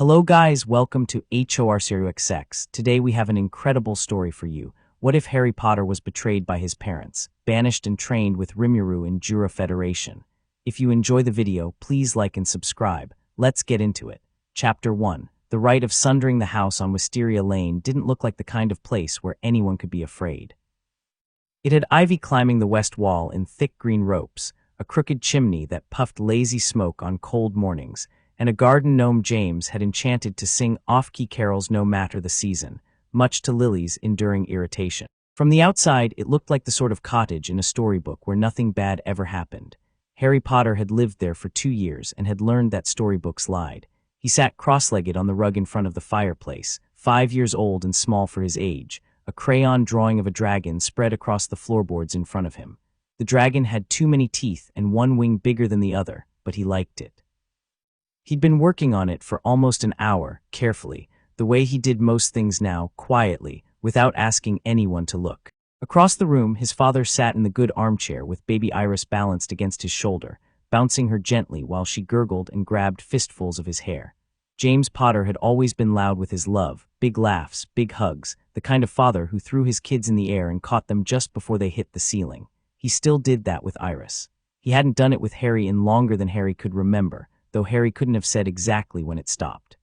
Hello guys, welcome to HOR0XX. Today we have an incredible story for you. What if Harry Potter was betrayed by his parents, banished and trained with Rimuru in Jura Federation? If you enjoy the video, please like and subscribe. Let's get into it. Chapter 1. The rite of sundering the house on Wisteria Lane didn't look like the kind of place where anyone could be afraid. It had ivy climbing the west wall in thick green ropes, a crooked chimney that puffed lazy smoke on cold mornings, and a garden gnome James had enchanted to sing off-key carols no matter the season, much to Lily's enduring irritation. From the outside, it looked like the sort of cottage in a storybook where nothing bad ever happened. Harry Potter had lived there for 2 years and had learned that storybooks lied. He sat cross-legged on the rug in front of the fireplace, 5 years old and small for his age, a crayon drawing of a dragon spread across the floorboards in front of him. The dragon had too many teeth and one wing bigger than the other, but he liked it. He'd been working on it for almost an hour, carefully, the way he did most things now, quietly, without asking anyone to look. Across the room, his father sat in the good armchair with baby Iris balanced against his shoulder, bouncing her gently while she gurgled and grabbed fistfuls of his hair. James Potter had always been loud with his love, big laughs, big hugs, the kind of father who threw his kids in the air and caught them just before they hit the ceiling. He still did that with Iris. He hadn't done it with Harry in longer than Harry could remember, though Harry couldn't have said exactly when it stopped.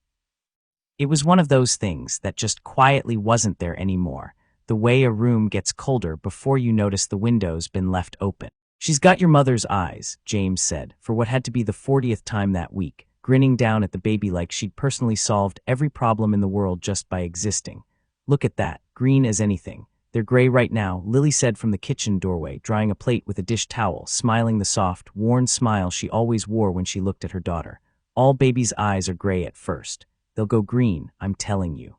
It was one of those things that just quietly wasn't there anymore, the way a room gets colder before you notice the window's been left open. "She's got your mother's eyes," James said, for what had to be the 40th time that week, grinning down at the baby like she'd personally solved every problem in the world just by existing. "Look at that, green as anything. They're gray right now," Lily said from the kitchen doorway, drying a plate with a dish towel, smiling the soft, worn smile she always wore when she looked at her daughter. "All babies' eyes are gray at first. They'll go green, I'm telling you."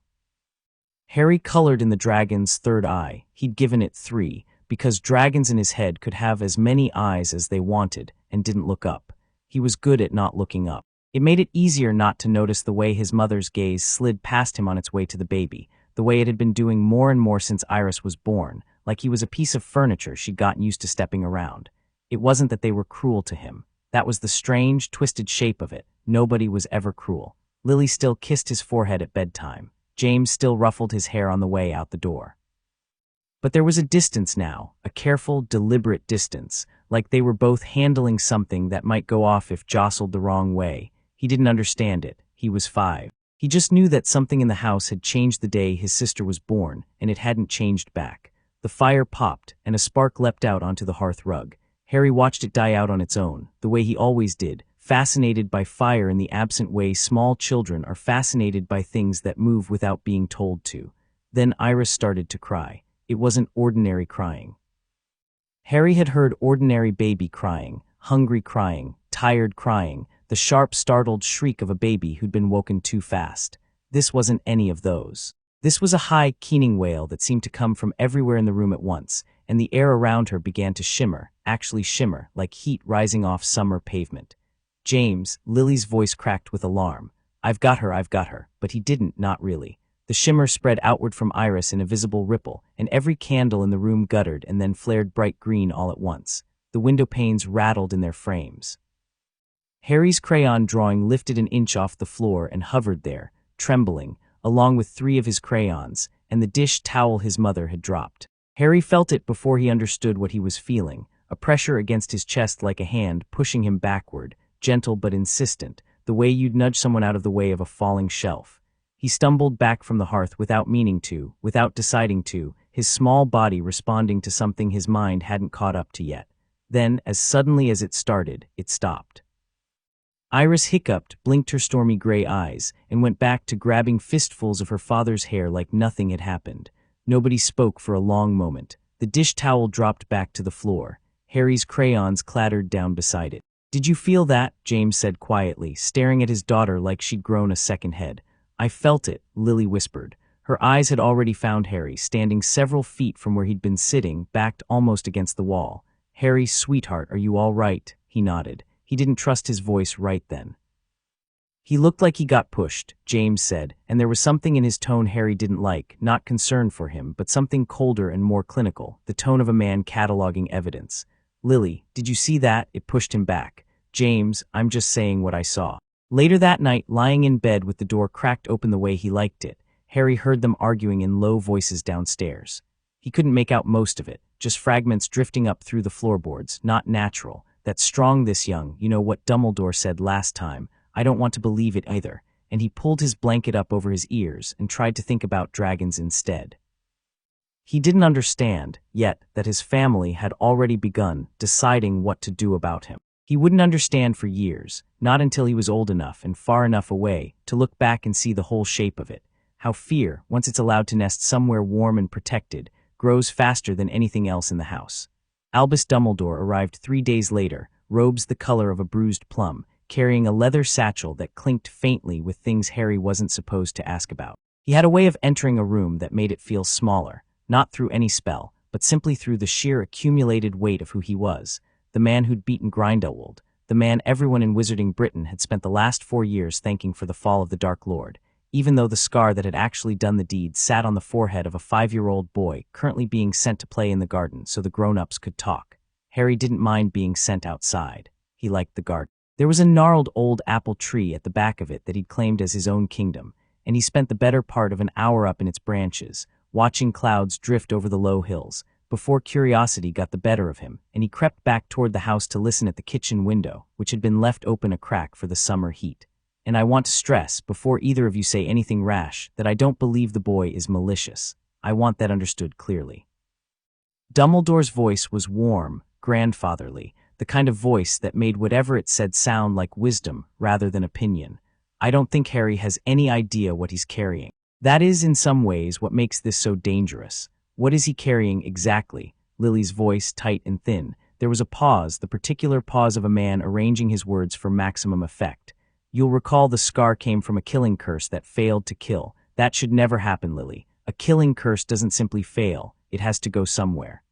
Harry colored in the dragon's third eye. He'd given it 3, because dragons in his head could have as many eyes as they wanted, and didn't look up. He was good at not looking up. It made it easier not to notice the way his mother's gaze slid past him on its way to the baby, the way it had been doing more and more since Iris was born, like he was a piece of furniture she'd gotten used to stepping around. It wasn't that they were cruel to him. That was the strange, twisted shape of it. Nobody was ever cruel. Lily still kissed his forehead at bedtime. James still ruffled his hair on the way out the door. But there was a distance now, a careful, deliberate distance, like they were both handling something that might go off if jostled the wrong way. He didn't understand it. He was 5. He just knew that something in the house had changed the day his sister was born, and it hadn't changed back. The fire popped, and a spark leapt out onto the hearth rug. Harry watched it die out on its own, the way he always did, fascinated by fire in the absent way small children are fascinated by things that move without being told to. Then Iris started to cry. It wasn't ordinary crying. Harry had heard ordinary baby crying, hungry crying, tired crying, the sharp, startled shriek of a baby who'd been woken too fast. This wasn't any of those. This was a high, keening wail that seemed to come from everywhere in the room at once, and the air around her began to shimmer, actually shimmer, like heat rising off summer pavement. "James," Lily's voice cracked with alarm. I've got her," but he didn't, not really. The shimmer spread outward from Iris in a visible ripple, and every candle in the room guttered and then flared bright green all at once. The window panes rattled in their frames. Harry's crayon drawing lifted an inch off the floor and hovered there, trembling, along with 3 of his crayons, and the dish towel his mother had dropped. Harry felt it before he understood what he was feeling, a pressure against his chest like a hand pushing him backward, gentle but insistent, the way you'd nudge someone out of the way of a falling shelf. He stumbled back from the hearth without meaning to, without deciding to, his small body responding to something his mind hadn't caught up to yet. Then, as suddenly as it started, it stopped. Iris hiccuped, blinked her stormy gray eyes, and went back to grabbing fistfuls of her father's hair like nothing had happened. Nobody spoke for a long moment. The dish towel dropped back to the floor. Harry's crayons clattered down beside it. "Did you feel that?" James said quietly, staring at his daughter like she'd grown a second head. "I felt it," Lily whispered. Her eyes had already found Harry, standing several feet from where he'd been sitting, backed almost against the wall. "Harry, sweetheart, are you all right?" He nodded. He didn't trust his voice right then. "He looked like he got pushed," James said, and there was something in his tone Harry didn't like, not concern for him, but something colder and more clinical, the tone of a man cataloging evidence. "Lily, did you see that?" It pushed him back. "James, I'm just saying what I saw." Later that night, lying in bed with the door cracked open the way he liked it, Harry heard them arguing in low voices downstairs. He couldn't make out most of it, just fragments drifting up through the floorboards, not natural. That's strong this young, you know what Dumbledore said last time, I don't want to believe it either, and he pulled his blanket up over his ears and tried to think about dragons instead. He didn't understand, yet, that his family had already begun deciding what to do about him. He wouldn't understand for years, not until he was old enough and far enough away to look back and see the whole shape of it, how fear, once it's allowed to nest somewhere warm and protected, grows faster than anything else in the house. Albus Dumbledore arrived 3 days later, robes the color of a bruised plum, carrying a leather satchel that clinked faintly with things Harry wasn't supposed to ask about. He had a way of entering a room that made it feel smaller, not through any spell, but simply through the sheer accumulated weight of who he was, the man who'd beaten Grindelwald, the man everyone in Wizarding Britain had spent the last 4 years thanking for the fall of the Dark Lord, even though the scar that had actually done the deed sat on the forehead of a 5-year-old boy currently being sent to play in the garden so the grown-ups could talk. Harry didn't mind being sent outside. He liked the garden. There was a gnarled old apple tree at the back of it that he'd claimed as his own kingdom, and he spent the better part of an hour up in its branches, watching clouds drift over the low hills, before curiosity got the better of him, and he crept back toward the house to listen at the kitchen window, which had been left open a crack for the summer heat. And I want to stress, before either of you say anything rash, that I don't believe the boy is malicious. I want that understood clearly. Dumbledore's voice was warm, grandfatherly, the kind of voice that made whatever it said sound like wisdom rather than opinion. I don't think Harry has any idea what he's carrying. That is, in some ways, what makes this so dangerous. What is he carrying exactly? Lily's voice, tight and thin. There was a pause, the particular pause of a man arranging his words for maximum effect. You'll recall the scar came from a killing curse that failed to kill. That should never happen, Lily. A killing curse doesn't simply fail. It has to go somewhere.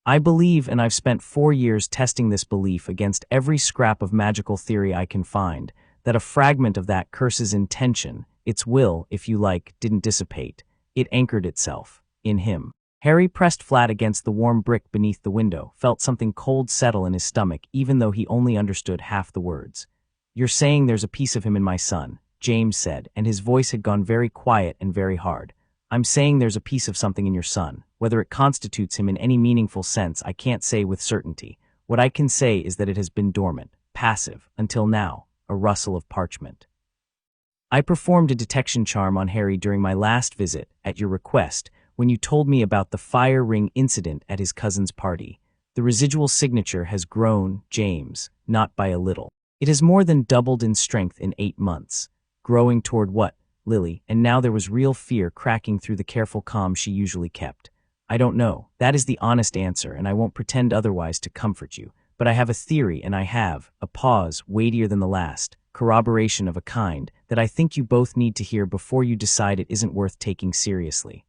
I believe, and I've spent 4 years testing this belief against every scrap of magical theory I can find, that a fragment of that curse's intention, its will, if you like, didn't dissipate. It anchored itself. In him. Harry pressed flat against the warm brick beneath the window, felt something cold settle in his stomach even though he only understood half the words. You're saying there's a piece of him in my son, James said, and his voice had gone very quiet and very hard. I'm saying there's a piece of something in your son. Whether it constitutes him in any meaningful sense I can't say with certainty. What I can say is that it has been dormant, passive, until now, a rustle of parchment. I performed a detection charm on Harry during my last visit, at your request, when you told me about the fire ring incident at his cousin's party. The residual signature has grown, James, not by a little. It has more than doubled in strength in 8 months. Growing toward what, Lily? And now there was real fear cracking through the careful calm she usually kept. I don't know. That is the honest answer, and I won't pretend otherwise to comfort you. But I have a theory, and I have, a pause weightier than the last, corroboration of a kind, that I think you both need to hear before you decide it isn't worth taking seriously.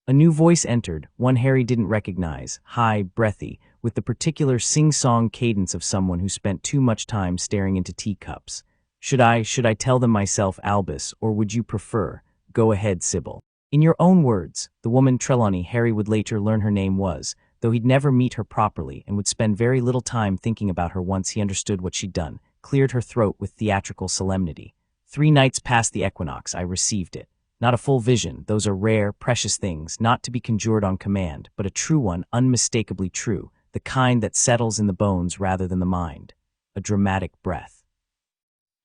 A new voice entered, one Harry didn't recognize, high, breathy, with the particular sing-song cadence of someone who spent too much time staring into teacups. Should I tell them myself, Albus, or would you prefer? Go ahead, Sybil. In your own words, the woman Trelawney Harry would later learn her name was, though he'd never meet her properly and would spend very little time thinking about her once he understood what she'd done, cleared her throat with theatrical solemnity. 3 nights past the equinox I received it. Not a full vision, those are rare, precious things, not to be conjured on command, but a true one, unmistakably true, the kind that settles in the bones rather than the mind. A dramatic breath.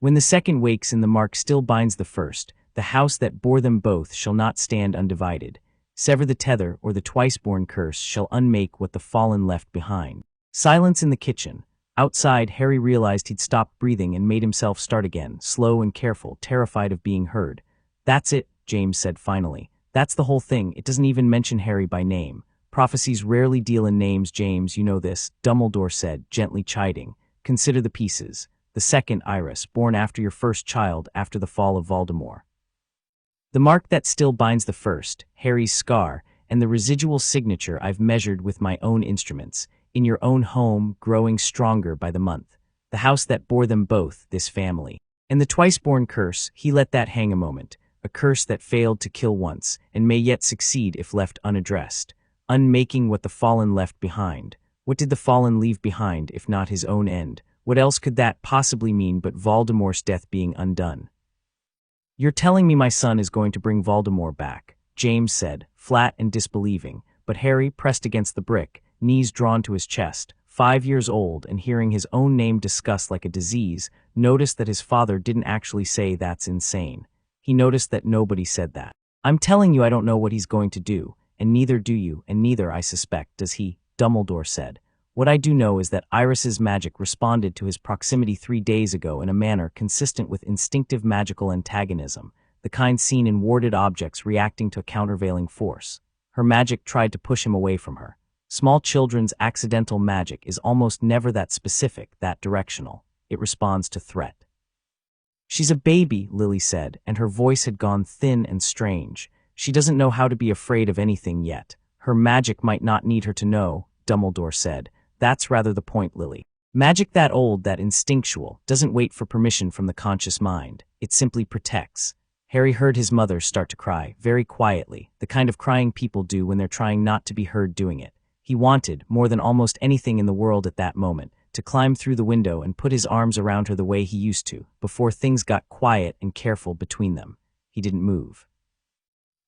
When the second wakes and the mark still binds the first, the house that bore them both shall not stand undivided. Sever the tether, or the twice-born curse shall unmake what the fallen left behind. Silence in the kitchen. Outside, Harry realized he'd stopped breathing and made himself start again, slow and careful, terrified of being heard. That's it, James said finally. That's the whole thing. It doesn't even mention Harry by name. Prophecies rarely deal in names, James, you know this, Dumbledore said, gently chiding. Consider the pieces. The second iris, born after your first child after the fall of Voldemort. The mark that still binds the first, Harry's scar, and the residual signature I've measured with my own instruments, in your own home, growing stronger by the month. The house that bore them both, this family. And the twice-born curse, he let that hang a moment. A curse that failed to kill once, and may yet succeed if left unaddressed, unmaking what the fallen left behind. What did the fallen leave behind, if not his own end? What else could that possibly mean but Voldemort's death being undone? "You're telling me my son is going to bring Voldemort back," James said, flat and disbelieving, but Harry, pressed against the brick, knees drawn to his chest, 5 years old and hearing his own name discussed like a disease, noticed that his father didn't actually say "that's insane." He noticed that nobody said that. "I'm telling you I don't know what he's going to do, and neither do you, and neither, I suspect, does he," Dumbledore said. "What I do know is that Iris's magic responded to his proximity 3 days ago in a manner consistent with instinctive magical antagonism, the kind seen in warded objects reacting to a countervailing force. Her magic tried to push him away from her. Small children's accidental magic is almost never that specific, that directional. It responds to threat." "She's a baby," Lily said, and her voice had gone thin and strange. "She doesn't know how to be afraid of anything yet. Her magic might not need her to know," Dumbledore said. "That's rather the point, Lily. Magic that old, that instinctual, doesn't wait for permission from the conscious mind. It simply protects." Harry heard his mother start to cry, very quietly, the kind of crying people do when they're trying not to be heard doing it. He wanted, more than almost anything in the world at that moment, to climb through the window and put his arms around her the way he used to, before things got quiet and careful between them. He didn't move.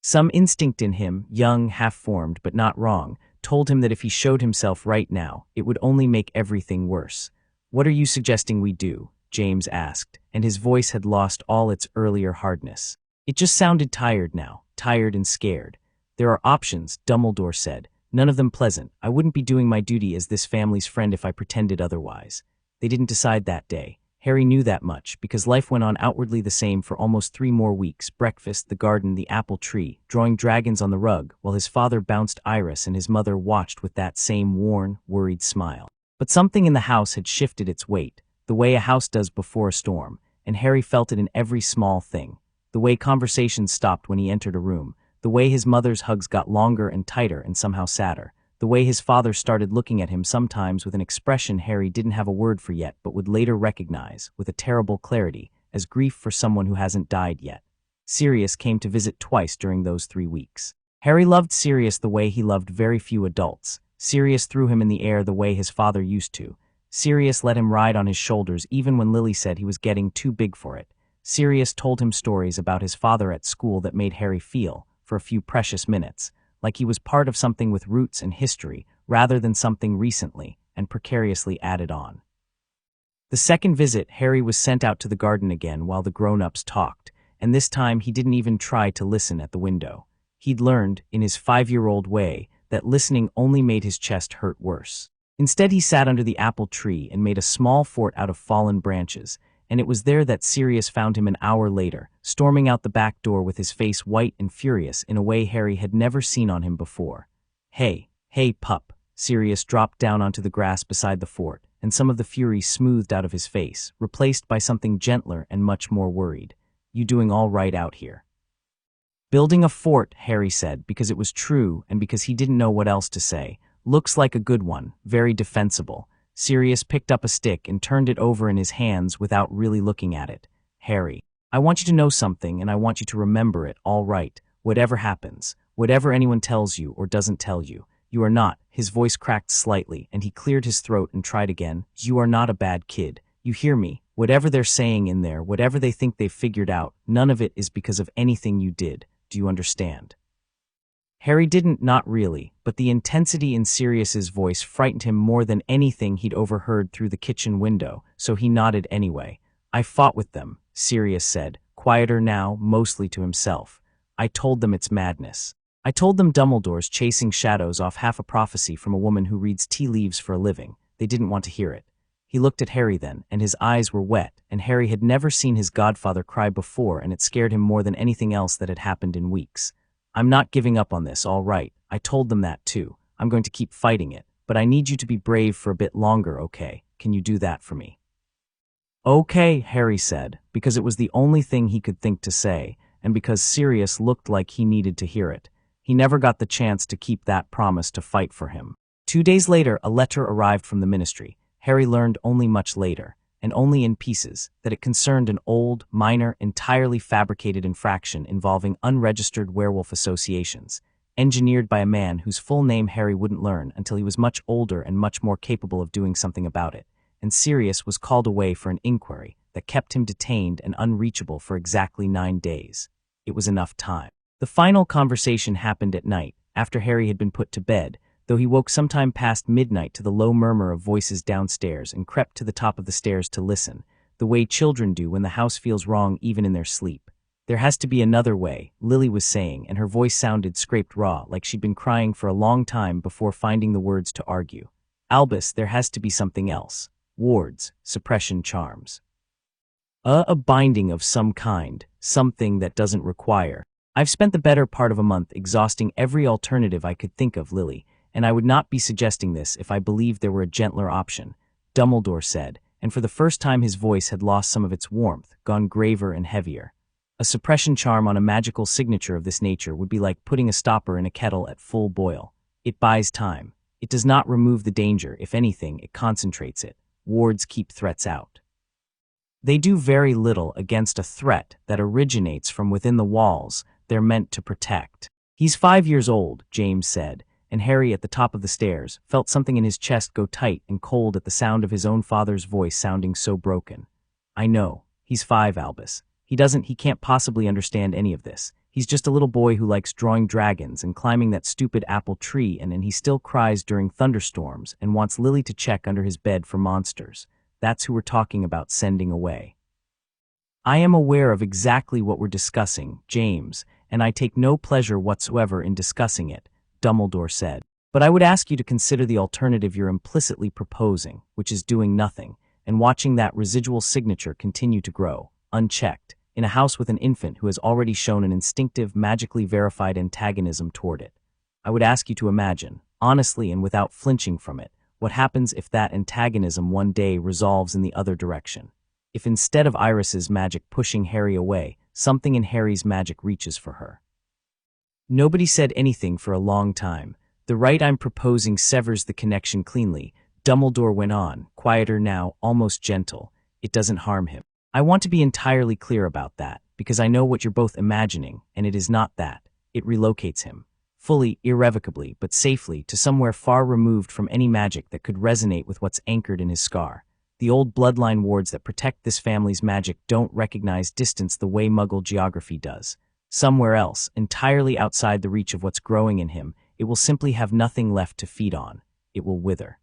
Some instinct in him, young, half-formed, but not wrong, told him that if he showed himself right now, it would only make everything worse. "What are you suggesting we do?" James asked, and his voice had lost all its earlier hardness. It just sounded tired now, tired and scared. "There are options," Dumbledore said. "None of them pleasant. I wouldn't be doing my duty as this family's friend if I pretended otherwise." They didn't decide that day. Harry knew that much, because life went on outwardly the same for almost 3 more weeks: breakfast, the garden, the apple tree, drawing dragons on the rug, while his father bounced Iris and his mother watched with that same worn, worried smile. But something in the house had shifted its weight, the way a house does before a storm, and Harry felt it in every small thing. The way conversations stopped when he entered a room, the way his mother's hugs got longer and tighter and somehow sadder, the way his father started looking at him sometimes with an expression Harry didn't have a word for yet but would later recognize, with a terrible clarity, as grief for someone who hasn't died yet. Sirius came to visit twice during those 3 weeks. Harry loved Sirius the way he loved very few adults. Sirius threw him in the air the way his father used to. Sirius let him ride on his shoulders even when Lily said he was getting too big for it. Sirius told him stories about his father at school that made Harry feel, for a few precious minutes, like he was part of something with roots and history rather than something recently and precariously added on. The second visit, Harry was sent out to the garden again while the grown-ups talked, and this time he didn't even try to listen at the window. He'd learned, in his 5-year-old way, that listening only made his chest hurt worse. Instead, he sat under the apple tree and made a small fort out of fallen branches, and it was there that Sirius found him an hour later, storming out the back door with his face white and furious in a way Harry had never seen on him before. Hey, pup." Sirius dropped down onto the grass beside the fort, and some of the fury smoothed out of his face, replaced by something gentler and much more worried. "You doing all right out here?" "Building a fort," Harry said, because it was true and because he didn't know what else to say. "Looks like a good one, very defensible." Sirius picked up a stick and turned it over in his hands without really looking at it. "Harry, I want you to know something, and I want you to remember it, all right, whatever happens, whatever anyone tells you or doesn't tell you. You are not," his voice cracked slightly, and he cleared his throat and tried again. "You are not a bad kid. You hear me? Whatever they're saying in there, whatever they think they've figured out, none of it is because of anything you did. Do you understand?" Harry didn't, not really, but the intensity in Sirius's voice frightened him more than anything he'd overheard through the kitchen window, so he nodded anyway. "I fought with them," Sirius said, quieter now, mostly to himself. "I told them it's madness. I told them Dumbledore's chasing shadows off half a prophecy from a woman who reads tea leaves for a living. They didn't want to hear it." He looked at Harry then, and his eyes were wet, and Harry had never seen his godfather cry before, and it scared him more than anything else that had happened in weeks. "I'm not giving up on this, all right. I told them that too. I'm going to keep fighting it, but I need you to be brave for a bit longer, okay? Can you do that for me?" "Okay," Harry said, because it was the only thing he could think to say, and because Sirius looked like he needed to hear it. He never got the chance to keep that promise to fight for him. 2 days later, a letter arrived from the ministry. Harry learned only much later, and only in pieces, that it concerned an old, minor, entirely fabricated infraction involving unregistered werewolf associations, engineered by a man whose full name Harry wouldn't learn until he was much older and much more capable of doing something about it. and Sirius was called away for an inquiry that kept him detained and unreachable for exactly 9 days. It was enough time. The final conversation happened at night, after Harry had been put to bed, though he woke sometime past midnight to the low murmur of voices downstairs and crept to the top of the stairs to listen, the way children do when the house feels wrong even in their sleep. "There has to be another way," Lily was saying, and her voice sounded scraped raw, like she'd been crying for a long time before finding the words to argue. "Albus, there has to be something else. Wards, suppression charms. A binding of some kind, something that doesn't require. I've spent the better part of a month exhausting every alternative I could think of, Lily, and I would not be suggesting this if I believed there were a gentler option," Dumbledore said, and for the first time his voice had lost some of its warmth, gone graver and heavier. "A suppression charm on a magical signature of this nature would be like putting a stopper in a kettle at full boil. It buys time. It does not remove the danger. If anything, it concentrates it. Wards keep threats out. They do very little against a threat that originates from within the walls they're meant to protect." "He's 5 years old," James said, and Harry at the top of the stairs felt something in his chest go tight and cold at the sound of his own father's voice sounding so broken. "I know. He's 5, Albus. He can't possibly understand any of this. He's just a little boy who likes drawing dragons and climbing that stupid apple tree, and he still cries during thunderstorms and wants Lily to check under his bed for monsters. That's who we're talking about sending away." "I am aware of exactly what we're discussing, James, and I take no pleasure whatsoever in discussing it," Dumbledore said. "But I would ask you to consider the alternative you're implicitly proposing, which is doing nothing, and watching that residual signature continue to grow, unchecked, in a house with an infant who has already shown an instinctive, magically verified antagonism toward it. I would ask you to imagine, honestly and without flinching from it, what happens if that antagonism one day resolves in the other direction. If instead of Iris's magic pushing Harry away, something in Harry's magic reaches for her." Nobody said anything for a long time. "The right I'm proposing severs the connection cleanly," Dumbledore went on, quieter now, almost gentle. "It doesn't harm him. I want to be entirely clear about that, because I know what you're both imagining, and it is not that. It relocates him, fully, irrevocably, but safely, to somewhere far removed from any magic that could resonate with what's anchored in his scar. The old bloodline wards that protect this family's magic don't recognize distance the way Muggle geography does. Somewhere else, entirely outside the reach of what's growing in him, it will simply have nothing left to feed on. It will wither.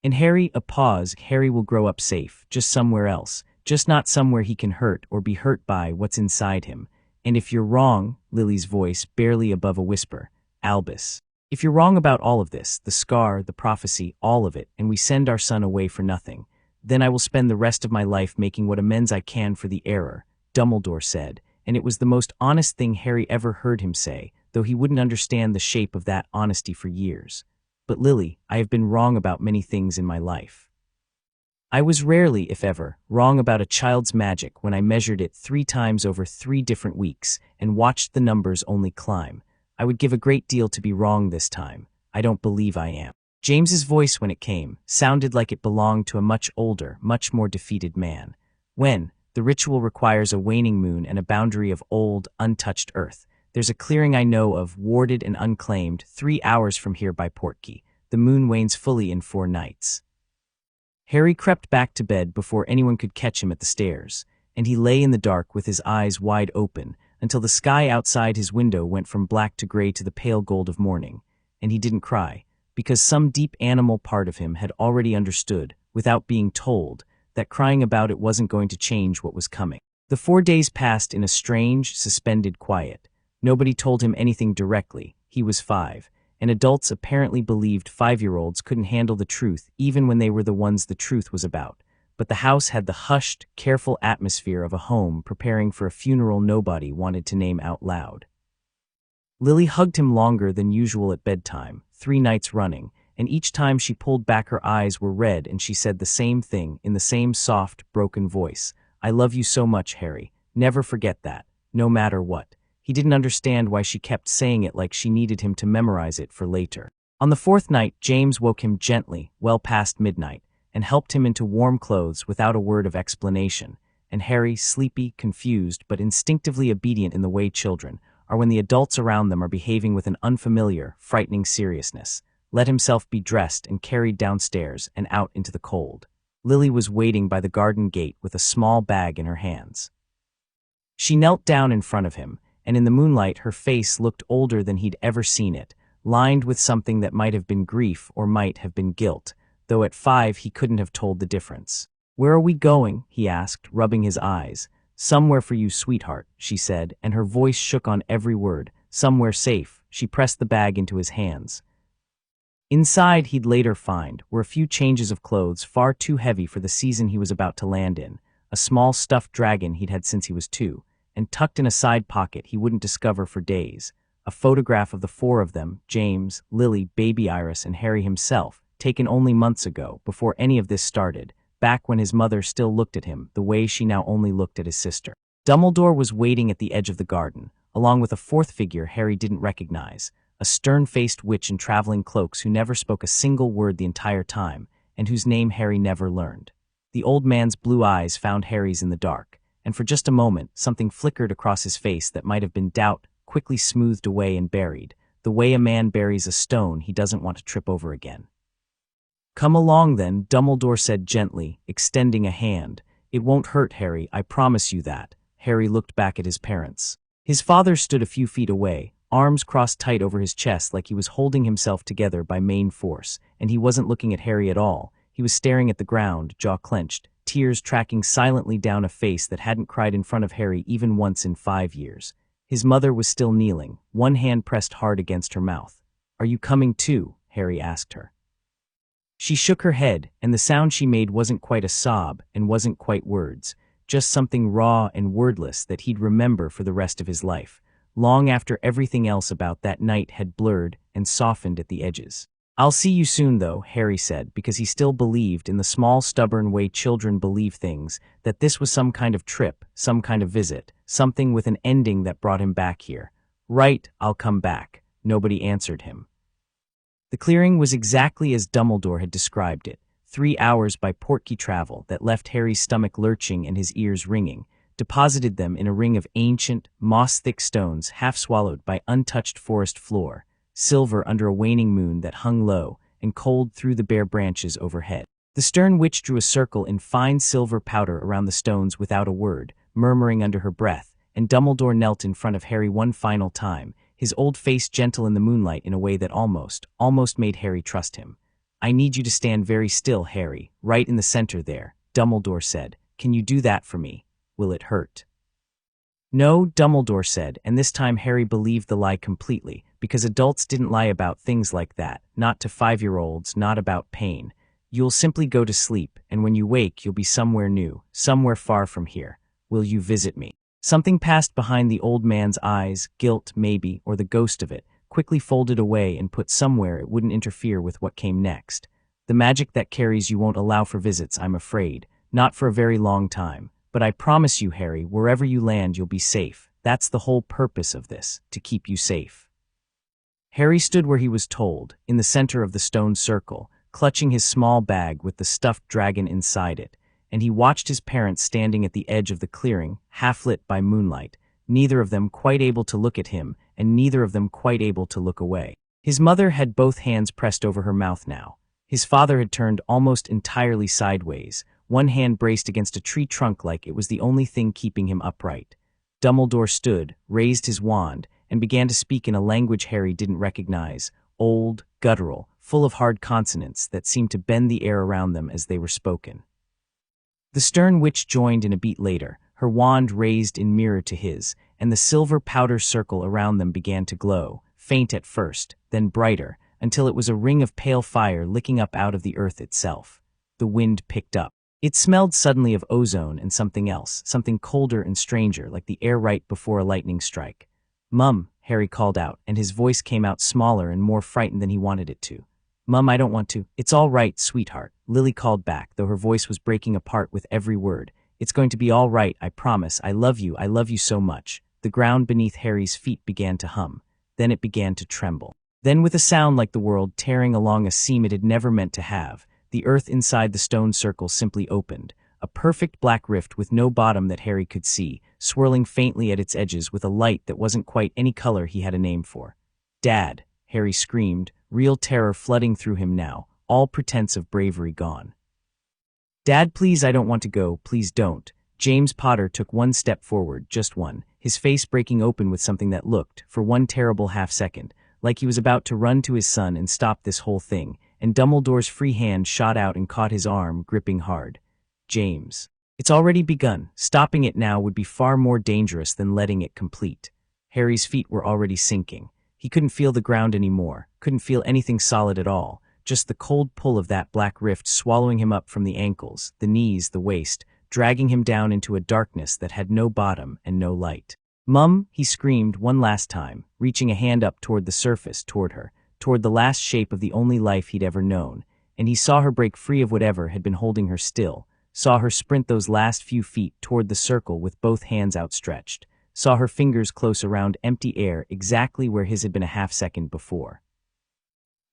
And Harry, a pause, Harry will grow up safe, just somewhere else, just not somewhere he can hurt or be hurt by what's inside him. And if you're wrong," Lily's voice barely above a whisper, "Albus, if you're wrong about all of this, the scar, the prophecy, all of it, and we send our son away for nothing, then I will spend the rest of my life making what amends I can for the error," Dumbledore said, and it was the most honest thing Harry ever heard him say, though he wouldn't understand the shape of that honesty for years. "But Lily, I have been wrong about many things in my life. I was rarely, if ever, wrong about a child's magic when I measured it 3 times over 3 different weeks and watched the numbers only climb. I would give a great deal to be wrong this time. I don't believe I am." James's voice, when it came, sounded like it belonged to a much older, much more defeated man. "When the ritual requires a waning moon and a boundary of old, untouched earth. There's a clearing I know of, warded and unclaimed, 3 hours from here by Portkey. The moon wanes fully in 4 nights." Harry crept back to bed before anyone could catch him at the stairs, and he lay in the dark with his eyes wide open until the sky outside his window went from black to gray to the pale gold of morning. And he didn't cry, because some deep animal part of him had already understood, without being told, that crying about it wasn't going to change what was coming. The 4 days passed in a strange, suspended quiet. Nobody told him anything directly. He was 5. And adults apparently believed 5-year-olds couldn't handle the truth even when they were the ones the truth was about. But the house had the hushed, careful atmosphere of a home preparing for a funeral nobody wanted to name out loud. Lily hugged him longer than usual at bedtime, 3 nights running, and each time she pulled back her eyes were red and she said the same thing in the same soft, broken voice. "I love you so much, Harry. Never forget that, no matter what." He didn't understand why she kept saying it like she needed him to memorize it for later. On the 4th night, James woke him gently, well past midnight, and helped him into warm clothes without a word of explanation. And Harry, sleepy, confused, but instinctively obedient in the way children are when the adults around them are behaving with an unfamiliar, frightening seriousness, let himself be dressed and carried downstairs and out into the cold. Lily was waiting by the garden gate with a small bag in her hands. She knelt down in front of him, and in the moonlight her face looked older than he'd ever seen it, lined with something that might have been grief or might have been guilt, though at 5 he couldn't have told the difference. "Where are we going?" he asked, rubbing his eyes. "Somewhere for you, sweetheart," she said, and her voice shook on every word. "Somewhere safe." She pressed the bag into his hands. Inside, he'd later find, were a few changes of clothes far too heavy for the season he was about to land in, a small stuffed dragon he'd had since he was 2, and tucked in a side pocket he wouldn't discover for days, a photograph of the 4 of them, James, Lily, baby Iris, and Harry himself, taken only months ago, before any of this started, back when his mother still looked at him the way she now only looked at his sister. Dumbledore was waiting at the edge of the garden, along with a 4th figure Harry didn't recognize, a stern-faced witch in traveling cloaks who never spoke a single word the entire time, and whose name Harry never learned. The old man's blue eyes found Harry's in the dark, and for just a moment something flickered across his face that might have been doubt, quickly smoothed away and buried, the way a man buries a stone he doesn't want to trip over again. "Come along then," Dumbledore said gently, extending a hand. "It won't hurt, Harry, I promise you that." Harry looked back at his parents. His father stood a few feet away, arms crossed tight over his chest like he was holding himself together by main force, and he wasn't looking at Harry at all. He was staring at the ground, jaw clenched, tears tracking silently down a face that hadn't cried in front of Harry even once in 5 years. His mother was still kneeling, one hand pressed hard against her mouth. "Are you coming too?" Harry asked her. She shook her head, and the sound she made wasn't quite a sob and wasn't quite words, just something raw and wordless that he'd remember for the rest of his life, long after everything else about that night had blurred and softened at the edges. "I'll see you soon, though," Harry said, because he still believed in the small, stubborn way children believe things, that this was some kind of trip, some kind of visit, something with an ending that brought him back here. "Right, I'll come back." Nobody answered him. The clearing was exactly as Dumbledore had described it, 3 hours by portkey travel that left Harry's stomach lurching and his ears ringing, deposited them in a ring of ancient, moss-thick stones half swallowed by untouched forest floor, silver under a waning moon that hung low and cold through the bare branches overhead. The stern witch drew a circle in fine silver powder around the stones without a word, murmuring under her breath, and Dumbledore knelt in front of Harry one final time, his old face gentle in the moonlight in a way that almost made Harry trust him. "I need you to stand very still, Harry, right in the center there," Dumbledore said. "Can you do that for me? Will it hurt?" "No," Dumbledore said, and this time Harry believed the lie completely, because adults didn't lie about things like that, not to 5-year-olds, not about pain. "You'll simply go to sleep, and when you wake you'll be somewhere new, somewhere far from here. Will you visit me?" Something passed behind the old man's eyes, guilt, maybe, or the ghost of it, quickly folded away and put somewhere it wouldn't interfere with what came next. "The magic that carries you won't allow for visits, I'm afraid. Not for a very long time. But I promise you, Harry, wherever you land you'll be safe. That's the whole purpose of this, to keep you safe." Harry stood where he was told, in the center of the stone circle, clutching his small bag with the stuffed dragon inside it, and he watched his parents standing at the edge of the clearing, half-lit by moonlight, neither of them quite able to look at him, and neither of them quite able to look away. His mother had both hands pressed over her mouth now. His father had turned almost entirely sideways, one hand braced against a tree trunk like it was the only thing keeping him upright. Dumbledore stood, raised his wand, and began to speak in a language Harry didn't recognize, old, guttural, full of hard consonants that seemed to bend the air around them as they were spoken. The stern witch joined in a beat later, her wand raised in mirror to his, and the silver powder circle around them began to glow, faint at first, then brighter, until it was a ring of pale fire licking up out of the earth itself. The wind picked up. It smelled suddenly of ozone and something else, something colder and stranger, like the air right before a lightning strike. "Mum," Harry called out, and his voice came out smaller and more frightened than he wanted it to. "Mum, I don't want to." "It's all right, sweetheart," Lily called back, though her voice was breaking apart with every word. "It's going to be all right, I promise. I love you so much." The ground beneath Harry's feet began to hum. Then it began to tremble. Then, with a sound like the world tearing along a seam it had never meant to have, the earth inside the stone circle simply opened, a perfect black rift with no bottom that Harry could see, swirling faintly at its edges with a light that wasn't quite any color he had a name for. "Dad!" Harry screamed, real terror flooding through him now, all pretense of bravery gone. "Dad, please, I don't want to go, please don't." James Potter took one step forward, just one, his face breaking open with something that looked, for one terrible half-second, like he was about to run to his son and stop this whole thing, and Dumbledore's free hand shot out and caught his arm, gripping hard. "James. It's already begun. Stopping it now would be far more dangerous than letting it complete." Harry's feet were already sinking. He couldn't feel the ground anymore, couldn't feel anything solid at all, just the cold pull of that black rift swallowing him up from the ankles, the knees, the waist, dragging him down into a darkness that had no bottom and no light. "Mum," he screamed one last time, reaching a hand up toward the surface, toward her, toward the last shape of the only life he'd ever known, and he saw her break free of whatever had been holding her still, saw her sprint those last few feet toward the circle with both hands outstretched, saw her fingers close around empty air exactly where his had been a half-second before.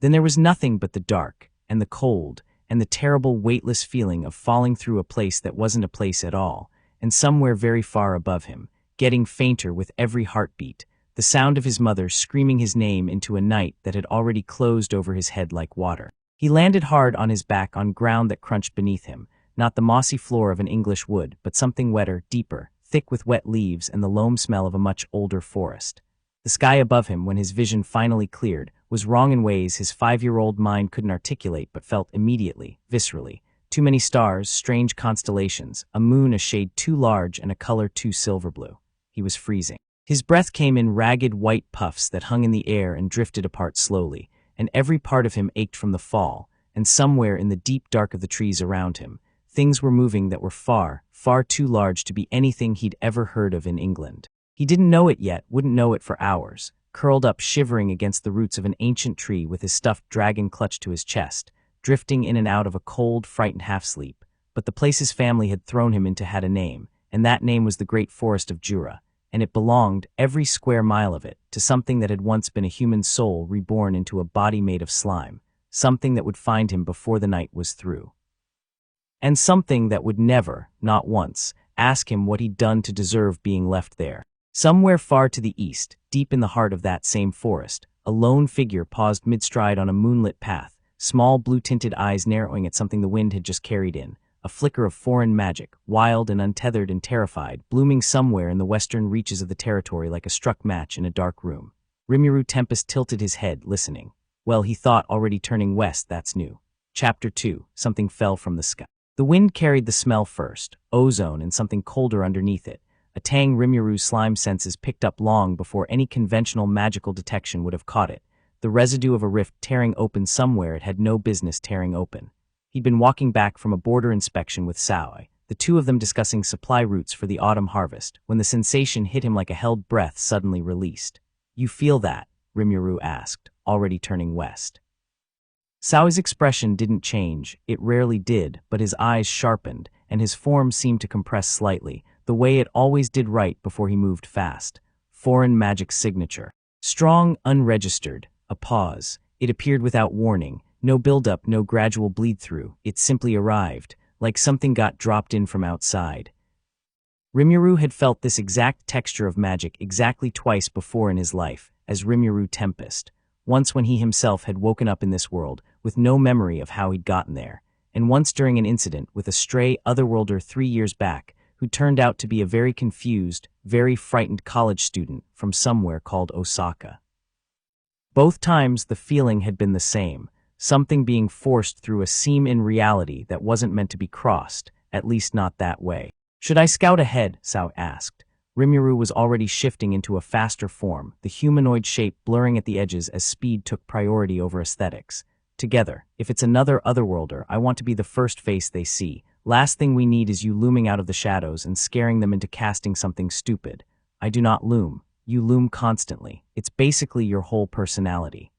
Then there was nothing but the dark, and the cold, and the terrible weightless feeling of falling through a place that wasn't a place at all, and somewhere very far above him, getting fainter with every heartbeat, the sound of his mother screaming his name into a night that had already closed over his head like water. He landed hard on his back on ground that crunched beneath him, not the mossy floor of an English wood, but something wetter, deeper, thick with wet leaves and the loam smell of a much older forest. The sky above him, when his vision finally cleared, was wrong in ways his 5-year-old mind couldn't articulate but felt immediately, viscerally. Too many stars, strange constellations, a moon a shade too large and a color too silver blue. He was freezing. His breath came in ragged white puffs that hung in the air and drifted apart slowly, and every part of him ached from the fall, and somewhere in the deep dark of the trees around him, things were moving that were far, far too large to be anything he'd ever heard of in England. He didn't know it yet, wouldn't know it for hours, curled up shivering against the roots of an ancient tree with his stuffed dragon clutched to his chest, drifting in and out of a cold, frightened half-sleep. But the place his family had thrown him into had a name, and that name was the great forest of Jura, and it belonged, every square mile of it, to something that had once been a human soul reborn into a body made of slime, something that would find him before the night was through. And something that would never, not once, ask him what he'd done to deserve being left there. Somewhere far to the east, deep in the heart of that same forest, a lone figure paused mid-stride on a moonlit path, small blue-tinted eyes narrowing at something the wind had just carried in, a flicker of foreign magic, wild and untethered and terrified, blooming somewhere in the western reaches of the territory like a struck match in a dark room. Rimuru Tempest tilted his head, listening. Well, he thought, already turning west, that's new. Chapter 2, something fell from the sky. The wind carried the smell first, ozone and something colder underneath it, a tang Rimuru's slime senses picked up long before any conventional magical detection would have caught it, the residue of a rift tearing open somewhere it had no business tearing open. He'd been walking back from a border inspection with Saoi, the two of them discussing supply routes for the autumn harvest, when the sensation hit him like a held breath suddenly released. "You feel that?" Rimuru asked, already turning west. Saoi's expression didn't change, it rarely did, but his eyes sharpened, and his form seemed to compress slightly, the way it always did right before he moved fast. Foreign magic signature. Strong, unregistered. A pause. It appeared without warning. No build-up, no gradual bleed-through. It simply arrived, like something got dropped in from outside. Rimuru had felt this exact texture of magic exactly twice before in his life, as Rimuru Tempest. Once when he himself had woken up in this world, with no memory of how he'd gotten there, and once during an incident with a stray otherworlder 3 years back, who turned out to be a very confused, very frightened college student from somewhere called Osaka. Both times the feeling had been the same, something being forced through a seam in reality that wasn't meant to be crossed, at least not that way. "Should I scout ahead?" Sao asked. Rimuru was already shifting into a faster form, the humanoid shape blurring at the edges as speed took priority over aesthetics. "Together, if it's another otherworlder, I want to be the first face they see. Last thing we need is you looming out of the shadows and scaring them into casting something stupid. I do not loom. You loom constantly. It's basically your whole personality."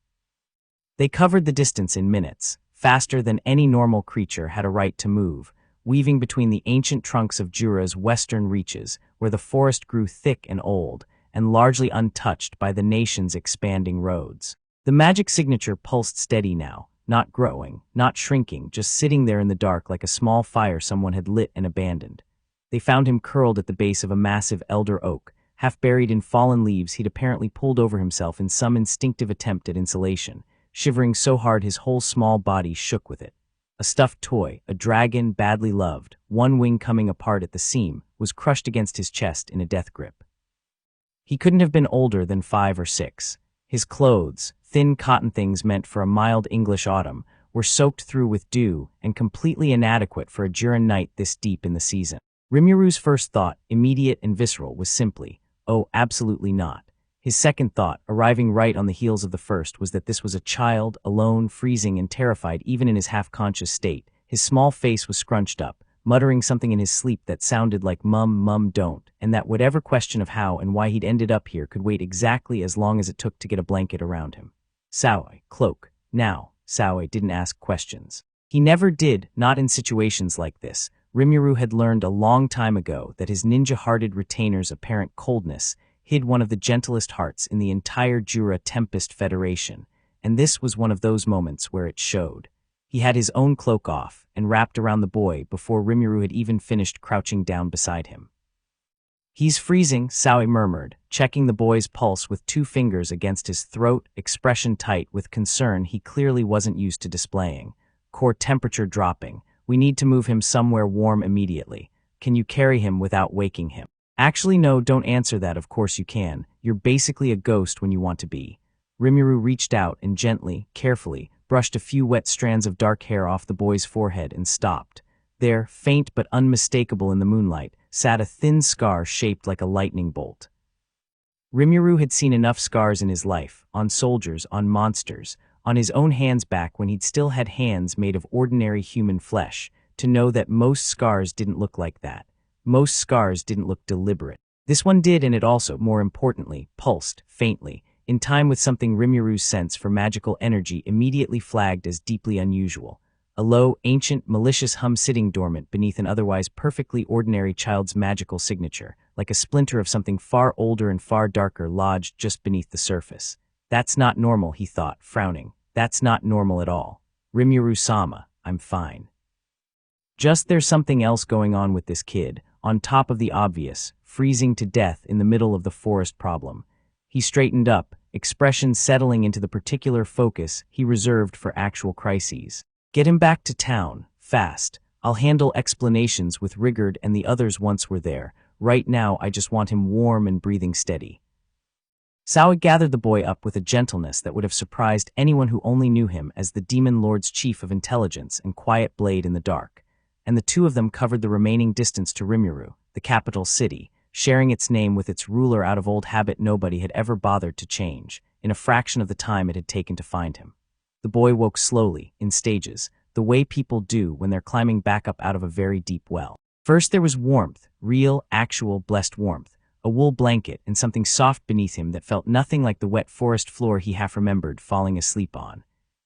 They covered the distance in minutes, faster than any normal creature had a right to move, weaving between the ancient trunks of Jura's western reaches, where the forest grew thick and old, and largely untouched by the nation's expanding roads. The magic signature pulsed steady now, not growing, not shrinking, just sitting there in the dark like a small fire someone had lit and abandoned. They found him curled at the base of a massive elder oak, half buried in fallen leaves he'd apparently pulled over himself in some instinctive attempt at insulation, shivering so hard his whole small body shook with it. A stuffed toy, a dragon badly loved, one wing coming apart at the seam, was crushed against his chest in a death grip. He couldn't have been older than 5 or 6. His clothes, thin cotton things meant for a mild English autumn, were soaked through with dew and completely inadequate for a Jura night this deep in the season. Rimuru's first thought, immediate and visceral, was simply, "Oh, absolutely not." His second thought, arriving right on the heels of the first, was that this was a child, alone, freezing and terrified even in his half-conscious state. His small face was scrunched up, muttering something in his sleep that sounded like "Mum, Mum, don't," and that whatever question of how and why he'd ended up here could wait exactly as long as it took to get a blanket around him. Saoi, cloak. Now, Saoi didn't ask questions. He never did, not in situations like this. Rimuru had learned a long time ago that his ninja-hearted retainer's apparent coldness hid one of the gentlest hearts in the entire Jura Tempest Federation, and this was one of those moments where it showed. He had his own cloak off and wrapped around the boy before Rimuru had even finished crouching down beside him. "He's freezing," Saoi murmured, checking the boy's pulse with 2 fingers against his throat, expression tight with concern he clearly wasn't used to displaying. "Core temperature dropping. We need to move him somewhere warm immediately. Can you carry him without waking him?" "Actually, no, don't answer that. Of course you can. You're basically a ghost when you want to be." Rimuru reached out and gently, carefully, brushed a few wet strands of dark hair off the boy's forehead and stopped. There, faint but unmistakable in the moonlight, sat a thin scar shaped like a lightning bolt. Rimuru had seen enough scars in his life, on soldiers, on monsters, on his own hands back when he'd still had hands made of ordinary human flesh, to know that most scars didn't look like that. Most scars didn't look deliberate. This one did, and it also, more importantly, pulsed, faintly, in time with something Rimuru's sense for magical energy immediately flagged as deeply unusual. A low, ancient, malicious hum sitting dormant beneath an otherwise perfectly ordinary child's magical signature, like a splinter of something far older and far darker lodged just beneath the surface. "That's not normal," he thought, frowning. "That's not normal at all. Rimuru-sama, I'm fine. Just there's something else going on with this kid, on top of the obvious, freezing to death in the middle of the forest problem." He straightened up, expression settling into the particular focus he reserved for actual crises. "Get him back to town, fast. I'll handle explanations with Rigard and the others once we're there. Right now I just want him warm and breathing steady." Saoi gathered the boy up with a gentleness that would have surprised anyone who only knew him as the Demon Lord's chief of intelligence and quiet blade in the dark, and the 2 of them covered the remaining distance to Rimuru, the capital city, sharing its name with its ruler out of old habit nobody had ever bothered to change, in a fraction of the time it had taken to find him. The boy woke slowly, in stages, the way people do when they're climbing back up out of a very deep well. First there was warmth, real, actual, blessed warmth, a wool blanket and something soft beneath him that felt nothing like the wet forest floor he half remembered falling asleep on.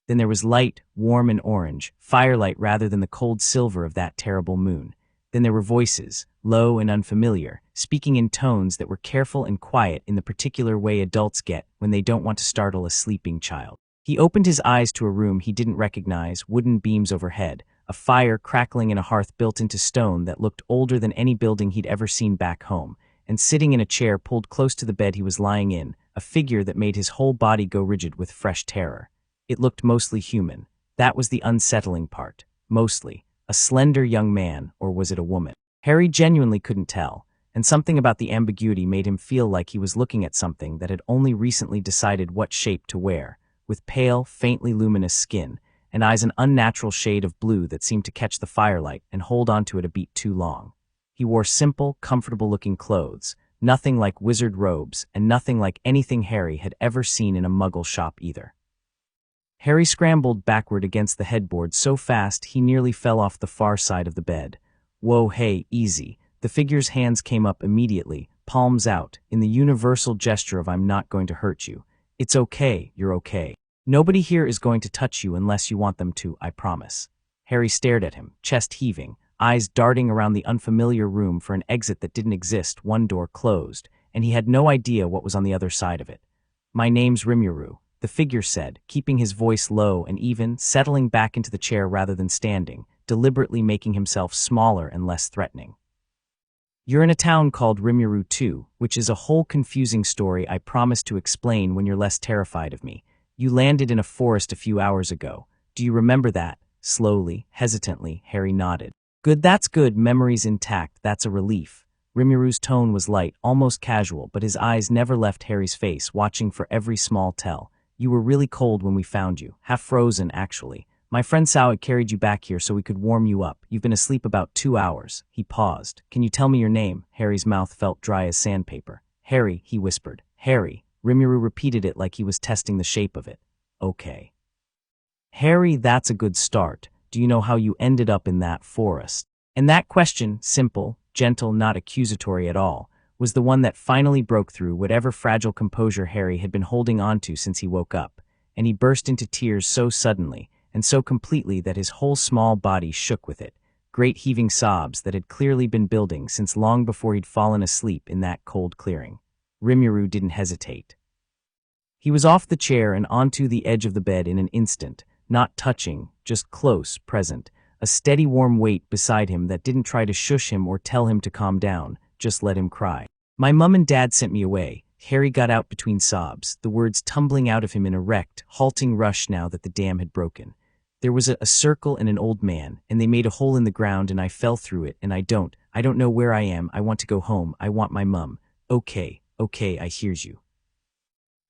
Then there was light, warm and orange, firelight rather than the cold silver of that terrible moon. Then there were voices, low and unfamiliar, speaking in tones that were careful and quiet in the particular way adults get when they don't want to startle a sleeping child. He opened his eyes to a room he didn't recognize, wooden beams overhead, a fire crackling in a hearth built into stone that looked older than any building he'd ever seen back home, and sitting in a chair pulled close to the bed he was lying in, a figure that made his whole body go rigid with fresh terror. It looked mostly human. That was the unsettling part. Mostly. A slender young man, or was it a woman? Harry genuinely couldn't tell, and something about the ambiguity made him feel like he was looking at something that had only recently decided what shape to wear, with pale, faintly luminous skin, and eyes an unnatural shade of blue that seemed to catch the firelight and hold onto it a beat too long. He wore simple, comfortable-looking clothes, nothing like wizard robes, and nothing like anything Harry had ever seen in a muggle shop either. Harry scrambled backward against the headboard so fast he nearly fell off the far side of the bed. "Whoa, hey, easy." The figure's hands came up immediately, palms out, in the universal gesture of "I'm not going to hurt you. It's okay, you're okay. Nobody here is going to touch you unless you want them to, I promise." Harry stared at him, chest heaving, eyes darting around the unfamiliar room for an exit that didn't exist, one door closed, and he had no idea what was on the other side of it. "My name's Rimuru," the figure said, keeping his voice low and even, settling back into the chair rather than standing, deliberately making himself smaller and less threatening. "You're in a town called Rimuru too, which is a whole confusing story I promise to explain when you're less terrified of me. You landed in a forest a few hours ago. Do you remember that? Slowly, hesitantly, Harry nodded. Good, that's good, memory's intact, that's a relief. Rimuru's tone was light, almost casual, but his eyes never left Harry's face, watching for every small tell. You were really cold when we found you, half frozen, actually. My friend Sao had carried you back here so we could warm you up. You've been asleep about 2 hours. He paused. Can you tell me your name? Harry's mouth felt dry as sandpaper. Harry, he whispered. Harry. Rimuru repeated it like he was testing the shape of it. Okay. Harry, that's a good start. Do you know how you ended up in that forest? And that question, simple, gentle, not accusatory at all, was the one that finally broke through whatever fragile composure Harry had been holding onto since he woke up, and he burst into tears so suddenly and so completely that his whole small body shook with it, great heaving sobs that had clearly been building since long before he'd fallen asleep in that cold clearing. Rimuru didn't hesitate. He was off the chair and onto the edge of the bed in an instant, not touching, just close, present, a steady warm weight beside him that didn't try to shush him or tell him to calm down, just let him cry. My mum and dad sent me away. Harry got out between sobs, the words tumbling out of him in a wrecked, halting rush now that the dam had broken. There was a circle and an old man, and they made a hole in the ground and I fell through it, and I don't know where I am, I want to go home, I want my mum. Okay, I hears you.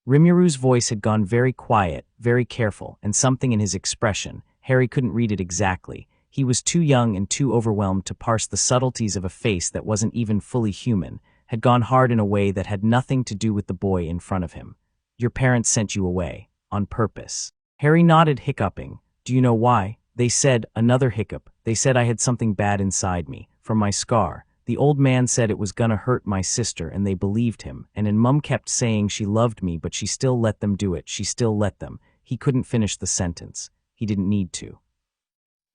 Rimuru's voice had gone very quiet, very careful, and something in his expression, Harry couldn't read it exactly. He was too young and too overwhelmed to parse the subtleties of a face that wasn't even fully human, had gone hard in a way that had nothing to do with the boy in front of him. Your parents sent you away, on purpose. Harry nodded, hiccuping. Do you know why? They said, another hiccup, they said I had something bad inside me, from my scar. The old man said it was gonna hurt my sister and they believed him, and Mum kept saying she loved me but she still let them do it, she still let them. He couldn't finish the sentence. He didn't need to.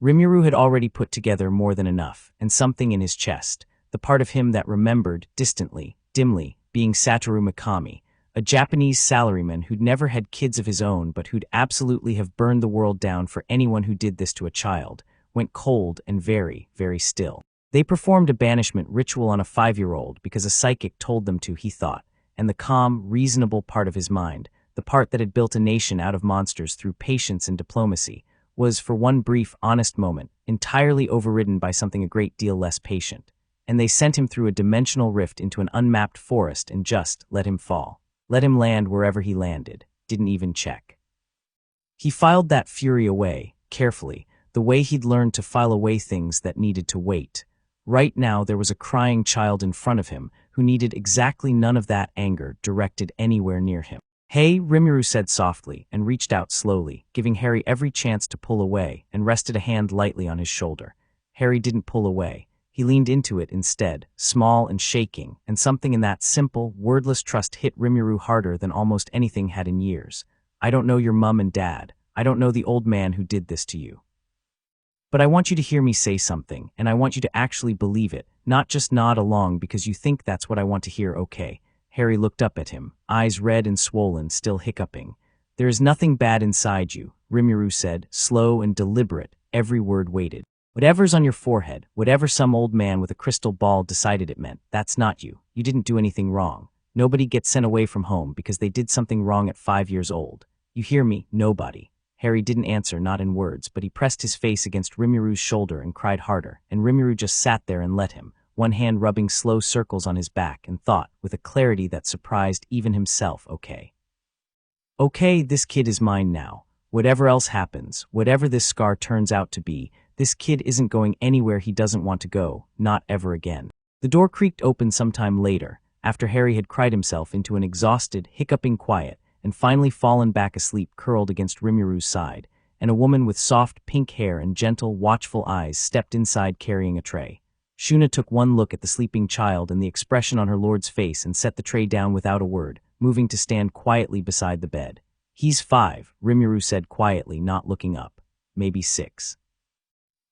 Rimuru had already put together more than enough, and something in his chest, the part of him that remembered, distantly, dimly, being Satoru Mikami, a Japanese salaryman who'd never had kids of his own but who'd absolutely have burned the world down for anyone who did this to a child, went cold and very, very still. They performed a banishment ritual on a 5-year-old because a psychic told them to, he thought, and the calm, reasonable part of his mind, the part that had built a nation out of monsters through patience and diplomacy, was, for one brief, honest moment, entirely overridden by something a great deal less patient. And they sent him through a dimensional rift into an unmapped forest and just let him fall. Let him land wherever he landed. Didn't even check. He filed that fury away, carefully, the way he'd learned to file away things that needed to wait. Right now there was a crying child in front of him who needed exactly none of that anger directed anywhere near him. Hey, Rimuru said softly and reached out slowly, giving Harry every chance to pull away, and rested a hand lightly on his shoulder. Harry didn't pull away. He leaned into it instead, small and shaking, and something in that simple, wordless trust hit Rimuru harder than almost anything had in years. I don't know your mum and dad. I don't know the old man who did this to you. But I want you to hear me say something, and I want you to actually believe it, not just nod along because you think that's what I want to hear, okay? Harry looked up at him, eyes red and swollen, still hiccuping. There is nothing bad inside you, Rimuru said, slow and deliberate, every word weighted. Whatever's on your forehead, whatever some old man with a crystal ball decided it meant, that's not you. You didn't do anything wrong. Nobody gets sent away from home because they did something wrong at 5 years old. You hear me? Nobody. Harry didn't answer, not in words, but he pressed his face against Rimuru's shoulder and cried harder, and Rimuru just sat there and let him, one hand rubbing slow circles on his back, and thought, with a clarity that surprised even himself, okay. Okay, this kid is mine now. Whatever else happens, whatever this scar turns out to be, this kid isn't going anywhere he doesn't want to go, not ever again. The door creaked open sometime later, after Harry had cried himself into an exhausted, hiccuping quiet, and finally fallen back asleep curled against Rimuru's side, and a woman with soft pink hair and gentle, watchful eyes stepped inside carrying a tray. Shuna took one look at the sleeping child and the expression on her lord's face and set the tray down without a word, moving to stand quietly beside the bed. He's 5, Rimuru said quietly, not looking up. Maybe 6.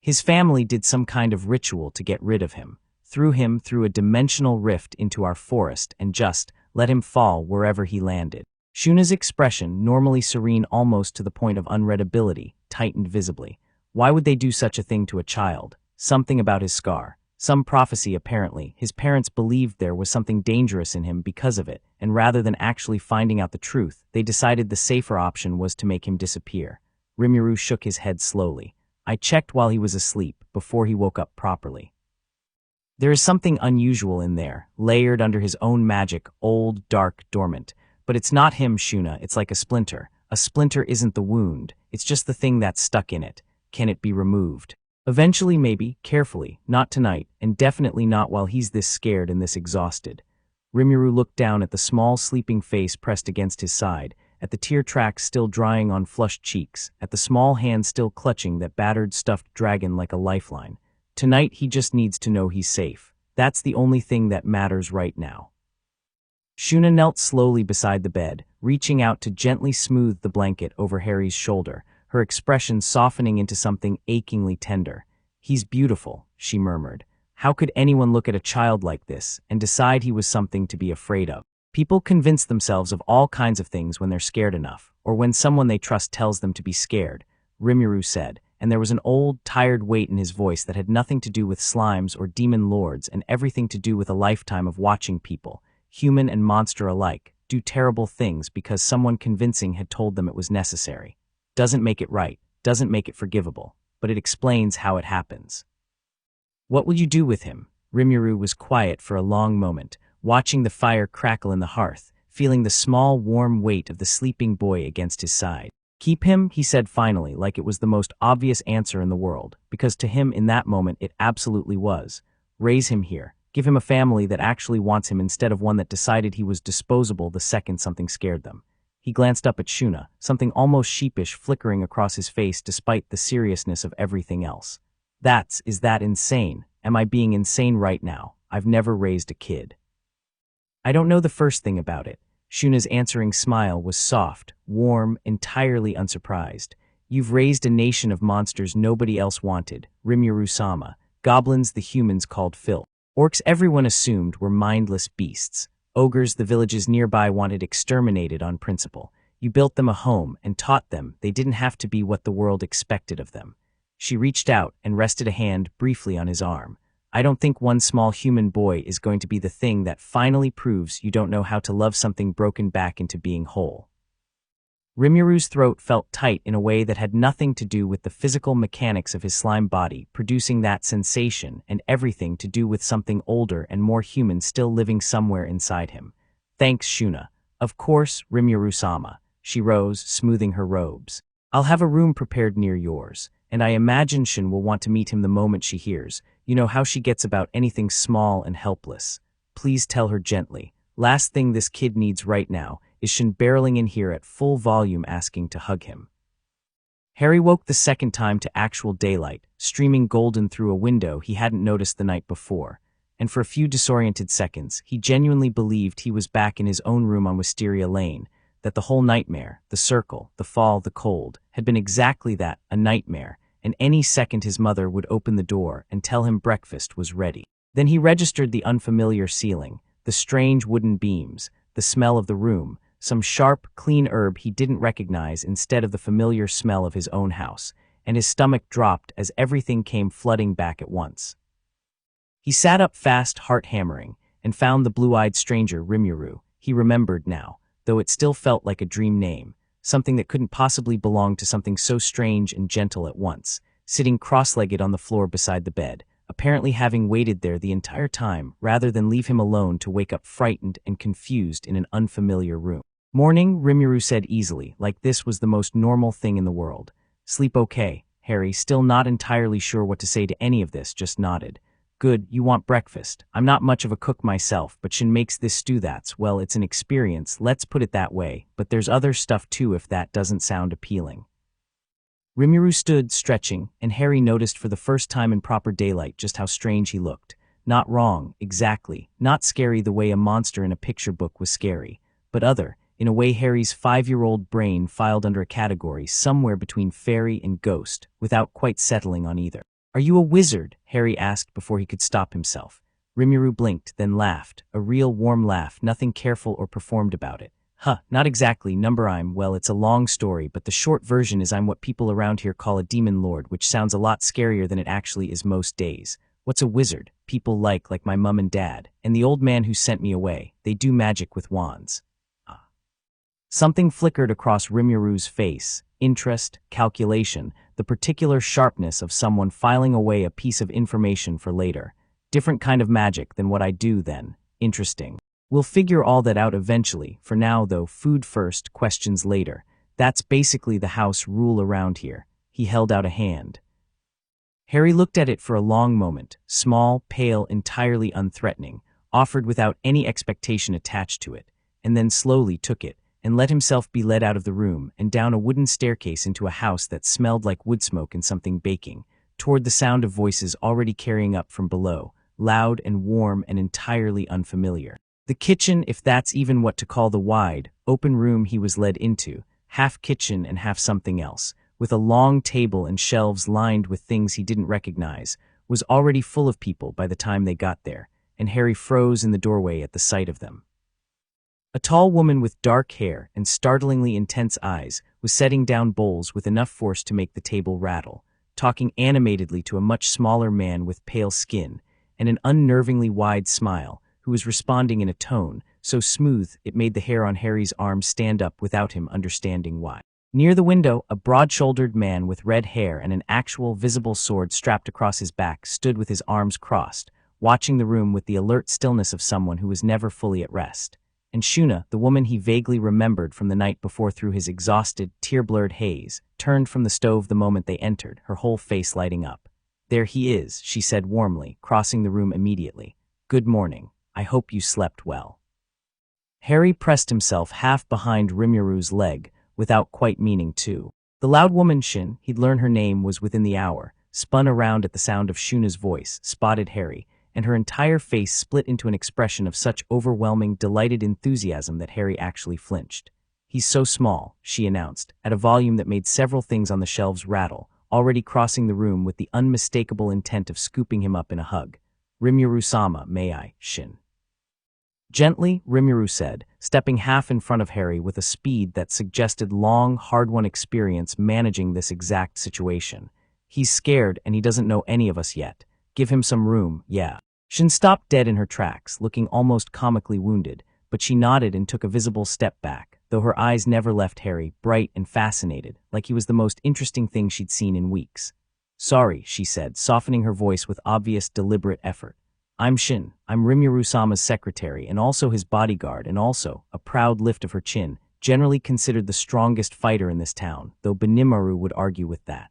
His family did some kind of ritual to get rid of him, threw him through a dimensional rift into our forest and just let him fall wherever he landed. Shuna's expression, normally serene almost to the point of unreadability, tightened visibly. Why would they do such a thing to a child? Something about his scar. Some prophecy, apparently. His parents believed there was something dangerous in him because of it, and rather than actually finding out the truth, they decided the safer option was to make him disappear. Rimuru shook his head slowly. I checked while he was asleep, before he woke up properly. There is something unusual in there, layered under his own magic, old, dark, dormant. But it's not him, Shuna, it's like a splinter. A splinter isn't the wound, it's just the thing that's stuck in it. Can it be removed? Eventually, maybe, carefully, not tonight, and definitely not while he's this scared and this exhausted. Rimuru looked down at the small, sleeping face pressed against his side, at the tear tracks still drying on flushed cheeks, at the small hand still clutching that battered, stuffed dragon like a lifeline. Tonight, he just needs to know he's safe. That's the only thing that matters right now. Shuna knelt slowly beside the bed, reaching out to gently smooth the blanket over Harry's shoulder, her expression softening into something achingly tender. "He's beautiful," she murmured. How could anyone look at a child like this and decide he was something to be afraid of? People convince themselves of all kinds of things when they're scared enough, or when someone they trust tells them to be scared, Rimuru said, and there was an old, tired weight in his voice that had nothing to do with slimes or demon lords and everything to do with a lifetime of watching people, human and monster alike, do terrible things because someone convincing had told them it was necessary. Doesn't make it right, doesn't make it forgivable, but it explains how it happens. What will you do with him? Rimuru was quiet for a long moment, watching the fire crackle in the hearth, feeling the small, warm weight of the sleeping boy against his side. Keep him, he said finally, like it was the most obvious answer in the world, because to him in that moment it absolutely was. Raise him here. Give him a family that actually wants him instead of one that decided he was disposable the second something scared them. He glanced up at Shuna, something almost sheepish flickering across his face despite the seriousness of everything else. Is that insane? Am I being insane right now? I've never raised a kid. I don't know the first thing about it. Shuna's answering smile was soft, warm, entirely unsurprised. You've raised a nation of monsters nobody else wanted, Rimuru-sama. Goblins the humans called filth. Orcs everyone assumed were mindless beasts. Ogres the villages nearby wanted exterminated on principle. You built them a home and taught them they didn't have to be what the world expected of them. She reached out and rested a hand briefly on his arm. I don't think one small human boy is going to be the thing that finally proves you don't know how to love something broken back into being whole. Rimuru's throat felt tight in a way that had nothing to do with the physical mechanics of his slime body producing that sensation and everything to do with something older and more human still living somewhere inside him. Thanks, Shuna. Of course, Rimuru-sama. She rose, smoothing her robes. I'll have a room prepared near yours, and I imagine Shun will want to meet him the moment she hears. You know how she gets about anything small and helpless. Please tell her gently. Last thing this kid needs right now is Shun barreling in here at full volume asking to hug him. Harry woke the second time to actual daylight, streaming golden through a window he hadn't noticed the night before, and for a few disoriented seconds, he genuinely believed he was back in his own room on Wisteria Lane, that the whole nightmare, the circle, the fall, the cold, had been exactly that, a nightmare, and any second his mother would open the door and tell him breakfast was ready. Then he registered the unfamiliar ceiling, the strange wooden beams, the smell of the room, some sharp, clean herb he didn't recognize instead of the familiar smell of his own house, and his stomach dropped as everything came flooding back at once. He sat up fast, heart hammering, and found the blue-eyed stranger Rimuru. He remembered now, though it still felt like a dream name, something that couldn't possibly belong to something so strange and gentle at once, sitting cross-legged on the floor beside the bed, apparently having waited there the entire time rather than leave him alone to wake up frightened and confused in an unfamiliar room. Morning, Rimuru said easily, like this was the most normal thing in the world. Sleep okay, Harry, still not entirely sure what to say to any of this, just nodded. Good, you want breakfast. I'm not much of a cook myself, but Shin makes this stew well, it's an experience, let's put it that way, but there's other stuff too if that doesn't sound appealing. Rimuru stood, stretching, and Harry noticed for the first time in proper daylight just how strange he looked. Not wrong, exactly, not scary the way a monster in a picture book was scary, but other, in a way Harry's 5-year-old brain filed under a category somewhere between fairy and ghost, without quite settling on either. Are you a wizard? Harry asked before he could stop himself. Rimuru blinked, then laughed, a real warm laugh, nothing careful or performed about it. Not exactly, well, it's a long story, but the short version is I'm what people around here call a demon lord, which sounds a lot scarier than it actually is most days. What's a wizard? People like my mum and dad, and the old man who sent me away. They do magic with wands. Something flickered across Rimuru's face. Interest, calculation, the the particular sharpness of someone filing away a piece of information for later. Different kind of magic than what I do then. Interesting. We'll figure all that out eventually. For now, though, food first, questions later. That's basically the house rule around here. He held out a hand. Harry looked at it for a long moment, small, pale, entirely unthreatening, offered without any expectation attached to it, and then slowly took it, and let himself be led out of the room and down a wooden staircase into a house that smelled like wood smoke and something baking, toward the sound of voices already carrying up from below, loud and warm and entirely unfamiliar. The kitchen, if that's even what to call the wide, open room he was led into, half kitchen and half something else, with a long table and shelves lined with things he didn't recognize, was already full of people by the time they got there, and Harry froze in the doorway at the sight of them. A tall woman with dark hair and startlingly intense eyes was setting down bowls with enough force to make the table rattle, talking animatedly to a much smaller man with pale skin and an unnervingly wide smile, who was responding in a tone so smooth it made the hair on Harry's arm stand up without him understanding why. Near the window, a broad-shouldered man with red hair and an actual visible sword strapped across his back stood with his arms crossed, watching the room with the alert stillness of someone who was never fully at rest. And Shuna, the woman he vaguely remembered from the night before through his exhausted, tear-blurred haze, turned from the stove the moment they entered, her whole face lighting up. "There he is," she said warmly, crossing the room immediately. "Good morning. I hope you slept well." Harry pressed himself half behind Rimuru's leg, without quite meaning to. The loud woman Shin, he'd learned her name was within the hour, spun around at the sound of Shuna's voice, spotted Harry, and her entire face split into an expression of such overwhelming, delighted enthusiasm that Harry actually flinched. "He's so small," she announced, at a volume that made several things on the shelves rattle, already crossing the room with the unmistakable intent of scooping him up in a hug. "Rimuru-sama, may I, Shin?" Gently, Rimuru said, stepping half in front of Harry with a speed that suggested long, hard-won experience managing this exact situation. "He's scared and he doesn't know any of us yet. Give him some room, yeah." Shin stopped dead in her tracks, looking almost comically wounded, but she nodded and took a visible step back, though her eyes never left Harry, bright and fascinated, like he was the most interesting thing she'd seen in weeks. "Sorry," she said, softening her voice with obvious, deliberate effort. "I'm Shin. I'm Rimuru-sama's secretary and also his bodyguard and also," a proud lift of her chin, "generally considered the strongest fighter in this town, though Benimaru would argue with that."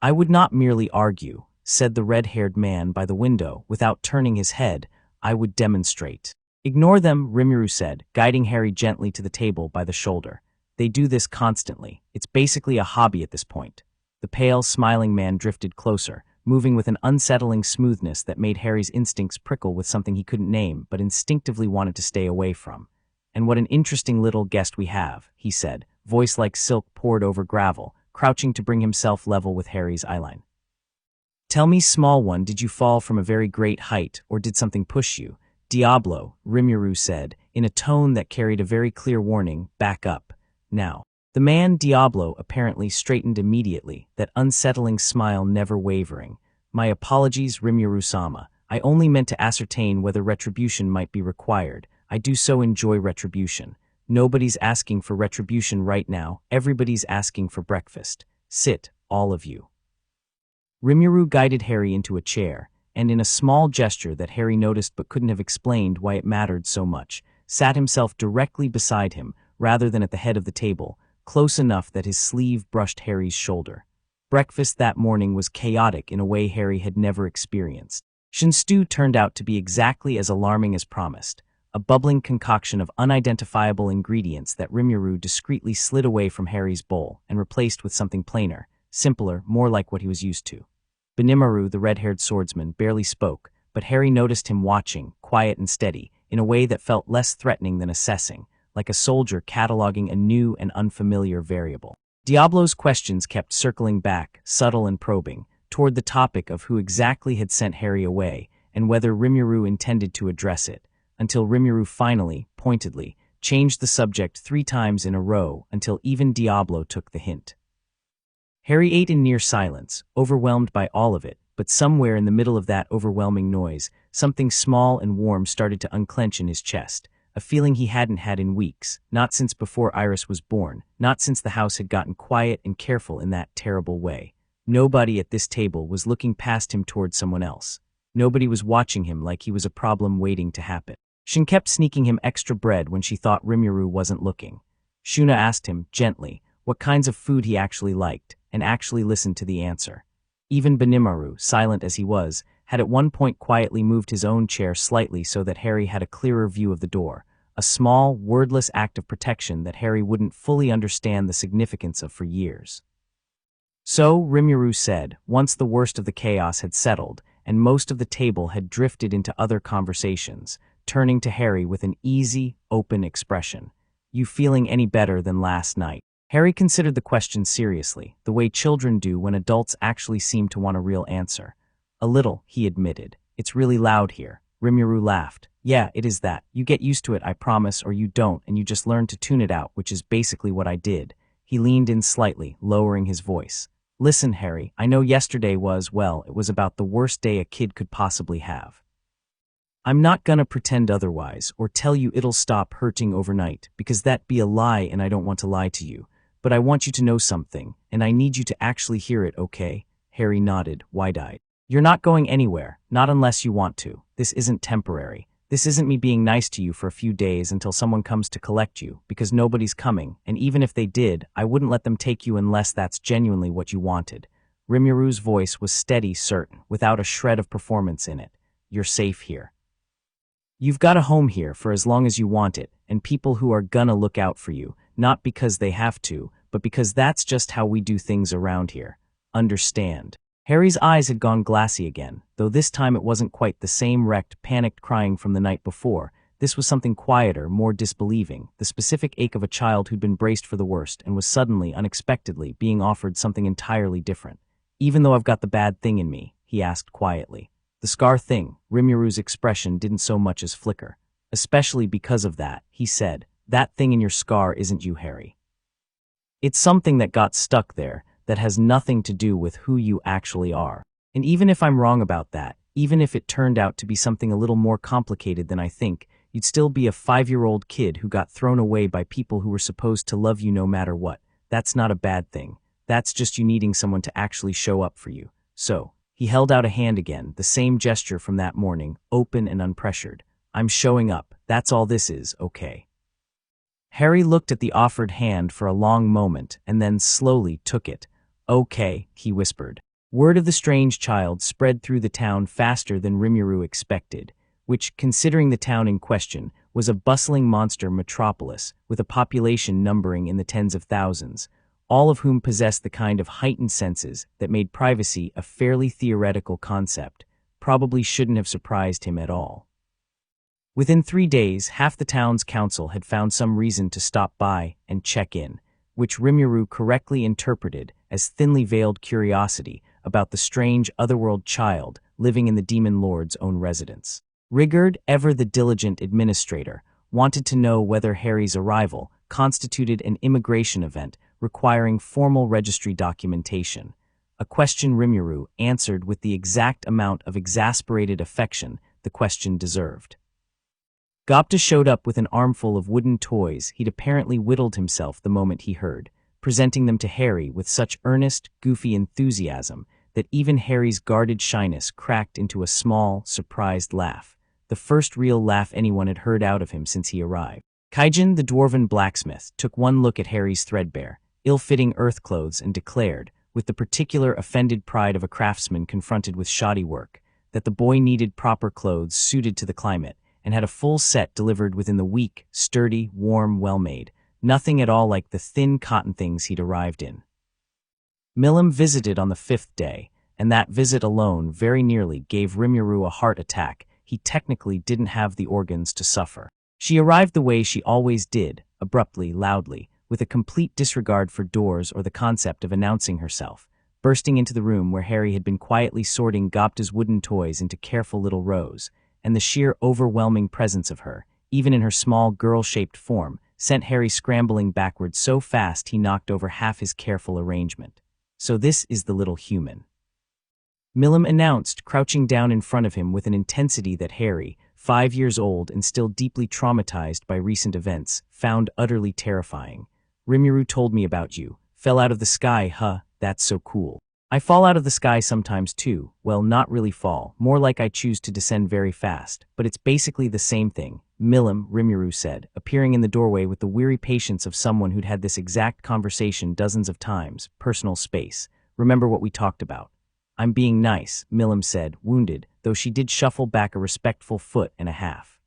"I would not merely argue," said the red-haired man by the window, without turning his head. "I would demonstrate." "Ignore them," Rimuru said, guiding Harry gently to the table by the shoulder. "They do this constantly. It's basically a hobby at this point." The pale, smiling man drifted closer, moving with an unsettling smoothness that made Harry's instincts prickle with something he couldn't name but instinctively wanted to stay away from. "And what an interesting little guest we have," he said, voice like silk poured over gravel, crouching to bring himself level with Harry's eyeline. "Tell me, small one, did you fall from a very great height, or did something push you?" "Diablo," Rimuru said, in a tone that carried a very clear warning, "back up. Now." The man Diablo apparently straightened immediately, that unsettling smile never wavering. "My apologies, Rimuru-sama. I only meant to ascertain whether retribution might be required. I do so enjoy retribution. Nobody's asking for retribution right now. Everybody's asking for breakfast. Sit, all of you." Rimuru guided Harry into a chair, and in a small gesture that Harry noticed but couldn't have explained why it mattered so much, sat himself directly beside him, rather than at the head of the table, close enough that his sleeve brushed Harry's shoulder. Breakfast that morning was chaotic in a way Harry had never experienced. Shin stew turned out to be exactly as alarming as promised, a bubbling concoction of unidentifiable ingredients that Rimuru discreetly slid away from Harry's bowl and replaced with something plainer, simpler, more like what he was used to. Benimaru, the red-haired swordsman, barely spoke, but Harry noticed him watching, quiet and steady, in a way that felt less threatening than assessing, like a soldier cataloging a new and unfamiliar variable. Diablo's questions kept circling back, subtle and probing, toward the topic of who exactly had sent Harry away and whether Rimuru intended to address it, until Rimuru finally, pointedly, changed the subject 3 times in a row until even Diablo took the hint. Harry ate in near silence, overwhelmed by all of it, but somewhere in the middle of that overwhelming noise, something small and warm started to unclench in his chest, a feeling he hadn't had in weeks, not since before Iris was born, not since the house had gotten quiet and careful in that terrible way. Nobody at this table was looking past him toward someone else. Nobody was watching him like he was a problem waiting to happen. Shin kept sneaking him extra bread when she thought Rimuru wasn't looking. Shuna asked him, gently, what kinds of food he actually liked, and actually listened to the answer. Even Benimaru, silent as he was, had at one point quietly moved his own chair slightly so that Harry had a clearer view of the door, a small, wordless act of protection that Harry wouldn't fully understand the significance of for years. So, Rimuru said, once the worst of the chaos had settled, and most of the table had drifted into other conversations, turning to Harry with an easy, open expression. You feeling any better than last night? Harry considered the question seriously, the way children do when adults actually seem to want a real answer. A little, he admitted. It's really loud here. Rimuru laughed. Yeah, it is that. You get used to it, I promise, or you don't, and you just learn to tune it out, which is basically what I did. He leaned in slightly, lowering his voice. Listen, Harry, I know yesterday was, well, it was about the worst day a kid could possibly have. I'm not gonna pretend otherwise, or tell you it'll stop hurting overnight, because that'd be a lie and I don't want to lie to you. But I want you to know something, and I need you to actually hear it, okay? Harry nodded, wide-eyed. You're not going anywhere, not unless you want to. This isn't temporary. This isn't me being nice to you for a few days until someone comes to collect you, because nobody's coming, and even if they did, I wouldn't let them take you unless that's genuinely what you wanted. Rimuru's voice was steady, certain, without a shred of performance in it. You're safe here. You've got a home here for as long as you want it, and people who are gonna look out for you, not because they have to, but because that's just how we do things around here. Understand? Harry's eyes had gone glassy again, though this time it wasn't quite the same wrecked, panicked crying from the night before. This was something quieter, more disbelieving, the specific ache of a child who'd been braced for the worst and was suddenly, unexpectedly, being offered something entirely different. Even though I've got the bad thing in me, he asked quietly. The scar thing, Rimuru's expression didn't so much as flicker. Especially because of that, he said, that thing in your scar isn't you, Harry. It's something that got stuck there, that has nothing to do with who you actually are. And even if I'm wrong about that, even if it turned out to be something a little more complicated than I think, you'd still be a 5-year-old kid who got thrown away by people who were supposed to love you no matter what. That's not a bad thing. That's just you needing someone to actually show up for you. So, he held out a hand again, the same gesture from that morning, open and unpressured. I'm showing up. That's all this is, okay? Harry looked at the offered hand for a long moment and then slowly took it. Okay, he whispered. Word of the strange child spread through the town faster than Rimuru expected, which, considering the town in question, was a bustling monster metropolis with a population numbering in the tens of thousands, all of whom possessed the kind of heightened senses that made privacy a fairly theoretical concept, probably shouldn't have surprised him at all. Within 3 days, half the town's council had found some reason to stop by and check in, which Rimuru correctly interpreted as thinly veiled curiosity about the strange otherworld child living in the demon lord's own residence. Rigurd, ever the diligent administrator, wanted to know whether Harry's arrival constituted an immigration event requiring formal registry documentation, a question Rimuru answered with the exact amount of exasperated affection the question deserved. Gopta showed up with an armful of wooden toys he'd apparently whittled himself the moment he heard, presenting them to Harry with such earnest, goofy enthusiasm that even Harry's guarded shyness cracked into a small, surprised laugh, the first real laugh anyone had heard out of him since he arrived. Kaijin, the dwarven blacksmith, took one look at Harry's threadbare, ill-fitting earth clothes and declared, with the particular offended pride of a craftsman confronted with shoddy work, that the boy needed proper clothes suited to the climate, and had a full set delivered within the week, sturdy, warm, well-made, nothing at all like the thin cotton things he'd arrived in. Milim visited on the 5th day, and that visit alone very nearly gave Rimuru a heart attack he technically didn't have the organs to suffer. She arrived the way she always did, abruptly, loudly, with a complete disregard for doors or the concept of announcing herself, bursting into the room where Harry had been quietly sorting Gopta's wooden toys into careful little rows, and the sheer overwhelming presence of her, even in her small girl-shaped form, sent Harry scrambling backwards so fast he knocked over half his careful arrangement. So this is the little human. Milim announced, crouching down in front of him with an intensity that Harry, 5 years old and still deeply traumatized by recent events, found utterly terrifying. Rimuru told me about you. Fell out of the sky, huh? That's so cool. I fall out of the sky sometimes too. Well, not really fall, more like I choose to descend very fast, but it's basically the same thing. Milim, Rimuru said, appearing in the doorway with the weary patience of someone who'd had this exact conversation dozens of times. Personal space. Remember what we talked about. I'm being nice, Milim said, wounded, though she did shuffle back a respectful foot and a half.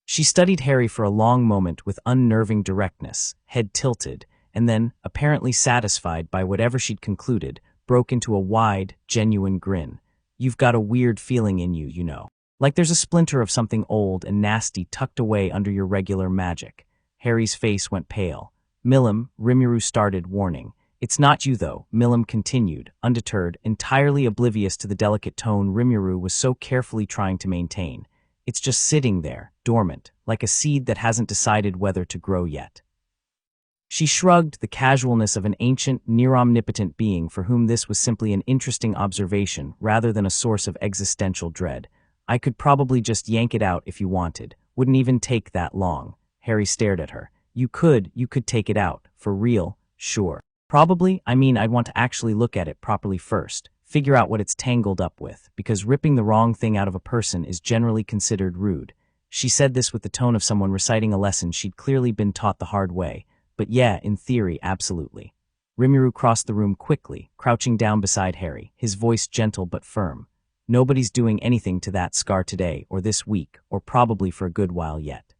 She studied Harry for a long moment with unnerving directness, head tilted, and then, apparently satisfied by whatever she'd concluded, broke into a wide, genuine grin. You've got a weird feeling in you, you know. Like there's a splinter of something old and nasty tucked away under your regular magic. Harry's face went pale. Milim, Rimuru started, warning. It's not you though, Milim continued, undeterred, entirely oblivious to the delicate tone Rimuru was so carefully trying to maintain. It's just sitting there, dormant, like a seed that hasn't decided whether to grow yet. She shrugged, the casualness of an ancient, near-omnipotent being for whom this was simply an interesting observation rather than a source of existential dread. I could probably just yank it out if you wanted. Wouldn't even take that long. Harry stared at her. You could take it out. For real? Sure. Probably, I'd want to actually look at it properly first. Figure out what it's tangled up with, because ripping the wrong thing out of a person is generally considered rude. She said this with the tone of someone reciting a lesson she'd clearly been taught the hard way. But yeah, in theory, absolutely. Rimuru crossed the room quickly, crouching down beside Harry, his voice gentle but firm. Nobody's doing anything to that scar today, or this week, or probably for a good while yet.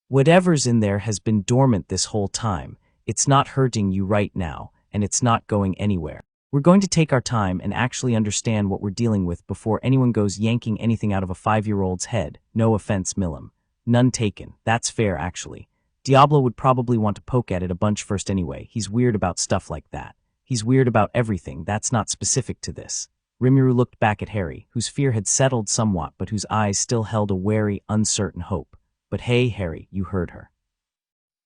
Whatever's in there has been dormant this whole time. It's not hurting you right now, and it's not going anywhere. We're going to take our time and actually understand what we're dealing with before anyone goes yanking anything out of a 5-year-old's head. No offense, Milim. None taken. That's fair, actually. Diablo would probably want to poke at it a bunch first anyway. He's weird about stuff like that. He's weird about everything. That's not specific to this. Rimuru looked back at Harry, whose fear had settled somewhat but whose eyes still held a wary, uncertain hope. But hey, Harry, you heard her.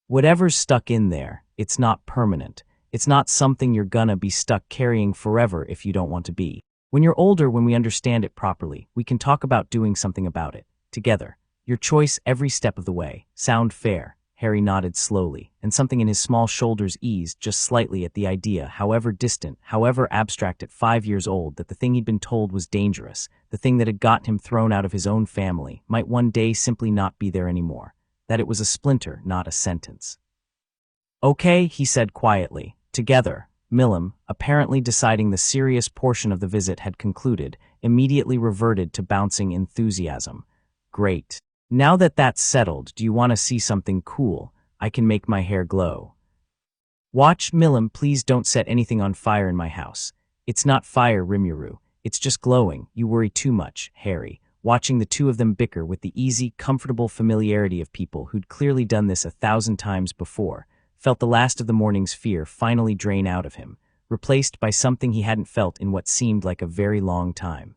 Whatever's stuck in there, it's not permanent. It's not something you're gonna be stuck carrying forever if you don't want to be. When you're older, when we understand it properly, we can talk about doing something about it. Together. Your choice every step of the way. Sound fair? Harry nodded slowly, and something in his small shoulders eased just slightly at the idea, however distant, however abstract at 5 years old, that the thing he'd been told was dangerous, the thing that had gotten him thrown out of his own family, might one day simply not be there anymore. That it was a splinter, not a sentence. Okay, he said quietly. Together. Milim, apparently deciding the serious portion of the visit had concluded, immediately reverted to bouncing enthusiasm. Great. Now that that's settled, do you want to see something cool? I can make my hair glow. Watch, Milim, please don't set anything on fire in my house. It's not fire, Rimuru. It's just glowing. You worry too much, Harry, watching the two of them bicker with the easy, comfortable familiarity of people who'd clearly done this 1,000 times before, felt the last of the morning's fear finally drain out of him, replaced by something he hadn't felt in what seemed like a very long time.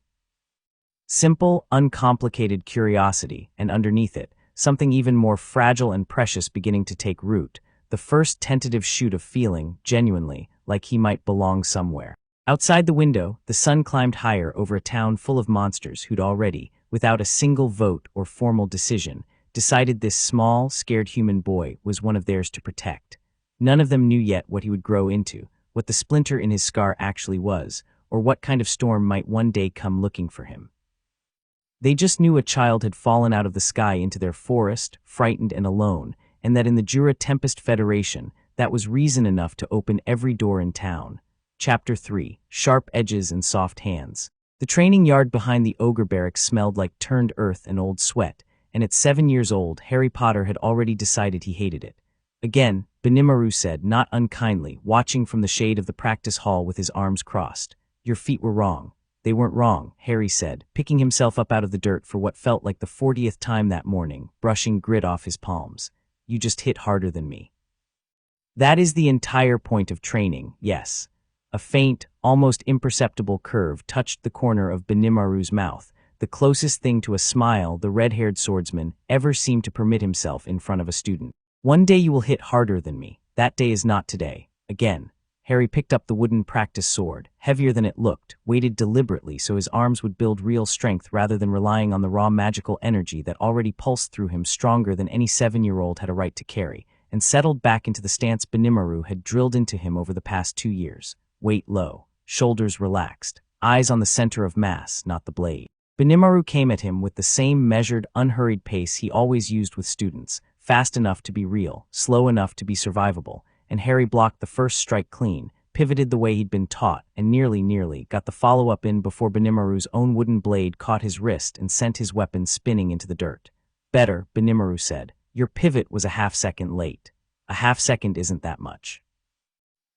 Simple, uncomplicated curiosity, and underneath it, something even more fragile and precious beginning to take root, the first tentative shoot of feeling, genuinely, like he might belong somewhere. Outside the window, the sun climbed higher over a town full of monsters who'd already, without a single vote or formal decision, decided this small, scared human boy was one of theirs to protect. None of them knew yet what he would grow into, what the splinter in his scar actually was, or what kind of storm might one day come looking for him. They just knew a child had fallen out of the sky into their forest, frightened and alone, and that in the Jura Federation, that was reason enough to open every door in town. Chapter 3. Sharp Edges and Soft Hands. The training yard behind the ogre barracks smelled like turned earth and old sweat, and at 7 years old, Harry Potter had already decided he hated it. Again, Benimaru said, not unkindly, watching from the shade of the practice hall with his arms crossed. Your feet were wrong. They weren't wrong, Harry said, picking himself up out of the dirt for what felt like the 40th time that morning, brushing grit off his palms. You just hit harder than me. That is the entire point of training, yes. A faint, almost imperceptible curve touched the corner of Benimaru's mouth, the closest thing to a smile the red-haired swordsman ever seemed to permit himself in front of a student. One day you will hit harder than me. That day is not today. Again. Harry picked up the wooden practice sword, heavier than it looked, weighted deliberately so his arms would build real strength rather than relying on the raw magical energy that already pulsed through him stronger than any 7-year-old had a right to carry, and settled back into the stance Banimaru had drilled into him over the past 2 years. Weight low, shoulders relaxed, eyes on the center of mass, not the blade. Banimaru came at him with the same measured, unhurried pace he always used with students, fast enough to be real, slow enough to be survivable, and Harry blocked the first strike clean, pivoted the way he'd been taught, and nearly got the follow-up in before Banimaru's own wooden blade caught his wrist and sent his weapon spinning into the dirt. Better, Banimaru said. Your pivot was a half-second late. A half-second isn't that much.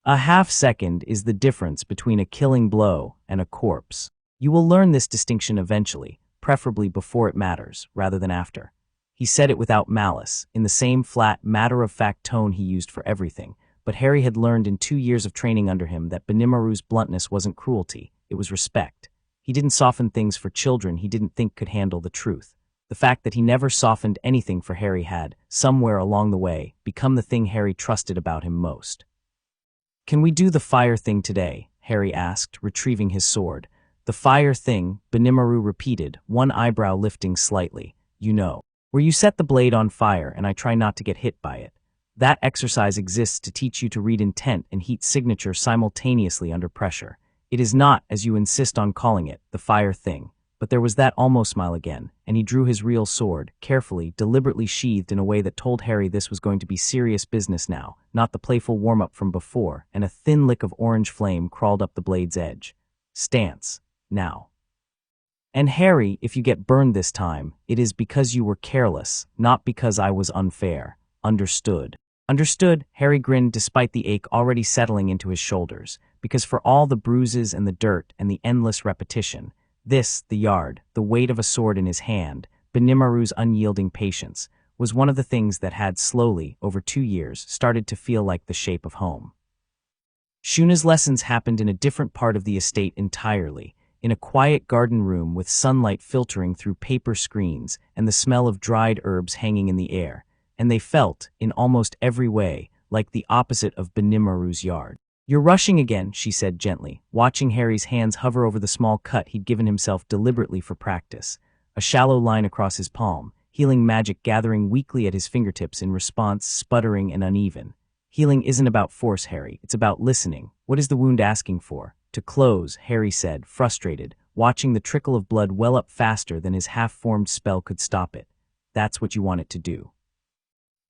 A half-second is the difference between a killing blow and a corpse. You will learn this distinction eventually, preferably before it matters, rather than after. He said it without malice, in the same flat, matter-of-fact tone he used for everything, but Harry had learned in 2 years of training under him that Banimaru's bluntness wasn't cruelty, it was respect. He didn't soften things for children he didn't think could handle the truth. The fact that he never softened anything for Harry had, somewhere along the way, become the thing Harry trusted about him most. "Can we do the fire thing today?" Harry asked, retrieving his sword. "The fire thing," Banimaru repeated, one eyebrow lifting slightly. "You know, where you set the blade on fire and I try not to get hit by it. That exercise exists to teach you to read intent and heat signature simultaneously under pressure. It is not, as you insist on calling it, the fire thing." But there was that almost smile again, and he drew his real sword, carefully, deliberately sheathed in a way that told Harry this was going to be serious business now, not the playful warm-up from before, and a thin lick of orange flame crawled up the blade's edge. "Stance. Now." "And Harry, if you get burned this time, it is because you were careless, not because I was unfair. Understood?" "Understood," Harry grinned despite the ache already settling into his shoulders, because for all the bruises and the dirt and the endless repetition, this, the yard, the weight of a sword in his hand, Banimaru's unyielding patience, was one of the things that had slowly, over 2 years, started to feel like the shape of home. Shuna's lessons happened in a different part of the estate entirely, in a quiet garden room with sunlight filtering through paper screens and the smell of dried herbs hanging in the air, and they felt, in almost every way, like the opposite of Banimaru's yard. "You're rushing again," she said gently, watching Harry's hands hover over the small cut he'd given himself deliberately for practice. A shallow line across his palm, healing magic gathering weakly at his fingertips in response, sputtering and uneven. "Healing isn't about force, Harry, it's about listening. What is the wound asking for?" "To close," Harry said, frustrated, watching the trickle of blood well up faster than his half-formed spell could stop it. "That's what you want it to do."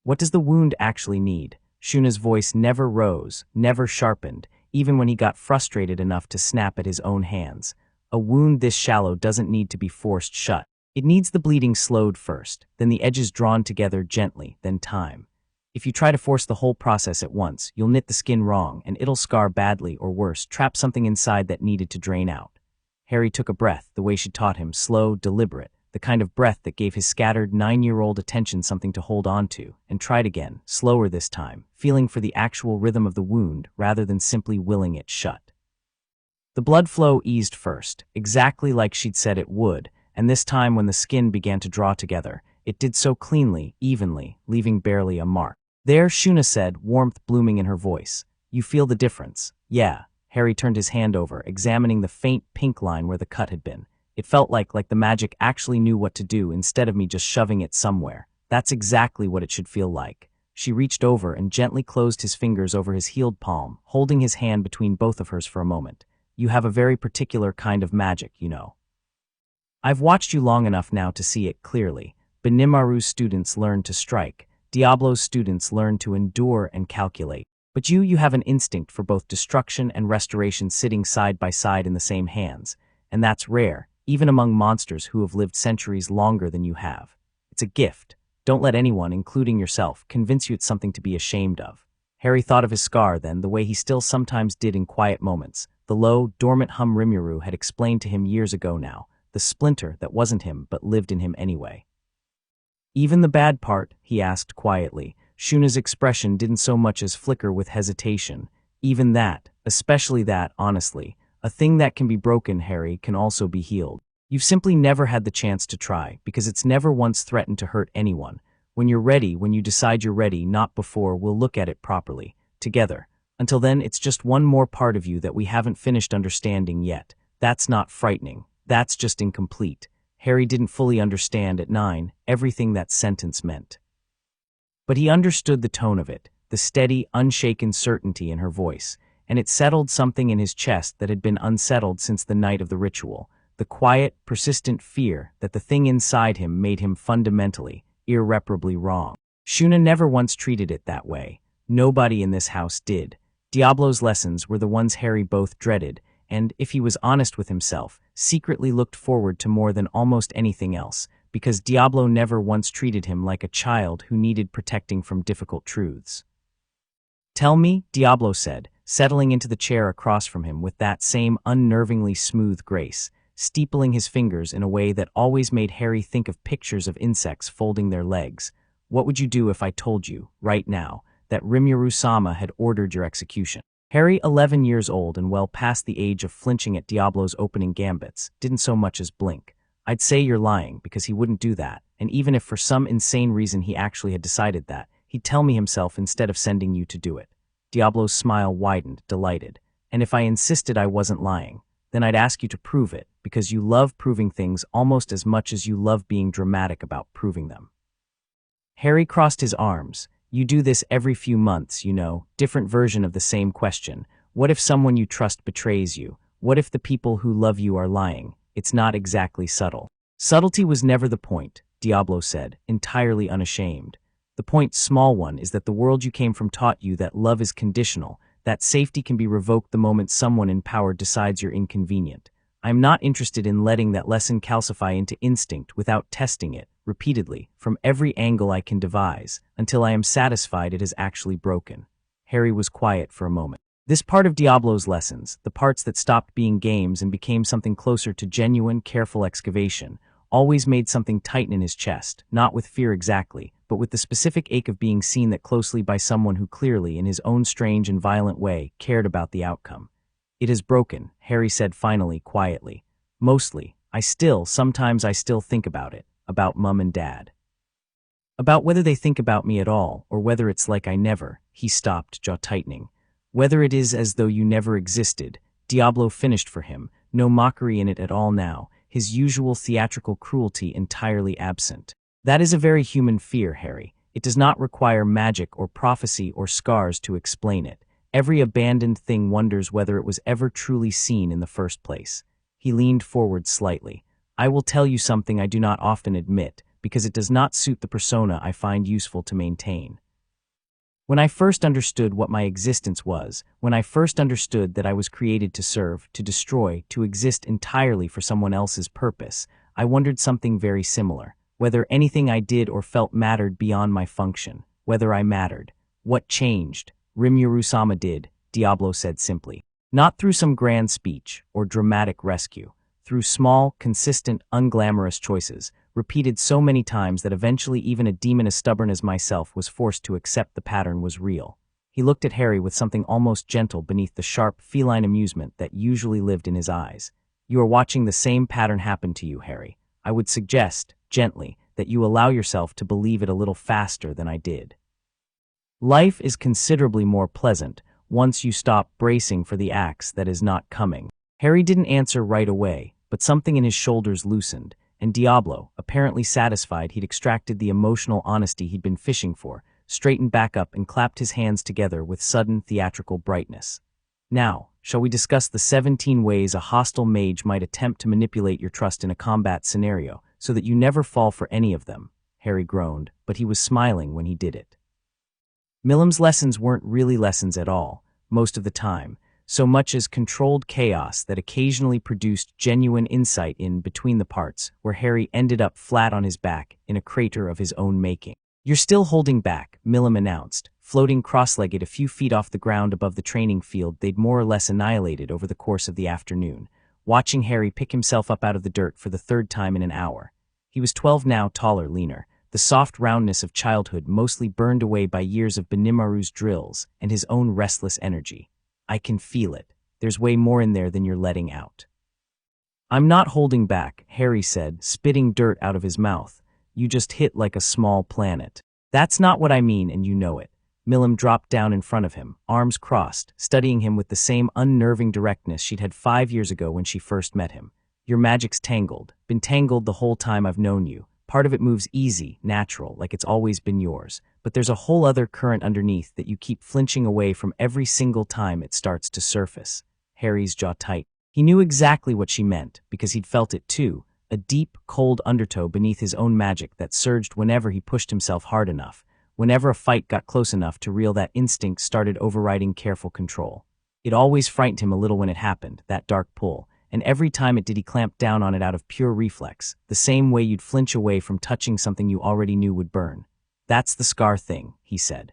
"What does the wound actually need?" Shuna's voice never rose, never sharpened, even when he got frustrated enough to snap at his own hands. "A wound this shallow doesn't need to be forced shut. It needs the bleeding slowed first, then the edges drawn together gently, then time. If you try to force the whole process at once, you'll knit the skin wrong and it'll scar badly or worse, trap something inside that needed to drain out." Harry took a breath, the way she taught him, slow, deliberate, the kind of breath that gave his scattered 9-year-old attention something to hold on to, and tried again, slower this time, feeling for the actual rhythm of the wound rather than simply willing it shut. The blood flow eased first, exactly like she'd said it would, and this time when the skin began to draw together, it did so cleanly, evenly, leaving barely a mark. "There," Shuna said, warmth blooming in her voice. "You feel the difference?" "Yeah." Harry turned his hand over, examining the faint pink line where the cut had been. "It felt like the magic actually knew what to do instead of me just shoving it somewhere. That's exactly what it should feel like." She reached over and gently closed his fingers over his healed palm, holding his hand between both of hers for a moment. "You have a very particular kind of magic, you know. I've watched you long enough now to see it clearly. Banimaru's students learn to strike. Diablo's students learn to endure and calculate. But you have an instinct for both destruction and restoration sitting side by side in the same hands. And that's rare, even among monsters who have lived centuries longer than you have. It's a gift. Don't let anyone, including yourself, convince you it's something to be ashamed of." Harry thought of his scar then, the way he still sometimes did in quiet moments. The low, dormant hum Rimuru had explained to him years ago now, the splinter that wasn't him but lived in him anyway. "Even the bad part?" he asked quietly. Shuna's expression didn't so much as flicker with hesitation. "Even that, especially that, honestly. A thing that can be broken, Harry, can also be healed. You've simply never had the chance to try, because it's never once threatened to hurt anyone. When you're ready, when you decide you're ready, not before, we'll look at it properly. Together. Until then, it's just one more part of you that we haven't finished understanding yet. That's not frightening. That's just incomplete. Harry didn't fully understand at 9 everything that sentence meant. But he understood the tone of it, the steady, unshaken certainty in her voice, and it settled something in his chest that had been unsettled since the night of the ritual, the quiet, persistent fear that the thing inside him made him fundamentally, irreparably wrong. Shuna never once treated it that way. Nobody in this house did. Diablo's lessons were the ones Harry both dreaded, and, if he was honest with himself, secretly looked forward to more than almost anything else, because Diablo never once treated him like a child who needed protecting from difficult truths. "Tell me," Diablo said, settling into the chair across from him with that same unnervingly smooth grace, steepling his fingers in a way that always made Harry think of pictures of insects folding their legs. "What would you do if I told you, right now, that Rimuru-sama had ordered your execution?" Harry, 11 years old and well past the age of flinching at Diablo's opening gambits, didn't so much as blink. "I'd say you're lying, because he wouldn't do that, and even if for some insane reason he actually had decided that, he'd tell me himself instead of sending you to do it." Diablo's smile widened, delighted. "And if I insisted I wasn't lying, then I'd ask you to prove it, because you love proving things almost as much as you love being dramatic about proving them." Harry crossed his arms. "You do this every few months, you know, different version of the same question. What if someone you trust betrays you? What if the people who love you are lying? It's not exactly subtle." "Subtlety was never the point," Diablo said, entirely unashamed. "The point, small one, is that the world you came from taught you that love is conditional, that safety can be revoked the moment someone in power decides you're inconvenient. I'm not interested in letting that lesson calcify into instinct without testing it, repeatedly, from every angle I can devise, until I am satisfied it has actually broken." Harry was quiet for a moment. This part of Diablo's lessons, the parts that stopped being games and became something closer to genuine, careful excavation, always made something tighten in his chest, not with fear exactly, but with the specific ache of being seen that closely by someone who clearly, in his own strange and violent way, cared about the outcome. "It has broken," Harry said finally, quietly. "Mostly. Sometimes I still think about it, about Mum and Dad. About whether they think about me at all, or whether it's like I never," he stopped, jaw tightening. "Whether it is as though you never existed." Diablo finished for him, no mockery in it at all now, his usual theatrical cruelty entirely absent. "That is a very human fear, Harry. It does not require magic or prophecy or scars to explain it. Every abandoned thing wonders whether it was ever truly seen in the first place." He leaned forward slightly. "I will tell you something I do not often admit, because it does not suit the persona I find useful to maintain. When I first understood what my existence was, when I first understood that I was created to serve, to destroy, to exist entirely for someone else's purpose, I wondered something very similar, whether anything I did or felt mattered beyond my function, whether I mattered. What changed? Rimuru-sama did," Diablo said simply. "Not through some grand speech or dramatic rescue, through small, consistent, unglamorous choices, repeated so many times that eventually even a demon as stubborn as myself was forced to accept the pattern was real." He looked at Harry with something almost gentle beneath the sharp, feline amusement that usually lived in his eyes. "You are watching the same pattern happen to you, Harry. I would suggest, gently, that you allow yourself to believe it a little faster than I did. Life is considerably more pleasant once you stop bracing for the axe that is not coming." Harry didn't answer right away, but something in his shoulders loosened, and Diablo, apparently satisfied he'd extracted the emotional honesty he'd been fishing for, straightened back up and clapped his hands together with sudden theatrical brightness. "Now, shall we discuss the 17 ways a hostile mage might attempt to manipulate your trust in a combat scenario, so that you never fall for any of them?" Harry groaned, but he was smiling when he did it. Millam's lessons weren't really lessons at all, most of the time, so much as controlled chaos that occasionally produced genuine insight in between the parts, where Harry ended up flat on his back in a crater of his own making. "You're still holding back," Millam announced, floating cross-legged a few feet off the ground above the training field they'd more or less annihilated over the course of the afternoon, watching Harry pick himself up out of the dirt for the third time in an hour. He was 12 now, taller, leaner, the soft roundness of childhood mostly burned away by years of Benimaru's drills and his own restless energy. "I can feel it. There's way more in there than you're letting out." "I'm not holding back," Harry said, spitting dirt out of his mouth. "You just hit like a small planet." "That's not what I mean, and you know it." Milim dropped down in front of him, arms crossed, studying him with the same unnerving directness she'd had 5 years ago when she first met him. Your magic's tangled, been tangled the whole time I've known you. Part of it moves easy, natural, like it's always been yours. But there's a whole other current underneath that you keep flinching away from every single time it starts to surface. Harry's jaw tight. He knew exactly what she meant, because he'd felt it too, a deep, cold undertow beneath his own magic that surged whenever he pushed himself hard enough, whenever a fight got close enough to reel that instinct started overriding careful control. It always frightened him a little when it happened, that dark pull, and every time it did he clamped down on it out of pure reflex, the same way you'd flinch away from touching something you already knew would burn. That's the scar thing, he said.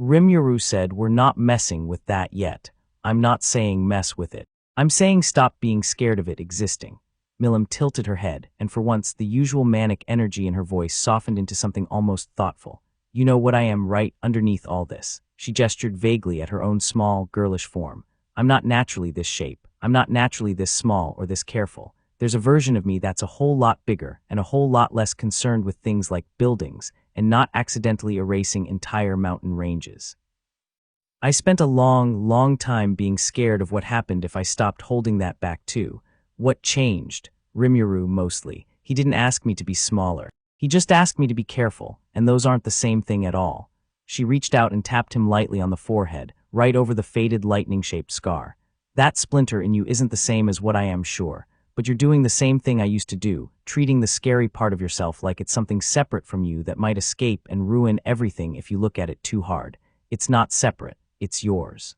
Rimuru said, we're not messing with that yet. I'm not saying mess with it. I'm saying stop being scared of it existing. Milim tilted her head, and for once the usual manic energy in her voice softened into something almost thoughtful. You know what I am right underneath all this. She gestured vaguely at her own small, girlish form. I'm not naturally this shape. I'm not naturally this small or this careful. There's a version of me that's a whole lot bigger and a whole lot less concerned with things like buildings and not accidentally erasing entire mountain ranges. I spent a long time being scared of what happened if I stopped holding that back too. What changed? Rimuru mostly. He didn't ask me to be smaller. He just asked me to be careful, and those aren't the same thing at all. She reached out and tapped him lightly on the forehead, right over the faded lightning-shaped scar. That splinter in you isn't the same as what I am, sure, but you're doing the same thing I used to do, treating the scary part of yourself like it's something separate from you that might escape and ruin everything if you look at it too hard. It's not separate, it's yours.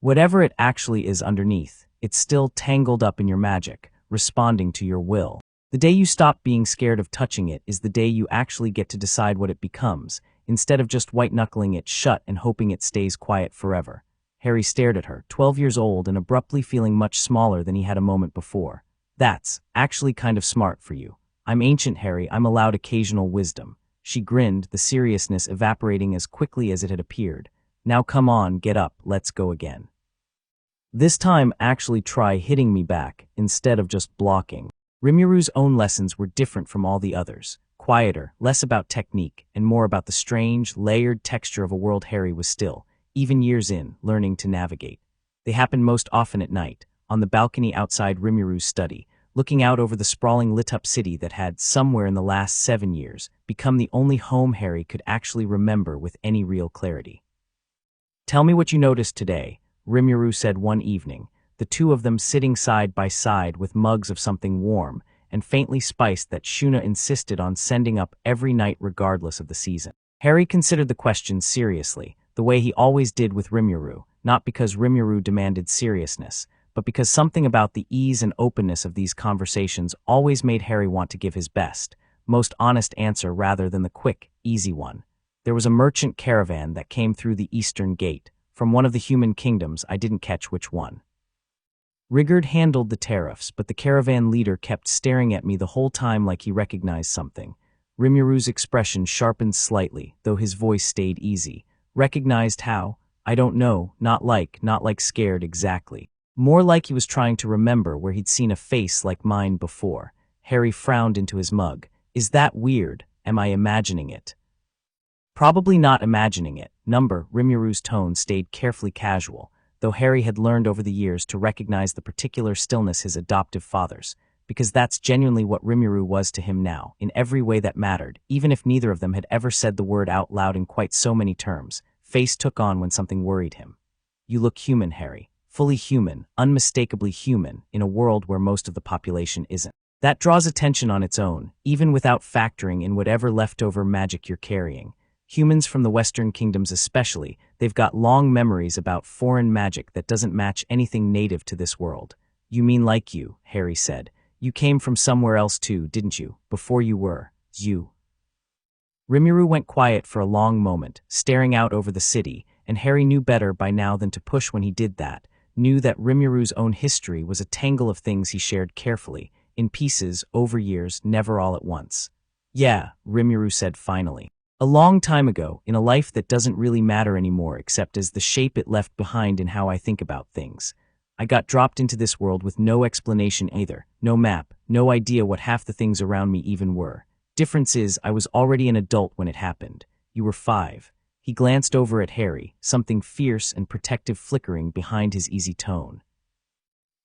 Whatever it actually is underneath, it's still tangled up in your magic, responding to your will. The day you stop being scared of touching it is the day you actually get to decide what it becomes, instead of just white-knuckling it shut and hoping it stays quiet forever. Harry stared at her, 12 years old and abruptly feeling much smaller than he had a moment before. That's actually kind of smart for you. I'm ancient, Harry. I'm allowed occasional wisdom. She grinned, the seriousness evaporating as quickly as it had appeared. Now come on, get up, let's go again. This time actually try hitting me back, instead of just blocking. Rimuru's own lessons were different from all the others. Quieter, less about technique, and more about the strange, layered texture of a world Harry was still, even years in, learning to navigate. They happened most often at night, on the balcony outside Rimuru's study, looking out over the sprawling lit-up city that had, somewhere in the last 7 years, become the only home Harry could actually remember with any real clarity. Tell me what you noticed today, Rimuru said one evening, the two of them sitting side by side with mugs of something warm and faintly spiced that Shuna insisted on sending up every night regardless of the season. Harry considered the question seriously, the way he always did with Rimuru, not because Rimuru demanded seriousness, but because something about the ease and openness of these conversations always made Harry want to give his best, most honest answer rather than the quick, easy one. There was a merchant caravan that came through the eastern gate, from one of the human kingdoms. I didn't catch which one. Rigard handled the tariffs, but the caravan leader kept staring at me the whole time like he recognized something. Rimuru's expression sharpened slightly, though his voice stayed easy. Recognized how? I don't know, not like scared exactly. More like he was trying to remember where he'd seen a face like mine before. Harry frowned into his mug. Is that weird? Am I imagining it? Probably not imagining it. Rimuru's tone stayed carefully casual, though Harry had learned over the years to recognize the particular stillness his adoptive father's, because that's genuinely what Rimuru was to him now, in every way that mattered, even if neither of them had ever said the word out loud in quite so many terms. Face took on when something worried him. You look human, Harry. Fully human, unmistakably human, in a world where most of the population isn't. That draws attention on its own, even without factoring in whatever leftover magic you're carrying. Humans from the Western kingdoms especially, they've got long memories about foreign magic that doesn't match anything native to this world. You mean like you, Harry said. You came from somewhere else too, didn't you, before you were, you? Rimuru went quiet for a long moment, staring out over the city, and Harry knew better by now than to push when he did that, knew that Rimuru's own history was a tangle of things he shared carefully, in pieces, over years, never all at once. Yeah, Rimuru said finally. A long time ago, in a life that doesn't really matter anymore except as the shape it left behind in how I think about things. I got dropped into this world with no explanation either, no map, no idea what half the things around me even were. Difference is, I was already an adult when it happened. You were 5. He glanced over at Harry, something fierce and protective flickering behind his easy tone.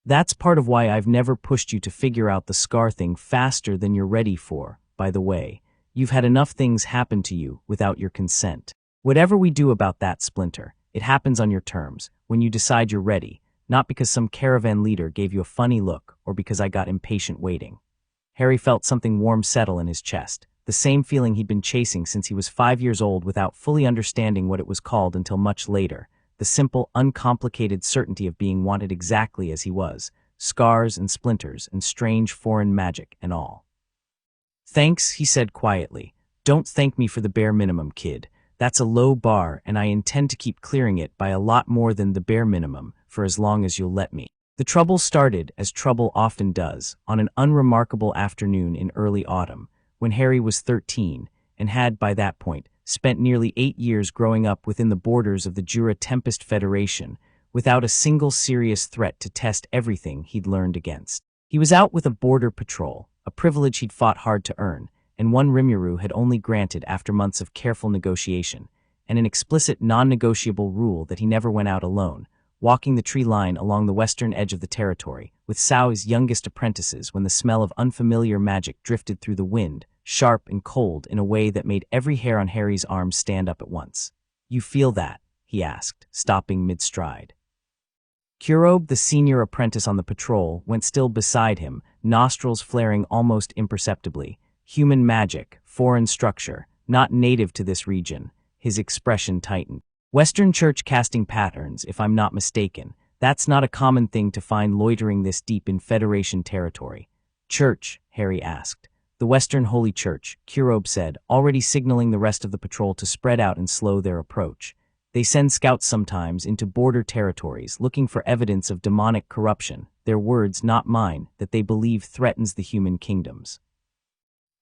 That's part of why I've never pushed you to figure out the scar thing faster than you're ready for, by the way. You've had enough things happen to you without your consent. Whatever we do about that, Splinter, it happens on your terms, when you decide you're ready, not because some caravan leader gave you a funny look or because I got impatient waiting. Harry felt something warm settle in his chest, the same feeling he'd been chasing since he was 5 years old without fully understanding what it was called until much later, the simple, uncomplicated certainty of being wanted exactly as he was, scars and splinters and strange foreign magic and all. Thanks, he said quietly. Don't thank me for the bare minimum, kid. That's a low bar, and I intend to keep clearing it by a lot more than the bare minimum for as long as you'll let me. The trouble started, as trouble often does, on an unremarkable afternoon in early autumn, when Harry was 13, and had, by that point, spent nearly 8 years growing up within the borders of the Jura Federation, without a single serious threat to test everything he'd learned against. He was out with a border patrol, a privilege he'd fought hard to earn, and one Rimuru had only granted after months of careful negotiation, and an explicit non-negotiable rule that he never went out alone, walking the tree line along the western edge of the territory, with Sao's youngest apprentices when the smell of unfamiliar magic drifted through the wind, sharp and cold in a way that made every hair on Harry's arm stand up at once. You feel that? He asked, stopping mid-stride. Kurobe, the senior apprentice on the patrol, went still beside him, nostrils flaring almost imperceptibly. Human magic, foreign structure, not native to this region. His expression tightened. Western church casting patterns, if I'm not mistaken. That's not a common thing to find loitering this deep in Federation territory. Church? Harry asked. The Western Holy Church, Kurobe said, already signaling the rest of the patrol to spread out and slow their approach. They send scouts sometimes into border territories looking for evidence of demonic corruption, their words, not mine, that they believe threatens the human kingdoms.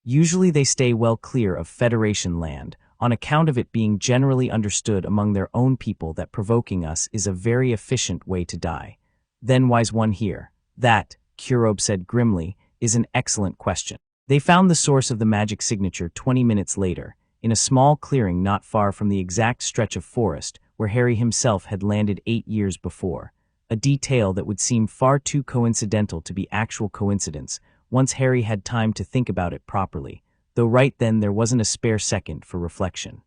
Usually they stay well clear of Federation land, on account of it being generally understood among their own people that provoking us is a very efficient way to die. Then why's one here? That, Kurobe said grimly, is an excellent question. They found the source of the magic signature 20 minutes later, in a small clearing not far from the exact stretch of forest where Harry himself had landed 8 years before, a detail that would seem far too coincidental to be actual coincidence once Harry had time to think about it properly, though right then there wasn't a spare second for reflection.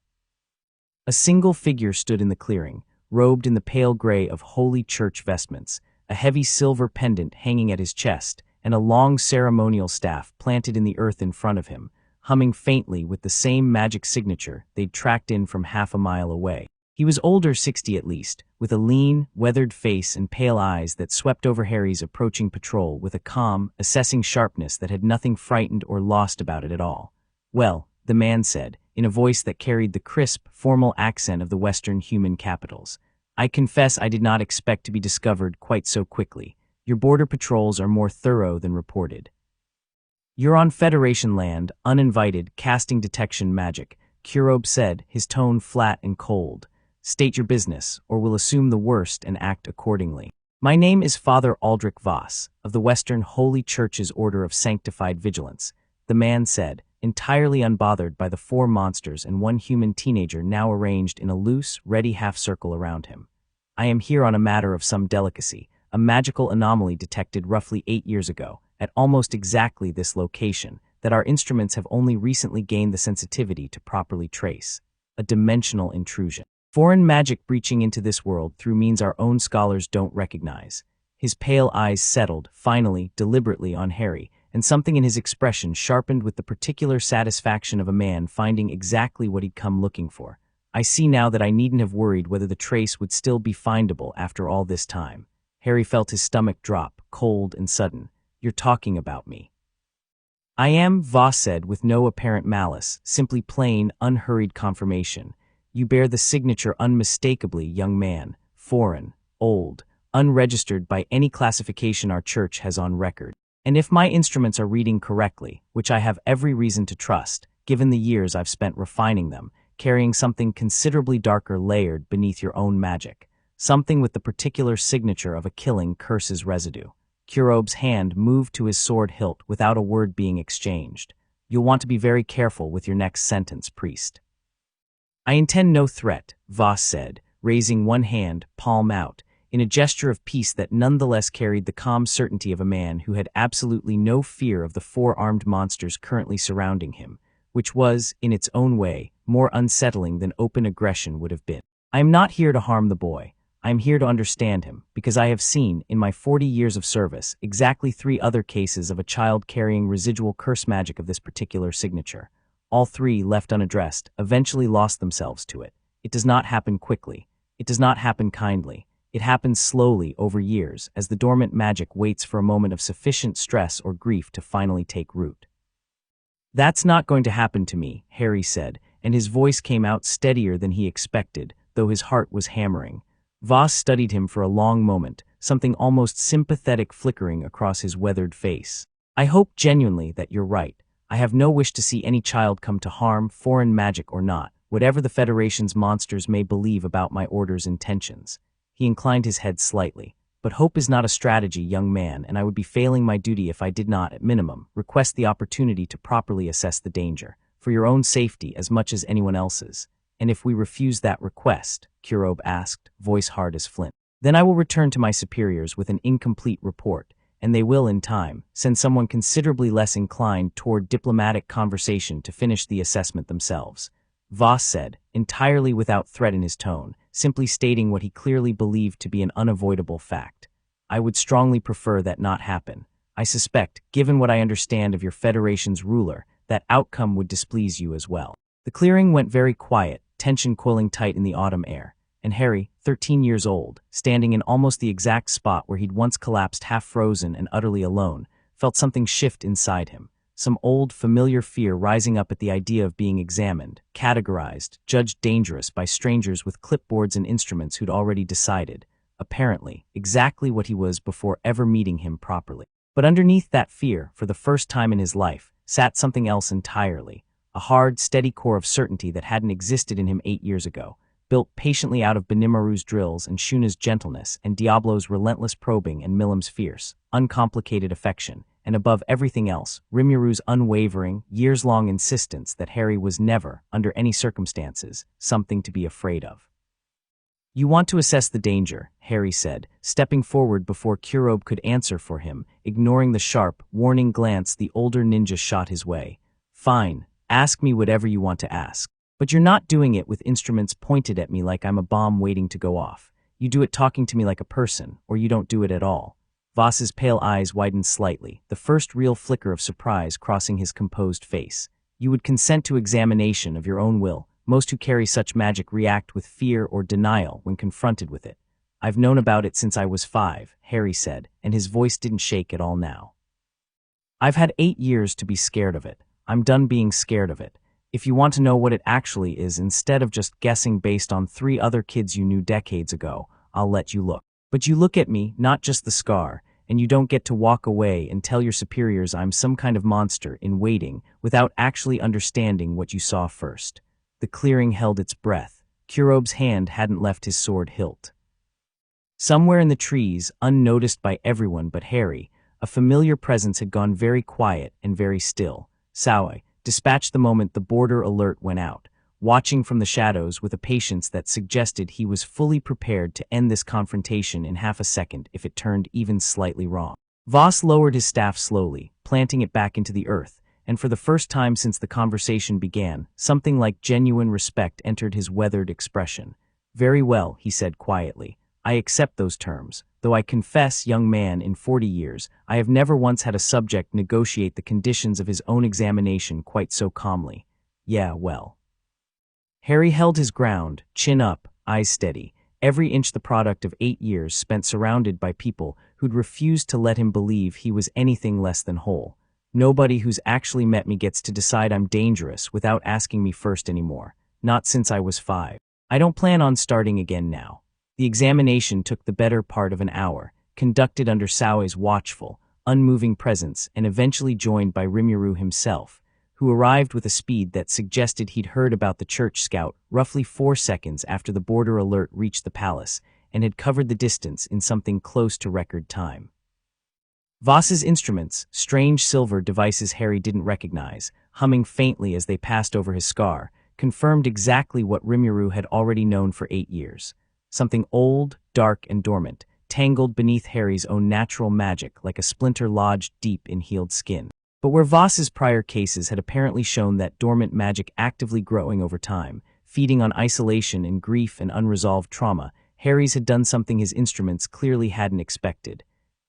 A single figure stood in the clearing, robed in the pale gray of Holy Church vestments, a heavy silver pendant hanging at his chest, and a long ceremonial staff planted in the earth in front of him, humming faintly with the same magic signature they'd tracked in from half a mile away. He was older, 60 at least, with a lean, weathered face and pale eyes that swept over Harry's approaching patrol with a calm, assessing sharpness that had nothing frightened or lost about it at all. Well, the man said, in a voice that carried the crisp, formal accent of the Western human capitals, I confess I did not expect to be discovered quite so quickly. Your border patrols are more thorough than reported. You're on Federation land, uninvited, casting detection magic, Kurobe said, his tone flat and cold. State your business, or we'll assume the worst and act accordingly. My name is Father Aldrich Voss, of the Western Holy Church's Order of Sanctified Vigilance, the man said, entirely unbothered by the 4 monsters and 1 human teenager now arranged in a loose, ready half-circle around him. I am here on a matter of some delicacy, a magical anomaly detected roughly 8 years ago, at almost exactly this location, that our instruments have only recently gained the sensitivity to properly trace. A dimensional intrusion. Foreign magic breaching into this world through means our own scholars don't recognize. His pale eyes settled, finally, deliberately on Harry, and something in his expression sharpened with the particular satisfaction of a man finding exactly what he'd come looking for. I see now that I needn't have worried whether the trace would still be findable after all this time. Harry felt his stomach drop, cold and sudden. You're talking about me. I am, Voss said with no apparent malice, simply plain, unhurried confirmation. You bear the signature unmistakably, young man, foreign, old, unregistered by any classification our church has on record. And if my instruments are reading correctly, which I have every reason to trust, given the years I've spent refining them, carrying something considerably darker layered beneath your own magic, something with the particular signature of a killing curse's residue. Kurobe's hand moved to his sword hilt without a word being exchanged. You'll want to be very careful with your next sentence, priest. I intend no threat, Voss said, raising one hand, palm out, in a gesture of peace that nonetheless carried the calm certainty of a man who had absolutely no fear of the four-armed monsters currently surrounding him, which was, in its own way, more unsettling than open aggression would have been. I am not here to harm the boy. I am here to understand him, because I have seen, in my 40 years of service, exactly 3 other cases of a child carrying residual curse magic of this particular signature. All 3, left unaddressed, eventually lost themselves to it. It does not happen quickly. It does not happen kindly. It happens slowly over years, as the dormant magic waits for a moment of sufficient stress or grief to finally take root. That's not going to happen to me, Harry said, and his voice came out steadier than he expected, though his heart was hammering. Voss studied him for a long moment, something almost sympathetic flickering across his weathered face. I hope genuinely that you're right. I have no wish to see any child come to harm, foreign magic or not, whatever the Federation's monsters may believe about my order's intentions. He inclined his head slightly. But hope is not a strategy, young man, and I would be failing my duty if I did not, at minimum, request the opportunity to properly assess the danger, for your own safety as much as anyone else's. And if we refuse that request, Kurob asked, voice hard as flint, then I will return to my superiors with an incomplete report, and they will, in time, send someone considerably less inclined toward diplomatic conversation to finish the assessment themselves. Voss said, entirely without threat in his tone, simply stating what he clearly believed to be an unavoidable fact. I would strongly prefer that not happen. I suspect, given what I understand of your Federation's ruler, that outcome would displease you as well. The clearing went very quiet, tension coiling tight in the autumn air, and Harry, 13 years old, standing in almost the exact spot where he'd once collapsed half-frozen and utterly alone, felt something shift inside him. Some old, familiar fear rising up at the idea of being examined, categorized, judged dangerous by strangers with clipboards and instruments who'd already decided, apparently, exactly what he was before ever meeting him properly. But underneath that fear, for the first time in his life, sat something else entirely, a hard, steady core of certainty that hadn't existed in him 8 years ago, built patiently out of Benimaru's drills and Shuna's gentleness and Diablo's relentless probing and Milim's fierce, uncomplicated affection, and above everything else, Rimuru's unwavering, years-long insistence that Harry was never, under any circumstances, something to be afraid of. You want to assess the danger, Harry said, stepping forward before Kurob could answer for him, ignoring the sharp, warning glance the older ninja shot his way. Fine, ask me whatever you want to ask. But you're not doing it with instruments pointed at me like I'm a bomb waiting to go off. You do it talking to me like a person, or you don't do it at all. Voss's pale eyes widened slightly, the first real flicker of surprise crossing his composed face. You would consent to examination of your own will. Most who carry such magic react with fear or denial when confronted with it. I've known about it since I was 5, Harry said, and his voice didn't shake at all now. I've had 8 years to be scared of it. I'm done being scared of it. If you want to know what it actually is instead of just guessing based on 3 other kids you knew decades ago, I'll let you look. But you look at me, not just the scar, and you don't get to walk away and tell your superiors I'm some kind of monster in waiting without actually understanding what you saw first. The clearing held its breath. Kurob's hand hadn't left his sword hilt. Somewhere in the trees, unnoticed by everyone but Harry, a familiar presence had gone very quiet and very still. Saoi, dispatched the moment the border alert went out, watching from the shadows with a patience that suggested he was fully prepared to end this confrontation in half a second if it turned even slightly wrong. Voss lowered his staff slowly, planting it back into the earth, and for the first time since the conversation began, something like genuine respect entered his weathered expression. Very well, he said quietly. I accept those terms, though I confess, young man, in 40 years, I have never once had a subject negotiate the conditions of his own examination quite so calmly. Yeah, well. Harry held his ground, chin up, eyes steady, every inch the product of 8 years spent surrounded by people who'd refused to let him believe he was anything less than whole. Nobody who's actually met me gets to decide I'm dangerous without asking me first anymore. Not since I was 5. I don't plan on starting again now. The examination took the better part of an hour, conducted under Saoi's watchful, unmoving presence and eventually joined by Rimuru himself, who arrived with a speed that suggested he'd heard about the church scout roughly 4 seconds after the border alert reached the palace and had covered the distance in something close to record time. Voss's instruments, strange silver devices Harry didn't recognize, humming faintly as they passed over his scar, confirmed exactly what Rimuru had already known for 8 years. Something old, dark, and dormant, tangled beneath Harry's own natural magic like a splinter lodged deep in healed skin. But where Voss's prior cases had apparently shown that dormant magic actively growing over time, feeding on isolation and grief and unresolved trauma, Harry's had done something his instruments clearly hadn't expected.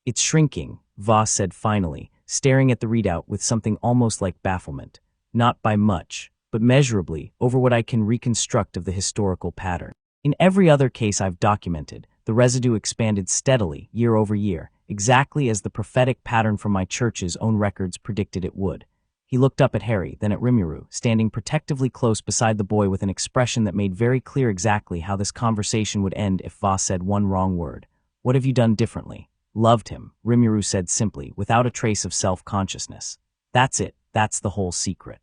"It's shrinking," Voss said finally, staring at the readout with something almost like bafflement. "Not by much, but measurably, over what I can reconstruct of the historical pattern. In every other case I've documented, the residue expanded steadily, year over year, exactly as the prophetic pattern from my church's own records predicted it would." He looked up at Harry, then at Rimuru, standing protectively close beside the boy with an expression that made very clear exactly how this conversation would end if Voss said one wrong word. "What have you done differently?" "Loved him," Rimuru said simply, without a trace of self-consciousness. "That's it, that's the whole secret."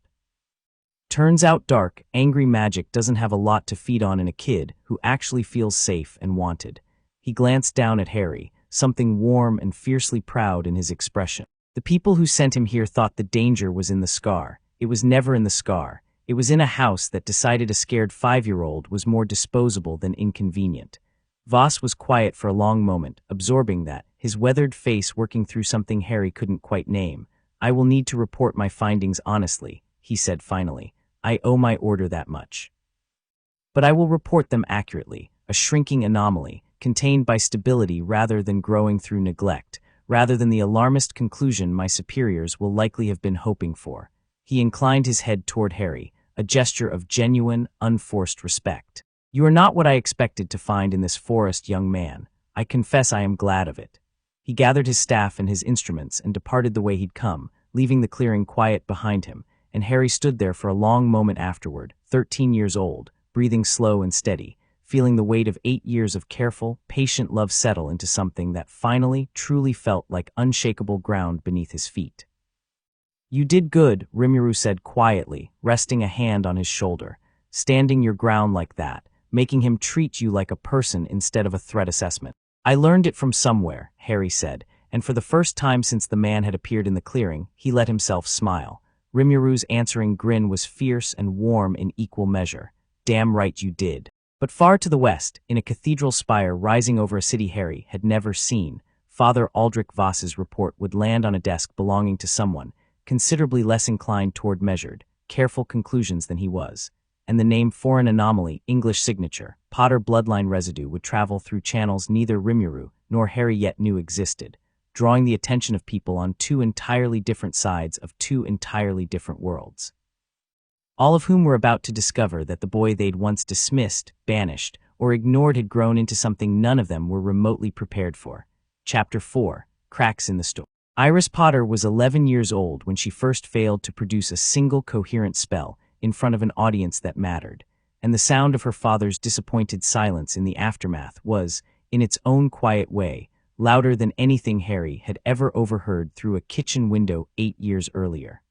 Turns out dark, angry magic doesn't have a lot to feed on in a kid who actually feels safe and wanted. He glanced down at Harry, something warm and fiercely proud in his expression. "The people who sent him here thought the danger was in the scar. It was never in the scar. It was in a house that decided a scared 5-year-old was more disposable than inconvenient." Voss was quiet for a long moment, absorbing that, his weathered face working through something Harry couldn't quite name. "I will need to report my findings honestly," he said finally. "I owe my order that much. But I will report them accurately, a shrinking anomaly, contained by stability rather than growing through neglect, rather than the alarmist conclusion my superiors will likely have been hoping for." He inclined his head toward Harry, a gesture of genuine, unforced respect. "You are not what I expected to find in this forest, young man. I confess I am glad of it." He gathered his staff and his instruments and departed the way he'd come, leaving the clearing quiet behind him, and Harry stood there for a long moment afterward, 13 years old, breathing slow and steady, feeling the weight of 8 years of careful, patient love settle into something that finally, truly felt like unshakable ground beneath his feet. "You did good," Rimuru said quietly, resting a hand on his shoulder. "Standing your ground like that, making him treat you like a person instead of a threat assessment." "I learned it from somewhere," Harry said, and for the first time since the man had appeared in the clearing, he let himself smile. Rimuru's answering grin was fierce and warm in equal measure. "Damn right you did." But far to the west, in a cathedral spire rising over a city Harry had never seen, Father Aldrich Voss's report would land on a desk belonging to someone, considerably less inclined toward measured, careful conclusions than he was. And the name foreign anomaly, English signature, Potter bloodline residue would travel through channels neither Rimuru nor Harry yet knew existed, drawing the attention of people on 2 entirely different sides of 2 entirely different worlds. All of whom were about to discover that the boy they'd once dismissed, banished, or ignored had grown into something none of them were remotely prepared for. Chapter 4. Cracks in the Story. Iris Potter was 11 years old when she first failed to produce a single coherent spell in front of an audience that mattered, and the sound of her father's disappointed silence in the aftermath was, in its own quiet way, louder than anything Harry had ever overheard through a kitchen window 8 years earlier.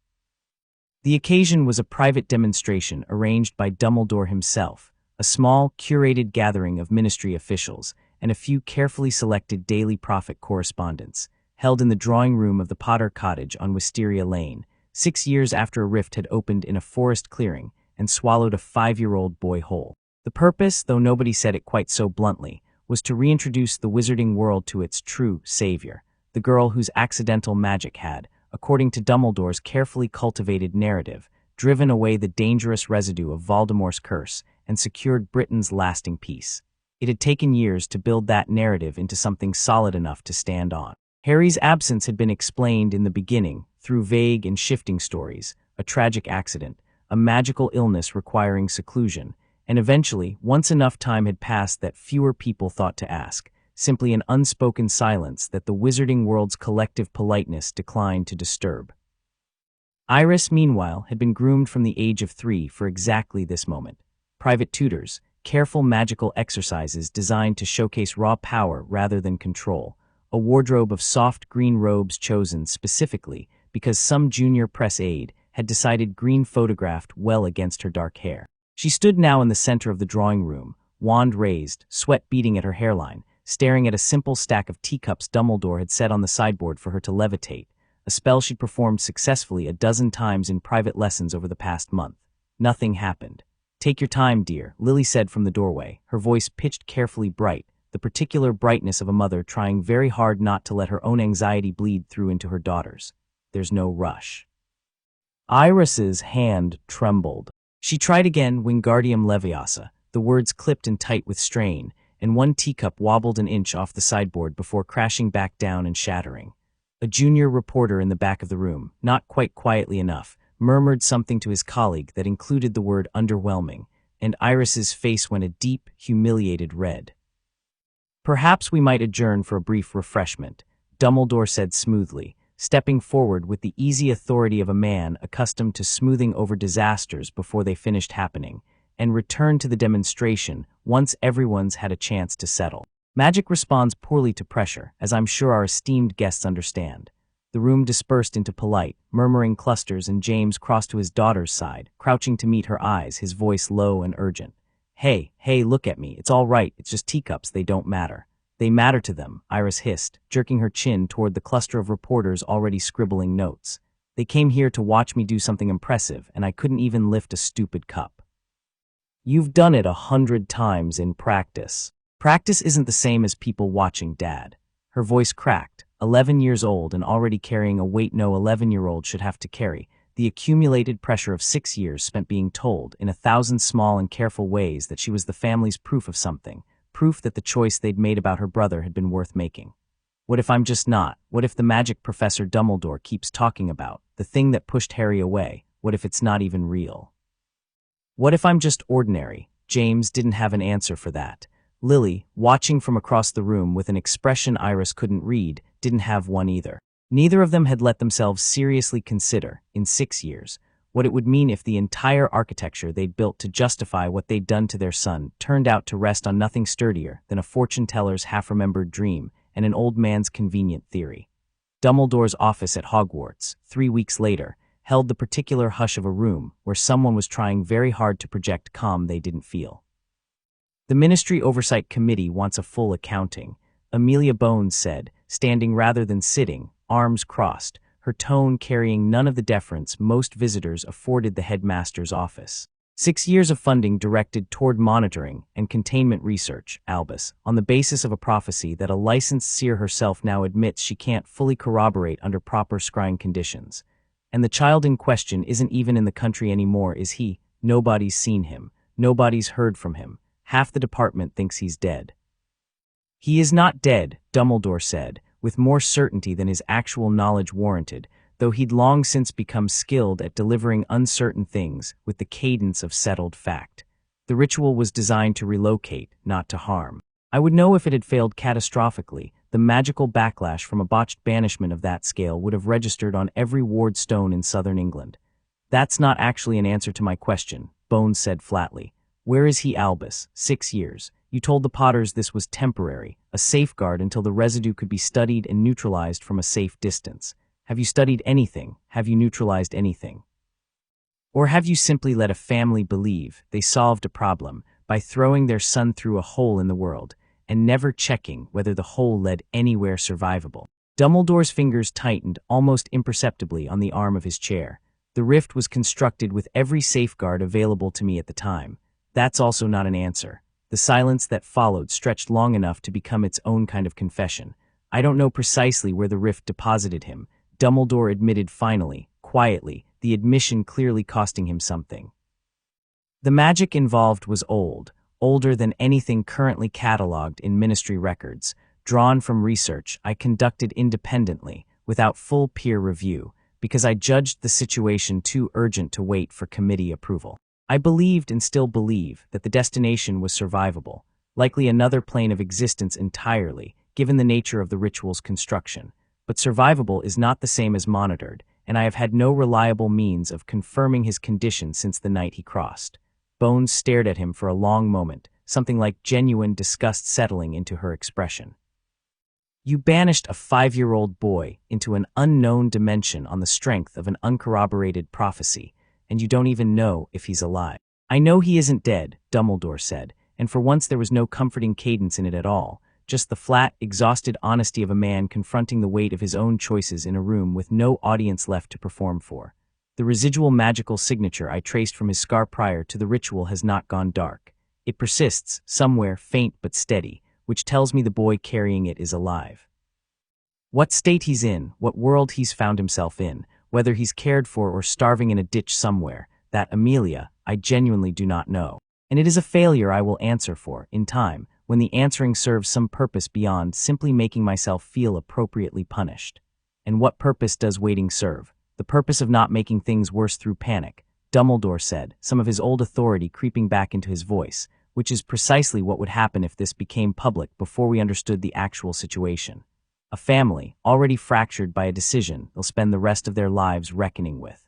The occasion was a private demonstration arranged by Dumbledore himself, a small, curated gathering of ministry officials, and a few carefully selected Daily Prophet correspondents, held in the drawing room of the Potter cottage on Wisteria Lane, 6 years after a rift had opened in a forest clearing and swallowed a 5-year-old boy whole. The purpose, though nobody said it quite so bluntly, was to reintroduce the wizarding world to its true savior, the girl whose accidental magic had, according to Dumbledore's carefully cultivated narrative, driven away the dangerous residue of Voldemort's curse and secured Britain's lasting peace. It had taken years to build that narrative into something solid enough to stand on. Harry's absence had been explained in the beginning through vague and shifting stories, a tragic accident, a magical illness requiring seclusion, and eventually, once enough time had passed that fewer people thought to ask, simply an unspoken silence that the wizarding world's collective politeness declined to disturb. Iris, meanwhile, had been groomed from the age of 3 for exactly this moment. Private tutors, careful magical exercises designed to showcase raw power rather than control, a wardrobe of soft green robes chosen specifically because some junior press aide had decided green photographed well against her dark hair. She stood now in the center of the drawing room, wand raised, sweat beading at her hairline, staring at a simple stack of teacups Dumbledore had set on the sideboard for her to levitate, a spell she'd performed successfully a dozen times in private lessons over the past month. Nothing happened. Take your time, dear, Lily said from the doorway, her voice pitched carefully bright, the particular brightness of a mother trying very hard not to let her own anxiety bleed through into her daughter's. There's no rush. Iris's hand trembled. She tried again, Wingardium Leviosa. The words clipped and tight with strain, and one teacup wobbled an inch off the sideboard before crashing back down and shattering. A junior reporter in the back of the room, not quite quietly enough, murmured something to his colleague that included the word underwhelming, and Iris's face went a deep, humiliated red. Perhaps we might adjourn for a brief refreshment, Dumbledore said smoothly, stepping forward with the easy authority of a man accustomed to smoothing over disasters before they finished happening, and return to the demonstration once everyone's had a chance to settle. Magic responds poorly to pressure, as I'm sure our esteemed guests understand. The room dispersed into polite, murmuring clusters, and James crossed to his daughter's side, crouching to meet her eyes, his voice low and urgent. Hey, look at me. It's all right. It's just teacups. They don't matter. They matter to them, Iris hissed, jerking her chin toward the cluster of reporters already scribbling notes. They came here to watch me do something impressive, and I couldn't even lift a stupid cup. You've done it 100 times in practice. Practice isn't the same as people watching, Dad. Her voice cracked, 11 years old and already carrying a weight no 11-year-old should have to carry, the accumulated pressure of 6 years spent being told in 1,000 small and careful ways that she was the family's proof of something, proof that the choice they'd made about her brother had been worth making. What if I'm just not? What if the magic Professor Dumbledore keeps talking about, the thing that pushed Harry away, what if it's not even real? What if I'm just ordinary? James didn't have an answer for that. Lily, watching from across the room with an expression Iris couldn't read, didn't have one either. Neither of them had let themselves seriously consider, in 6 years, what it would mean if the entire architecture they'd built to justify what they'd done to their son turned out to rest on nothing sturdier than a fortune-teller's half-remembered dream and an old man's convenient theory. Dumbledore's office at Hogwarts, 3 weeks later, held the particular hush of a room where someone was trying very hard to project calm they didn't feel. The Ministry Oversight Committee wants a full accounting, Amelia Bones said, standing rather than sitting, arms crossed, her tone carrying none of the deference most visitors afforded the headmaster's office. 6 years of funding directed toward monitoring and containment research, Albus, on the basis of a prophecy that a licensed seer herself now admits she can't fully corroborate under proper scrying conditions. And the child in question isn't even in the country anymore, is he? Nobody's seen him. Nobody's heard from him. Half the department thinks he's dead. He is not dead, Dumbledore said, with more certainty than his actual knowledge warranted, though he'd long since become skilled at delivering uncertain things with the cadence of settled fact. The ritual was designed to relocate, not to harm. I would know if it had failed catastrophically. The magical backlash from a botched banishment of that scale would have registered on every ward stone in southern England. That's not actually an answer to my question, Bones said flatly. Where is he, Albus? 6 years. You told the Potters this was temporary, a safeguard until the residue could be studied and neutralized from a safe distance. Have you studied anything? Have you neutralized anything? Or have you simply let a family believe they solved a problem by throwing their son through a hole in the world and never checking whether the hole led anywhere survivable? Dumbledore's fingers tightened almost imperceptibly on the arm of his chair. The rift was constructed with every safeguard available to me at the time. That's also not an answer. The silence that followed stretched long enough to become its own kind of confession. I don't know precisely where the rift deposited him, Dumbledore admitted finally, quietly, the admission clearly costing him something. The magic involved was old, older than anything currently catalogued in ministry records, drawn from research I conducted independently, without full peer review, because I judged the situation too urgent to wait for committee approval. I believed and still believe that the destination was survivable, likely another plane of existence entirely, given the nature of the ritual's construction. But survivable is not the same as monitored, and I have had no reliable means of confirming his condition since the night he crossed. Bones stared at him for a long moment, something like genuine disgust settling into her expression. You banished a 5-year-old boy into an unknown dimension on the strength of an uncorroborated prophecy, and you don't even know if he's alive. I know he isn't dead, Dumbledore said, and for once there was no comforting cadence in it at all, just the flat, exhausted honesty of a man confronting the weight of his own choices in a room with no audience left to perform for. The residual magical signature I traced from his scar prior to the ritual has not gone dark. It persists, somewhere faint but steady, which tells me the boy carrying it is alive. What state he's in, what world he's found himself in, whether he's cared for or starving in a ditch somewhere, that Amelia, I genuinely do not know. And it is a failure I will answer for, in time, when the answering serves some purpose beyond simply making myself feel appropriately punished. And what purpose does waiting serve? The purpose of not making things worse through panic, Dumbledore said, some of his old authority creeping back into his voice, which is precisely what would happen if this became public before we understood the actual situation. A family, already fractured by a decision they'll spend the rest of their lives reckoning with.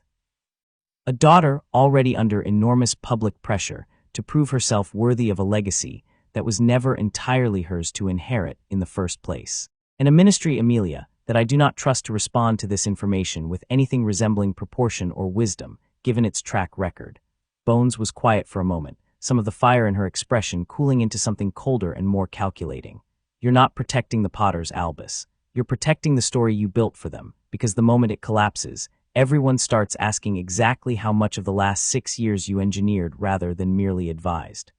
A daughter already under enormous public pressure to prove herself worthy of a legacy that was never entirely hers to inherit in the first place. And a ministry, Amelia, that I do not trust to respond to this information with anything resembling proportion or wisdom, given its track record. Bones was quiet for a moment, some of the fire in her expression cooling into something colder and more calculating. You're not protecting the Potters, Albus. You're protecting the story you built for them, because the moment it collapses, everyone starts asking exactly how much of the last 6 years you engineered rather than merely advised.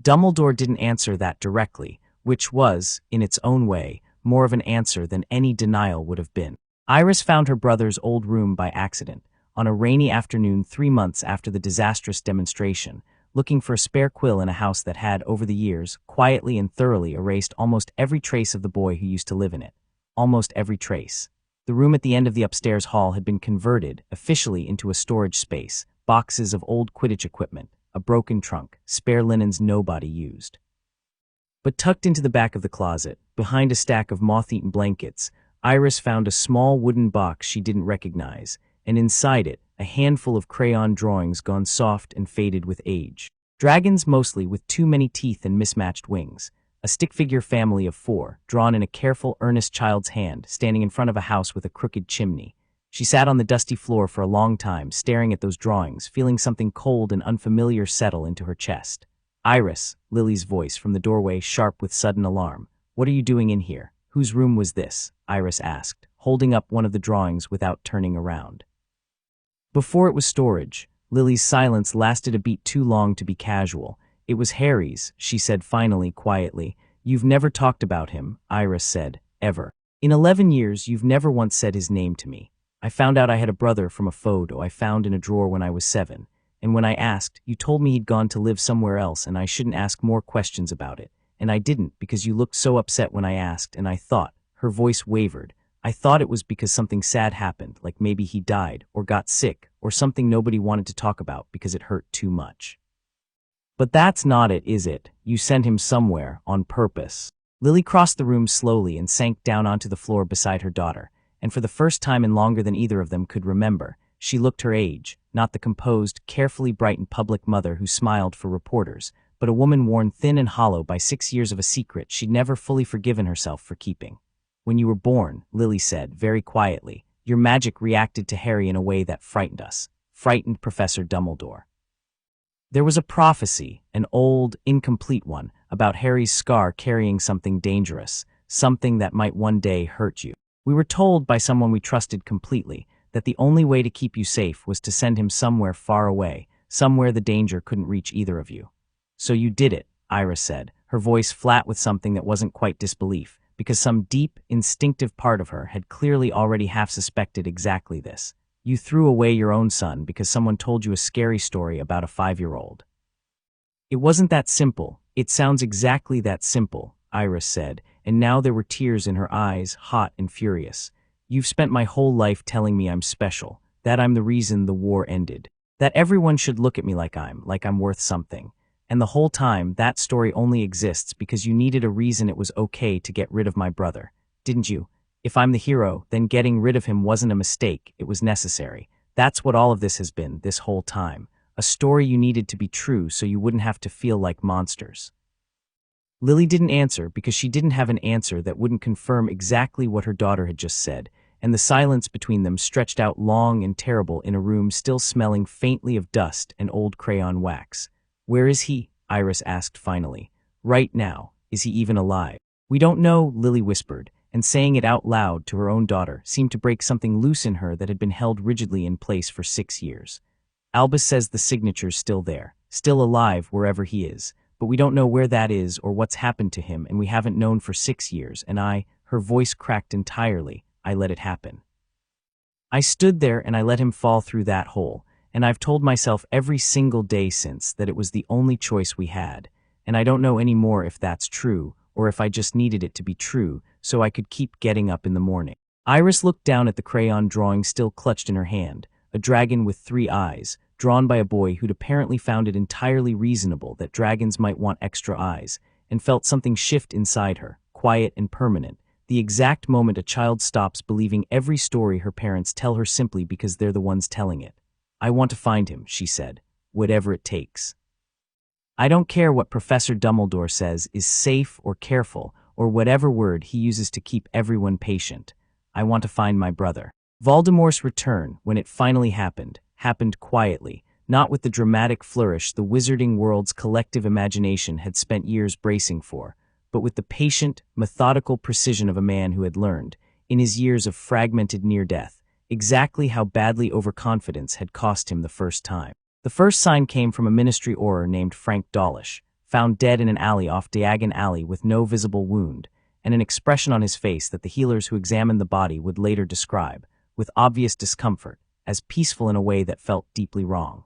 Dumbledore didn't answer that directly, which was, in its own way, more of an answer than any denial would have been. Iris found her brother's old room by accident, on a rainy afternoon 3 months after the disastrous demonstration, looking for a spare quill in a house that had, over the years, quietly and thoroughly erased almost every trace of the boy who used to live in it. Almost every trace. The room at the end of the upstairs hall had been converted, officially, into a storage space, boxes of old Quidditch equipment, a broken trunk, spare linens nobody used. But tucked into the back of the closet, behind a stack of moth-eaten blankets, Iris found a small wooden box she didn't recognize, and inside it, a handful of crayon drawings gone soft and faded with age. Dragons mostly with too many teeth and mismatched wings. A stick-figure family of 4, drawn in a careful, earnest child's hand, standing in front of a house with a crooked chimney. She sat on the dusty floor for a long time, staring at those drawings, feeling something cold and unfamiliar settle into her chest. Iris, Lily's voice from the doorway sharp with sudden alarm. What are you doing in here? Whose room was this? Iris asked, holding up one of the drawings without turning around. Before it was storage, Lily's silence lasted a beat too long to be casual. It was Harry's, she said finally, quietly. You've never talked about him, Iris said, ever. In 11 years, you've never once said his name to me. I found out I had a brother from a photo I found in a drawer when I was 7, and when I asked, you told me he'd gone to live somewhere else and I shouldn't ask more questions about it. And I didn't because you looked so upset when I asked, and I thought, her voice wavered, I thought it was because something sad happened, like maybe he died, or got sick, or something nobody wanted to talk about because it hurt too much. But that's not it, is it? You sent him somewhere, on purpose. Lily crossed the room slowly and sank down onto the floor beside her daughter, and for the first time in longer than either of them could remember, she looked her age, not the composed, carefully brightened public mother who smiled for reporters, but a woman worn thin and hollow by 6 years of a secret she'd never fully forgiven herself for keeping. When you were born, Lily said, very quietly, your magic reacted to Harry in a way that frightened us, frightened Professor Dumbledore. There was a prophecy, an old, incomplete one, about Harry's scar carrying something dangerous, something that might one day hurt you. We were told by someone we trusted completely that the only way to keep you safe was to send him somewhere far away, somewhere the danger couldn't reach either of you. So you did it, Iris said, her voice flat with something that wasn't quite disbelief, because some deep, instinctive part of her had clearly already half suspected exactly this. You threw away your own son because someone told you a scary story about a 5-year-old. It wasn't that simple. It sounds exactly that simple, Iris said, and now there were tears in her eyes, hot and furious. You've spent my whole life telling me I'm special, that I'm the reason the war ended, that everyone should look at me like I'm worth something. And the whole time, that story only exists because you needed a reason it was okay to get rid of my brother, didn't you? If I'm the hero, then getting rid of him wasn't a mistake, it was necessary. That's what all of this has been, this whole time. A story you needed to be true so you wouldn't have to feel like monsters. Lily didn't answer because she didn't have an answer that wouldn't confirm exactly what her daughter had just said, and the silence between them stretched out long and terrible in a room still smelling faintly of dust and old crayon wax. Where is he? Iris asked finally. Right now. Is he even alive? We don't know, Lily whispered, and saying it out loud to her own daughter seemed to break something loose in her that had been held rigidly in place for 6 years. Albus says the signature's still there, still alive wherever he is, but we don't know where that is or what's happened to him, and we haven't known for 6 years, and her voice cracked entirely, I let it happen. I stood there and I let him fall through that hole, and I've told myself every single day since that it was the only choice we had, and I don't know anymore if that's true, or if I just needed it to be true, so I could keep getting up in the morning. Iris looked down at the crayon drawing still clutched in her hand, a dragon with 3 eyes, drawn by a boy who'd apparently found it entirely reasonable that dragons might want extra eyes, and felt something shift inside her, quiet and permanent, the exact moment a child stops believing every story her parents tell her simply because they're the ones telling it. I want to find him, she said, whatever it takes. I don't care what Professor Dumbledore says is safe or careful, or whatever word he uses to keep everyone patient. I want to find my brother. Voldemort's return, when it finally happened quietly, not with the dramatic flourish the wizarding world's collective imagination had spent years bracing for, but with the patient, methodical precision of a man who had learned, in his years of fragmented near-death, exactly how badly overconfidence had cost him the first time. The first sign came from a Ministry Auror named Frank Dawlish, found dead in an alley off Diagon Alley with no visible wound, and an expression on his face that the healers who examined the body would later describe, with obvious discomfort, as peaceful in a way that felt deeply wrong.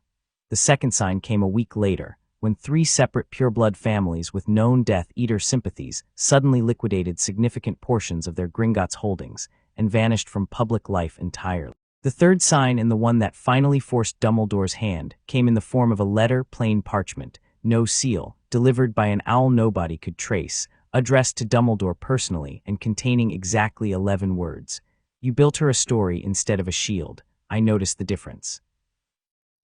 The second sign came a week later, when 3 separate pureblood families with known Death Eater sympathies suddenly liquidated significant portions of their Gringotts holdings and vanished from public life entirely. The third sign, and the one that finally forced Dumbledore's hand, came in the form of a letter, plain parchment, no seal, delivered by an owl nobody could trace, addressed to Dumbledore personally and containing exactly 11 words. You built her a story instead of a shield. I noticed the difference.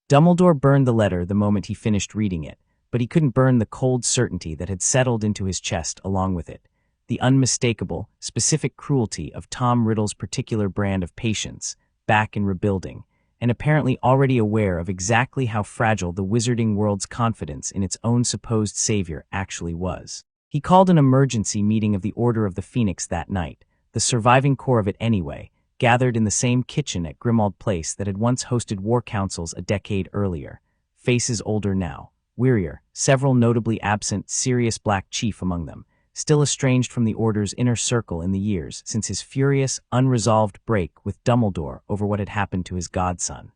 Dumbledore burned the letter the moment he finished reading it, but he couldn't burn the cold certainty that had settled into his chest along with it, the unmistakable, specific cruelty of Tom Riddle's particular brand of patience, back in rebuilding, and apparently already aware of exactly how fragile the wizarding world's confidence in its own supposed savior actually was. He called an emergency meeting of the Order of the Phoenix that night, the surviving core of it anyway, gathered in the same kitchen at Grimmauld Place that had once hosted war councils a decade earlier, faces older now, wearier, several notably absent Sirius Black Chief among them, still estranged from the Order's inner circle in the years since his furious, unresolved break with Dumbledore over what had happened to his godson.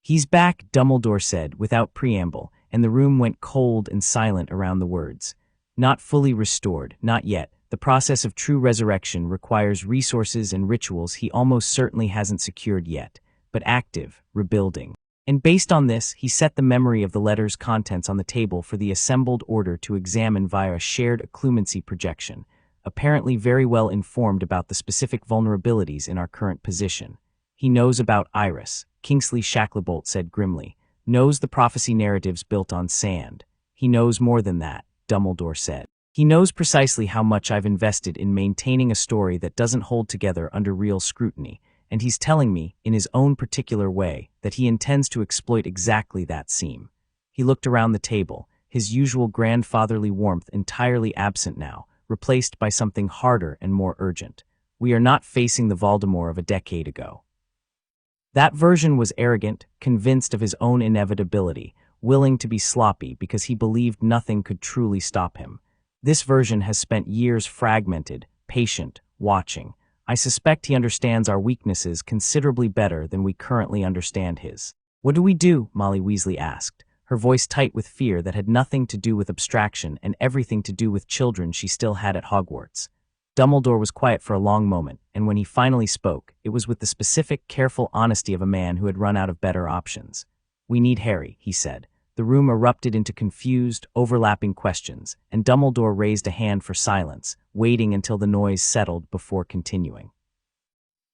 He's back, Dumbledore said, without preamble, and the room went cold and silent around the words. Not fully restored, not yet. The process of true resurrection requires resources and rituals he almost certainly hasn't secured yet, but active, rebuilding. And based on this, he set the memory of the letter's contents on the table for the assembled Order to examine via a shared occlumency projection, apparently very well informed about the specific vulnerabilities in our current position. He knows about Iris, Kingsley Shacklebolt said grimly, knows the prophecy narratives built on sand. He knows more than that, Dumbledore said. He knows precisely how much I've invested in maintaining a story that doesn't hold together under real scrutiny, and he's telling me, in his own particular way, that he intends to exploit exactly that seam. He looked around the table, his usual grandfatherly warmth entirely absent now, replaced by something harder and more urgent. We are not facing the Voldemort of a decade ago. That version was arrogant, convinced of his own inevitability, willing to be sloppy because he believed nothing could truly stop him. This version has spent years fragmented, patient, watching. I suspect he understands our weaknesses considerably better than we currently understand his. What do we do? Molly Weasley asked, her voice tight with fear that had nothing to do with abstraction and everything to do with children she still had at Hogwarts. Dumbledore was quiet for a long moment, and when he finally spoke, it was with the specific, careful honesty of a man who had run out of better options. We need Harry, he said. The room erupted into confused, overlapping questions, and Dumbledore raised a hand for silence, waiting until the noise settled before continuing.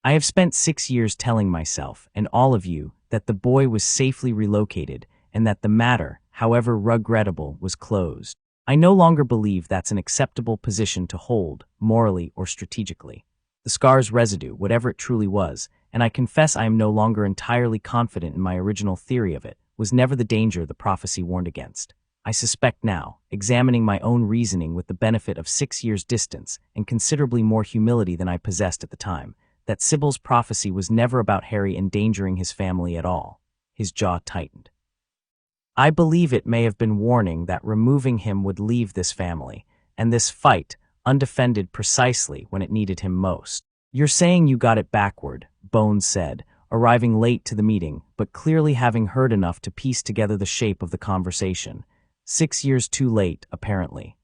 I have spent 6 years telling myself, and all of you, that the boy was safely relocated, and that the matter, however regrettable, was closed. I no longer believe that's an acceptable position to hold, morally or strategically. The scar's residue, whatever it truly was, and I confess I am no longer entirely confident in my original theory of it, was never the danger the prophecy warned against. I suspect now, examining my own reasoning with the benefit of 6 years' distance and considerably more humility than I possessed at the time, that Sybil's prophecy was never about Harry endangering his family at all. His jaw tightened. I believe it may have been warning that removing him would leave this family, and this fight, undefended precisely when it needed him most. You're saying you got it backward, Bones said, arriving late to the meeting, but clearly having heard enough to piece together the shape of the conversation. 6 years too late, apparently.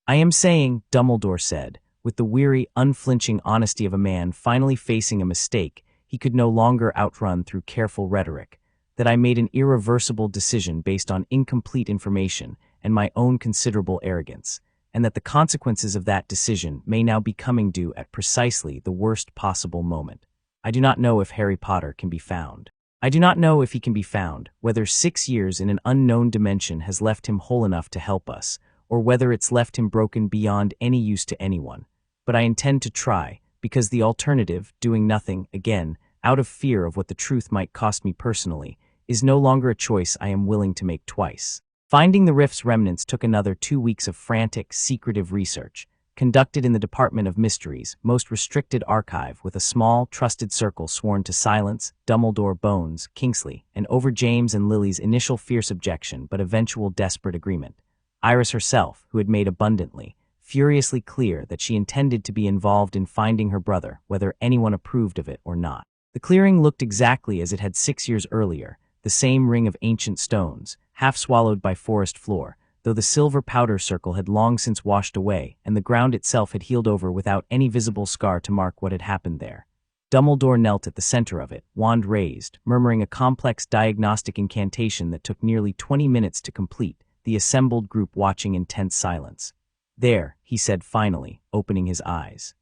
I am saying, Dumbledore said, with the weary, unflinching honesty of a man finally facing a mistake he could no longer outrun through careful rhetoric, that I made an irreversible decision based on incomplete information and my own considerable arrogance, and that the consequences of that decision may now be coming due at precisely the worst possible moment. I do not know if Harry Potter can be found. I do not know if he can be found, whether 6 years in an unknown dimension has left him whole enough to help us, or whether it's left him broken beyond any use to anyone. But I intend to try, because the alternative, doing nothing, again, out of fear of what the truth might cost me personally, is no longer a choice I am willing to make twice. Finding the rift's remnants took another 2 weeks of frantic, secretive research, conducted in the Department of Mysteries' most restricted archive with a small, trusted circle sworn to silence, Dumbledore, Bones, Kingsley, and over James and Lily's initial fierce objection but eventual desperate agreement. Iris herself, who had made abundantly, furiously clear that she intended to be involved in finding her brother, whether anyone approved of it or not. The clearing looked exactly as it had 6 years earlier, the same ring of ancient stones, half swallowed by forest floor, though the silver powder circle had long since washed away and the ground itself had healed over without any visible scar to mark what had happened there. Dumbledore knelt at the center of it, wand raised, murmuring a complex diagnostic incantation that took nearly 20 minutes to complete, the assembled group watching in tense silence. There, he said finally, opening his eyes.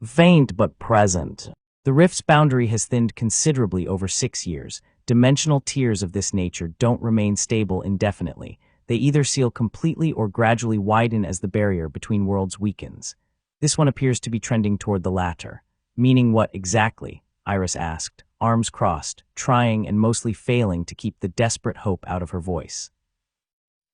Faint but present. The rift's boundary has thinned considerably over 6 years. Dimensional tiers of this nature don't remain stable indefinitely. They either seal completely or gradually widen as the barrier between worlds weakens. This one appears to be trending toward the latter. Meaning what exactly? Iris asked, arms crossed, trying and mostly failing to keep the desperate hope out of her voice.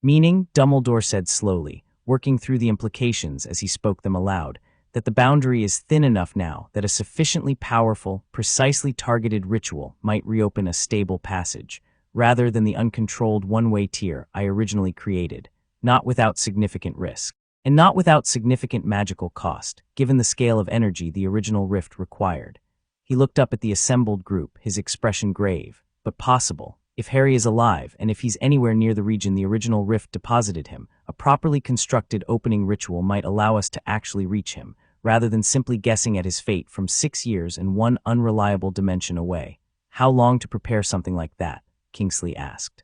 Meaning, Dumbledore said slowly, working through the implications as he spoke them aloud, that the boundary is thin enough now that a sufficiently powerful, precisely targeted ritual might reopen a stable passage, rather than the uncontrolled one-way tier I originally created, not without significant risk, and not without significant magical cost, given the scale of energy the original rift required. He looked up at the assembled group, his expression grave, but possible. If Harry is alive, and if he's anywhere near the region the original rift deposited him, a properly constructed opening ritual might allow us to actually reach him, rather than simply guessing at his fate from 6 years and one unreliable dimension away. How long to prepare something like that? Kingsley asked.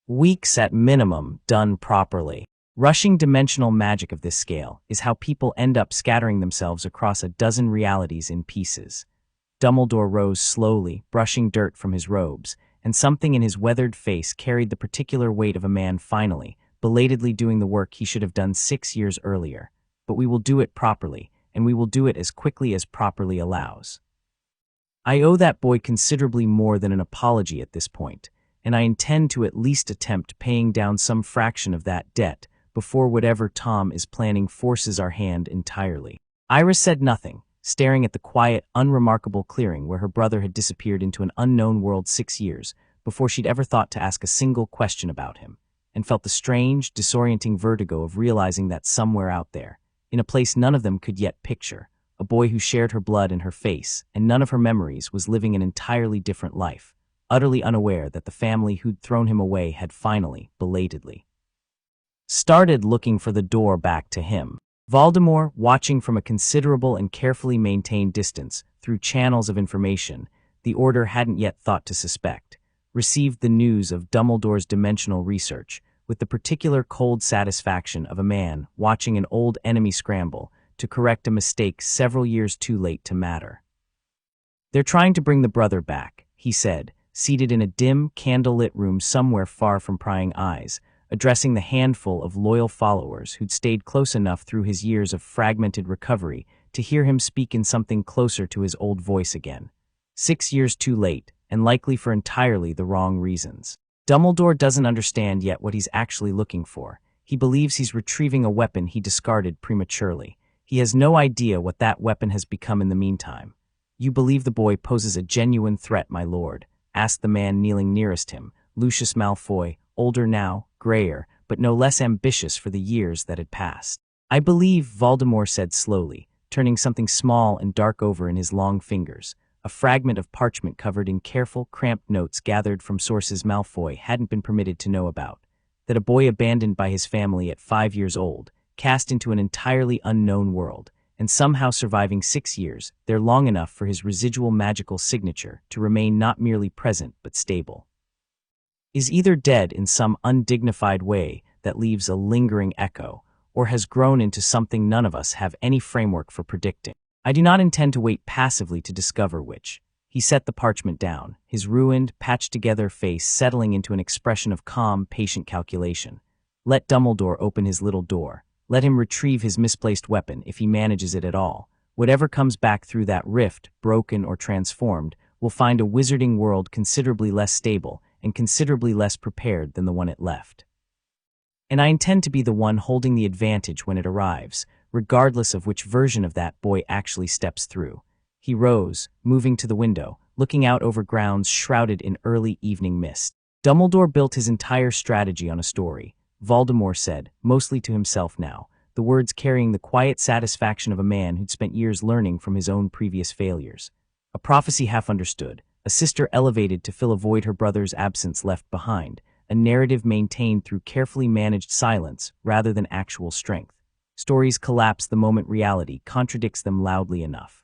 Weeks at minimum, done properly. Rushing dimensional magic of this scale is how people end up scattering themselves across a dozen realities in pieces. Dumbledore rose slowly, brushing dirt from his robes, and something in his weathered face carried the particular weight of a man finally, belatedly doing the work he should have done 6 years earlier. But we will do it properly, and we will do it as quickly as properly allows. I owe that boy considerably more than an apology at this point, and I intend to at least attempt paying down some fraction of that debt before whatever Tom is planning forces our hand entirely. Iris said nothing, staring at the quiet, unremarkable clearing where her brother had disappeared into an unknown world 6 years before she'd ever thought to ask a single question about him, and felt the strange, disorienting vertigo of realizing that somewhere out there, in a place none of them could yet picture, a boy who shared her blood and her face, and none of her memories, was living an entirely different life, utterly unaware that the family who'd thrown him away had finally, belatedly, started looking for the door back to him. Voldemort, watching from a considerable and carefully maintained distance through channels of information the Order hadn't yet thought to suspect, received the news of Dumbledore's dimensional research with the particular cold satisfaction of a man watching an old enemy scramble to correct a mistake several years too late to matter. They're trying to bring the brother back, he said, seated in a dim, candle-lit room somewhere far from prying eyes, addressing the handful of loyal followers who'd stayed close enough through his years of fragmented recovery to hear him speak in something closer to his old voice again. 6 years too late, and likely for entirely the wrong reasons. Dumbledore doesn't understand yet what he's actually looking for. He believes he's retrieving a weapon he discarded prematurely. He has no idea what that weapon has become in the meantime. "You believe the boy poses a genuine threat, my lord?" asked the man kneeling nearest him, Lucius Malfoy, older now, grayer, but no less ambitious for the years that had passed. "I believe," Voldemort said slowly, turning something small and dark over in his long fingers, a fragment of parchment covered in careful, cramped notes gathered from sources Malfoy hadn't been permitted to know about, "that a boy abandoned by his family at 5 years old, cast into an entirely unknown world, and somehow surviving 6 years, there long enough for his residual magical signature to remain not merely present but stable, is either dead in some undignified way that leaves a lingering echo, or has grown into something none of us have any framework for predicting. I do not intend to wait passively to discover which." He set the parchment down, his ruined, patched-together face settling into an expression of calm, patient calculation. "Let Dumbledore open his little door. Let him retrieve his misplaced weapon if he manages it at all. Whatever comes back through that rift, broken or transformed, will find a wizarding world considerably less stable and considerably less prepared than the one it left. And I intend to be the one holding the advantage when it arrives, regardless of which version of that boy actually steps through." He rose, moving to the window, looking out over grounds shrouded in early evening mist. "Dumbledore built his entire strategy on a story," Voldemort said, mostly to himself now, the words carrying the quiet satisfaction of a man who'd spent years learning from his own previous failures. "A prophecy half understood, a sister elevated to fill a void her brother's absence left behind, a narrative maintained through carefully managed silence rather than actual strength. Stories collapse the moment reality contradicts them loudly enough.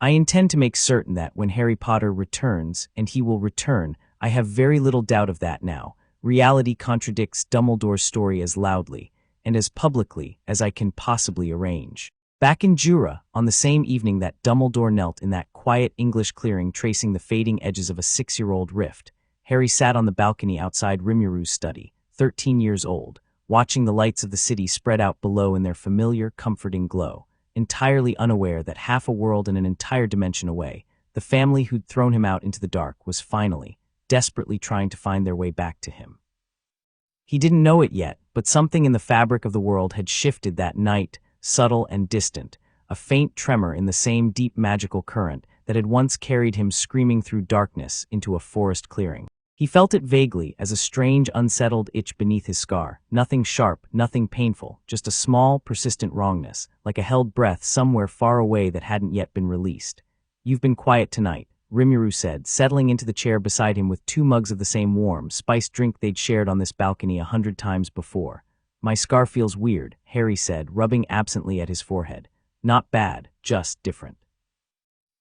I intend to make certain that when Harry Potter returns, and he will return, I have very little doubt of that now, reality contradicts Dumbledore's story as loudly and as publicly as I can possibly arrange." Back in Jura, on the same evening that Dumbledore knelt in that quiet English clearing tracing the fading edges of a 6-year-old rift, Harry sat on the balcony outside Rimuru's study, 13 years old, watching the lights of the city spread out below in their familiar, comforting glow, entirely unaware that half a world and an entire dimension away, the family who'd thrown him out into the dark was finally, desperately trying to find their way back to him. He didn't know it yet, but something in the fabric of the world had shifted that night, subtle and distant, a faint tremor in the same deep magical current that had once carried him screaming through darkness into a forest clearing. He felt it vaguely as a strange, unsettled itch beneath his scar, nothing sharp, nothing painful, just a small, persistent wrongness, like a held breath somewhere far away that hadn't yet been released. "You've been quiet tonight," Rimuru said, settling into the chair beside him with 2 mugs of the same warm, spiced drink they'd shared on this balcony 100 times before. "My scar feels weird," Harry said, rubbing absently at his forehead. "Not bad, just different.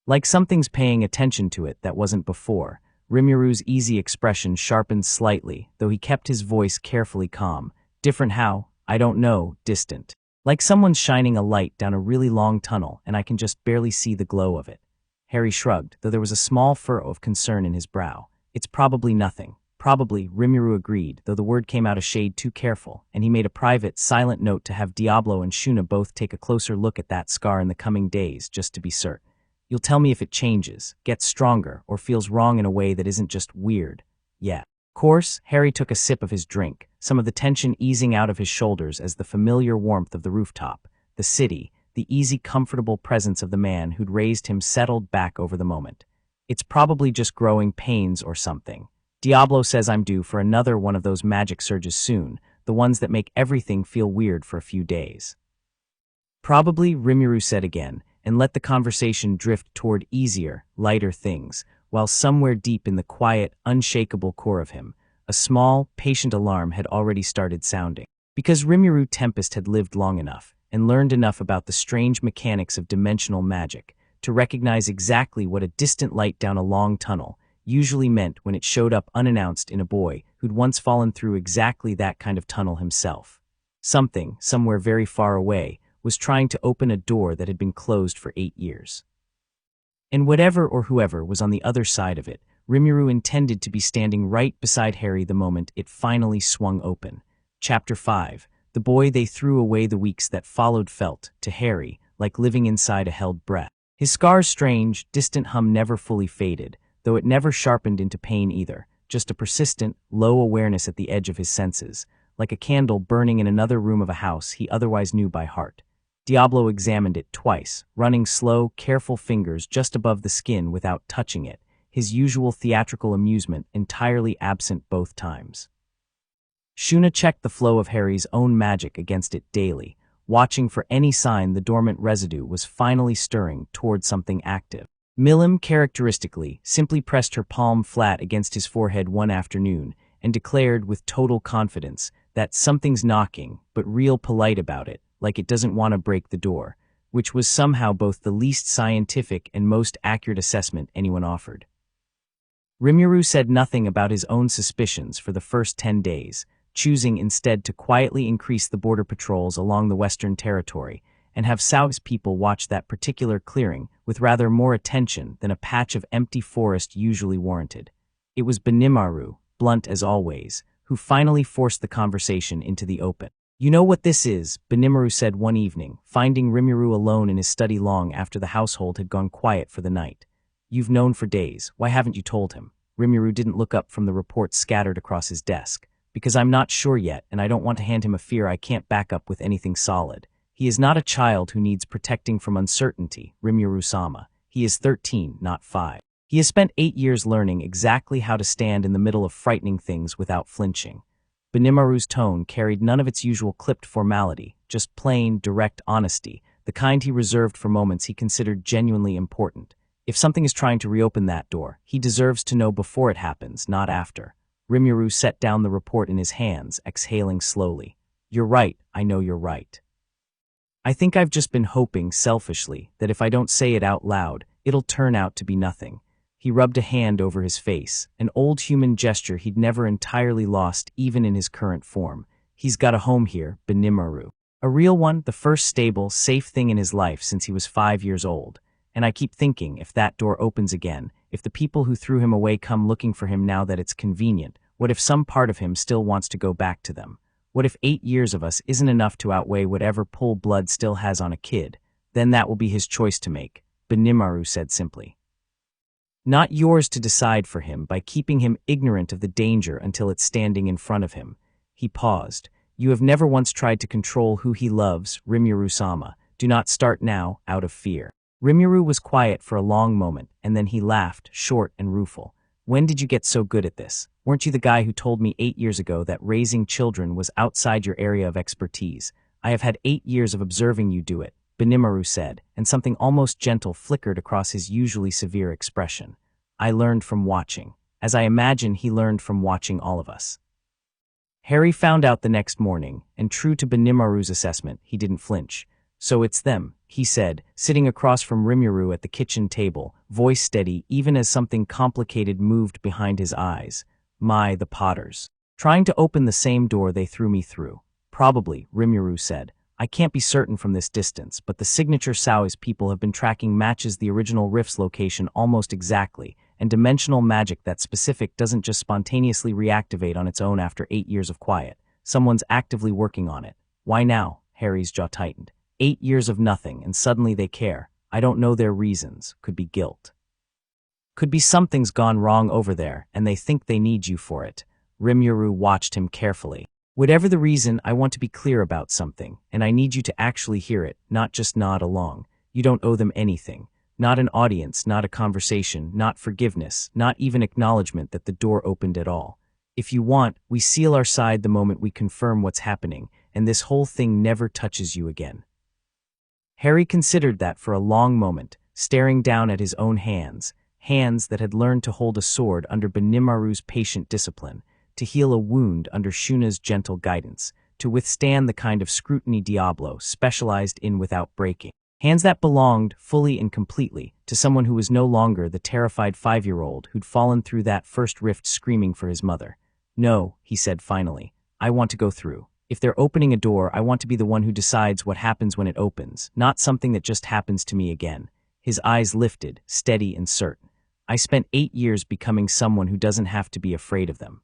Like something's paying attention to it that wasn't before." Rimuru's easy expression sharpened slightly, though he kept his voice carefully calm. "Different how? I don't know, distant. Like someone's shining a light down a really long tunnel and I can just barely see the glow of it." Harry shrugged, though there was a small furrow of concern in his brow. "It's probably nothing." "Probably," Rimuru agreed, though the word came out a shade too careful, and he made a private, silent note to have Diablo and Shuna both take a closer look at that scar in the coming days, just to be certain. "You'll tell me if it changes, gets stronger, or feels wrong in a way that isn't just weird." "Yeah." Course, Harry took a sip of his drink, some of the tension easing out of his shoulders as the familiar warmth of the rooftop, the city, the easy, comfortable presence of the man who'd raised him settled back over the moment. "It's probably just growing pains or something. Diablo says I'm due for another one of those magic surges soon, the ones that make everything feel weird for a few days." "Probably," Rimuru said again, and let the conversation drift toward easier, lighter things, while somewhere deep in the quiet, unshakable core of him, a small, patient alarm had already started sounding. Because Rimuru Tempest had lived long enough, and learned enough about the strange mechanics of dimensional magic, to recognize exactly what a distant light down a long tunnel usually meant when it showed up unannounced in a boy who'd once fallen through exactly that kind of tunnel himself. Something, somewhere very far away, was trying to open a door that had been closed for 8 years. And whatever or whoever was on the other side of it, Rimuru intended to be standing right beside Harry the moment it finally swung open. Chapter 5. The boy they threw away the weeks that followed felt, to Harry, like living inside a held breath. His scar's strange, distant hum never fully faded, though it never sharpened into pain either, just a persistent, low awareness at the edge of his senses, like a candle burning in another room of a house he otherwise knew by heart. Diablo examined it twice, running slow, careful fingers just above the skin without touching it, his usual theatrical amusement entirely absent both times. Shuna checked the flow of Harry's own magic against it daily, watching for any sign the dormant residue was finally stirring toward something active. Milim, characteristically, simply pressed her palm flat against his forehead one afternoon and declared with total confidence that something's knocking, but real polite about it, like it doesn't want to break the door, which was somehow both the least scientific and most accurate assessment anyone offered. Rimuru said nothing about his own suspicions for the first 10 days, choosing instead to quietly increase the border patrols along the Western Territory and have Sau's people watch that particular clearing with rather more attention than a patch of empty forest usually warranted. It was Benimaru, blunt as always, who finally forced the conversation into the open. "You know what this is," Benimaru said one evening, finding Rimuru alone in his study long after the household had gone quiet for the night. "You've known for days. Why haven't you told him?" Rimuru didn't look up from the reports scattered across his desk. "Because I'm not sure yet, and I don't want to hand him a fear I can't back up with anything solid. He is not a child who needs protecting from uncertainty, Rimuru-sama. He is 13, not 5. He has spent 8 years learning exactly how to stand in the middle of frightening things without flinching." Benimaru's tone carried none of its usual clipped formality, just plain, direct honesty, the kind he reserved for moments he considered genuinely important. If something is trying to reopen that door, he deserves to know before it happens, not after. Rimuru set down the report in his hands, exhaling slowly. "You're right, I know you're right. I think I've just been hoping, selfishly, that if I don't say it out loud, it'll turn out to be nothing." He rubbed a hand over his face, an old human gesture he'd never entirely lost even in his current form. "He's got a home here, Benimaru. A real one, the first stable, safe thing in his life since he was 5 years old. And I keep thinking, if that door opens again, if the people who threw him away come looking for him now that it's convenient, what if some part of him still wants to go back to them? What if 8 years of us isn't enough to outweigh whatever pull blood still has on a kid? Then that will be his choice to make," Benimaru said simply. "Not yours to decide for him by keeping him ignorant of the danger until it's standing in front of him." He paused. "You have never once tried to control who he loves, Rimuru-sama. Do not start now, out of fear." Rimuru was quiet for a long moment, and then he laughed, short and rueful. "When did you get so good at this? Weren't you the guy who told me 8 years ago that raising children was outside your area of expertise? I have had 8 years of observing you do it," Benimaru said, and something almost gentle flickered across his usually severe expression. "I learned from watching, as I imagine he learned from watching all of us." Harry found out the next morning, and true to Benimaru's assessment, he didn't flinch. "So it's them," he said, sitting across from Rimuru at the kitchen table, voice steady even as something complicated moved behind his eyes. The Potters. "Trying to open the same door they threw me through." "Probably," Rimuru said. "I can't be certain from this distance, but the signature Sau's people have been tracking matches the original rift's location almost exactly, and dimensional magic that specific doesn't just spontaneously reactivate on its own after 8 years of quiet. Someone's actively working on it." "Why now?" Harry's jaw tightened. 8 years of nothing, and suddenly they care. I don't know their reasons. Could be guilt. Could be something's gone wrong over there, and they think they need you for it. Rimuru watched him carefully. "Whatever the reason, I want to be clear about something, and I need you to actually hear it, not just nod along. You don't owe them anything. Not an audience, not a conversation, not forgiveness, not even acknowledgement that the door opened at all. If you want, we seal our side the moment we confirm what's happening, and this whole thing never touches you again." Harry considered that for a long moment, staring down at his own hands that had learned to hold a sword under Benimaru's patient discipline, to heal a wound under Shuna's gentle guidance, to withstand the kind of scrutiny Diablo specialized in without breaking. Hands that belonged, fully and completely, to someone who was no longer the terrified 5-year-old who'd fallen through that first rift screaming for his mother. "No," he said finally, "I want to go through. If they're opening a door, I want to be the one who decides what happens when it opens, not something that just happens to me again." His eyes lifted, steady and certain. "I spent 8 years becoming someone who doesn't have to be afraid of them.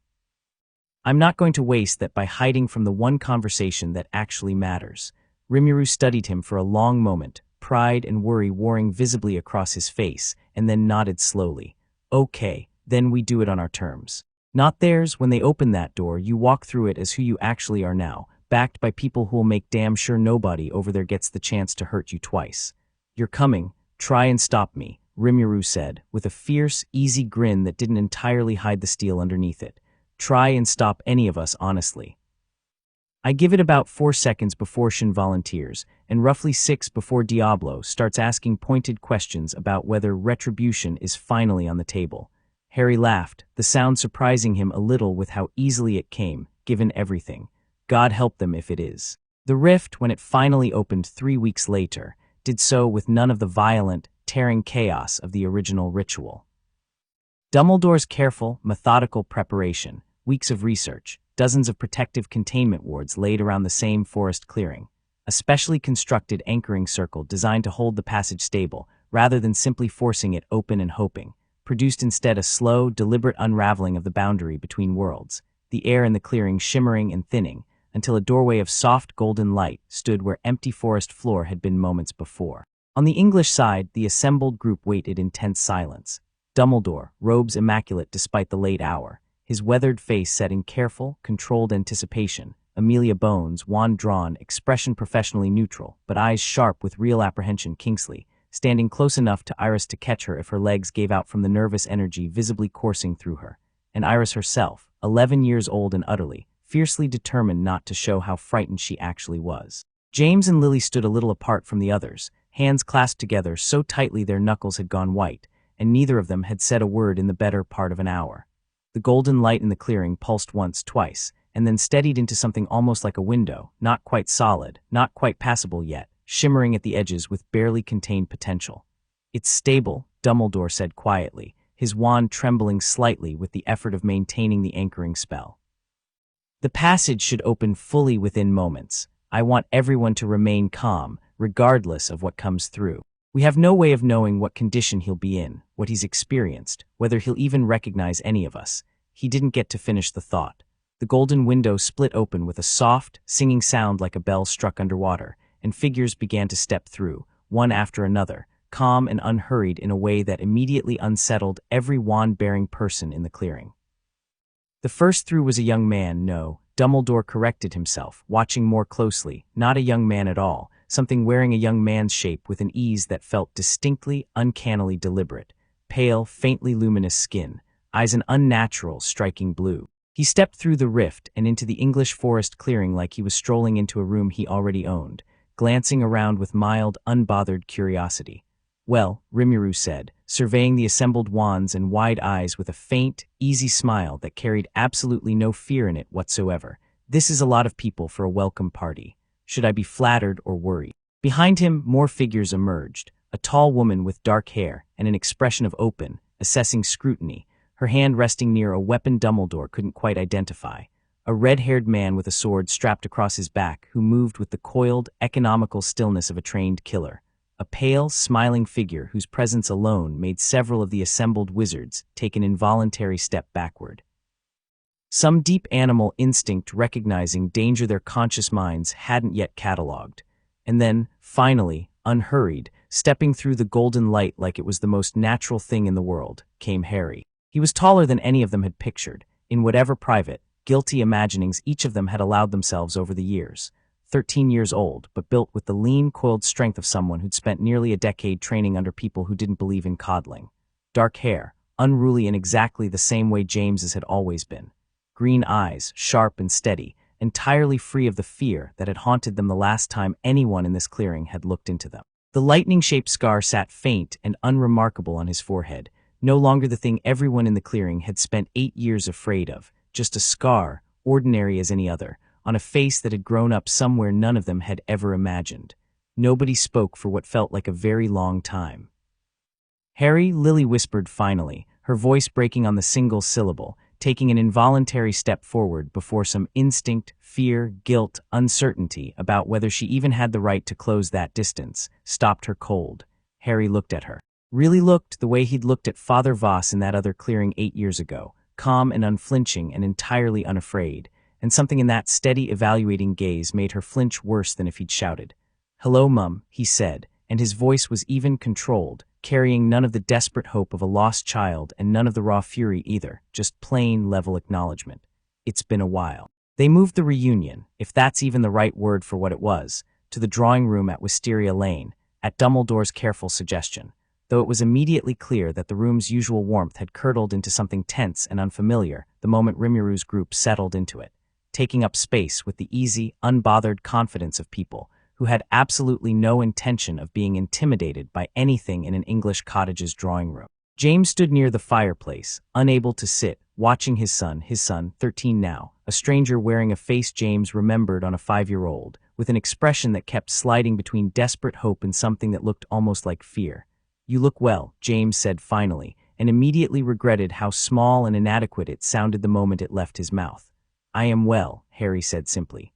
I'm not going to waste that by hiding from the one conversation that actually matters." Rimuru studied him for a long moment, pride and worry warring visibly across his face, and then nodded slowly. "Okay, then we do it on our terms. Not theirs. When they open that door, you walk through it as who you actually are now, backed by people who'll make damn sure nobody over there gets the chance to hurt you twice. You're coming. Try and stop me, Rimuru said, with a fierce, easy grin that didn't entirely hide the steel underneath it. Try and stop any of us, honestly. I give it about 4 seconds before Shin volunteers, and roughly 6 before Diablo starts asking pointed questions about whether retribution is finally on the table. Harry laughed, the sound surprising him a little with how easily it came, given everything. God help them if it is. The rift, when it finally opened 3 weeks later, did so with none of the violent, tearing chaos of the original ritual. Dumbledore's careful, methodical preparation, weeks of research, dozens of protective containment wards laid around the same forest clearing, a specially constructed anchoring circle designed to hold the passage stable, rather than simply forcing it open and hoping, produced instead a slow, deliberate unraveling of the boundary between worlds, the air in the clearing shimmering and thinning, until a doorway of soft golden light stood where empty forest floor had been moments before. On the English side, the assembled group waited in tense silence. Dumbledore, robes immaculate despite the late hour, his weathered face set in careful, controlled anticipation, Amelia Bones, wand drawn, expression professionally neutral, but eyes sharp with real apprehension, Kingsley, standing close enough to Iris to catch her if her legs gave out from the nervous energy visibly coursing through her, and Iris herself, 11 years old and utterly, fiercely determined not to show how frightened she actually was. James and Lily stood a little apart from the others, hands clasped together so tightly their knuckles had gone white, and neither of them had said a word in the better part of an hour. The golden light in the clearing pulsed once, twice, and then steadied into something almost like a window, not quite solid, not quite passable yet, shimmering at the edges with barely contained potential. "It's stable," Dumbledore said quietly, his wand trembling slightly with the effort of maintaining the anchoring spell. "The passage should open fully within moments. I want everyone to remain calm, regardless of what comes through. We have no way of knowing what condition he'll be in, what he's experienced, whether he'll even recognize any of us." He didn't get to finish the thought. The golden window split open with a soft, singing sound like a bell struck underwater, and figures began to step through, one after another, calm and unhurried in a way that immediately unsettled every wand-bearing person in the clearing. The first through was a young man. No, Dumbledore corrected himself, watching more closely, not a young man at all, something wearing a young man's shape with an ease that felt distinctly, uncannily deliberate. Pale, faintly luminous skin, eyes an unnatural, striking blue. He stepped through the rift and into the English forest clearing like he was strolling into a room he already owned, glancing around with mild, unbothered curiosity. "Well," Rimuru said, surveying the assembled wands and wide eyes with a faint, easy smile that carried absolutely no fear in it whatsoever, "this is a lot of people for a welcome party. Should I be flattered or worried?" Behind him, more figures emerged, a tall woman with dark hair and an expression of open, assessing scrutiny, her hand resting near a weapon Dumbledore couldn't quite identify. A red-haired man with a sword strapped across his back who moved with the coiled, economical stillness of a trained killer. A pale, smiling figure whose presence alone made several of the assembled wizards take an involuntary step backward. Some deep animal instinct recognizing danger their conscious minds hadn't yet catalogued. And then, finally, unhurried, stepping through the golden light like it was the most natural thing in the world, came Harry. He was taller than any of them had pictured, in whatever private, guilty imaginings each of them had allowed themselves over the years. 13 years old, but built with the lean, coiled strength of someone who'd spent nearly a decade training under people who didn't believe in coddling. Dark hair, unruly in exactly the same way James's had always been. Green eyes, sharp and steady, entirely free of the fear that had haunted them the last time anyone in this clearing had looked into them. The lightning-shaped scar sat faint and unremarkable on his forehead, no longer the thing everyone in the clearing had spent 8 years afraid of, just a scar, ordinary as any other, on a face that had grown up somewhere none of them had ever imagined. Nobody spoke for what felt like a very long time. "Harry," Lily whispered finally, her voice breaking on the single syllable, taking an involuntary step forward before some instinct, fear, guilt, uncertainty about whether she even had the right to close that distance, stopped her cold. Harry looked at her. Really looked the way he'd looked at Father Voss in that other clearing 8 years ago, calm and unflinching and entirely unafraid, and something in that steady, evaluating gaze made her flinch worse than if he'd shouted. "Hello, Mum," he said, and his voice was even controlled, carrying none of the desperate hope of a lost child and none of the raw fury either, just plain, level acknowledgement. It's been a while. They moved the reunion, if that's even the right word for what it was, to the drawing room at Wisteria Lane, at Dumbledore's careful suggestion, though it was immediately clear that the room's usual warmth had curdled into something tense and unfamiliar the moment Rimuru's group settled into it, taking up space with the easy, unbothered confidence of people who had absolutely no intention of being intimidated by anything in an English cottage's drawing room. James stood near the fireplace, unable to sit, watching his son, 13 now, a stranger wearing a face James remembered on a 5-year-old, with an expression that kept sliding between desperate hope and something that looked almost like fear. "You look well," James said finally, and immediately regretted how small and inadequate it sounded the moment it left his mouth. "I am well," Harry said simply.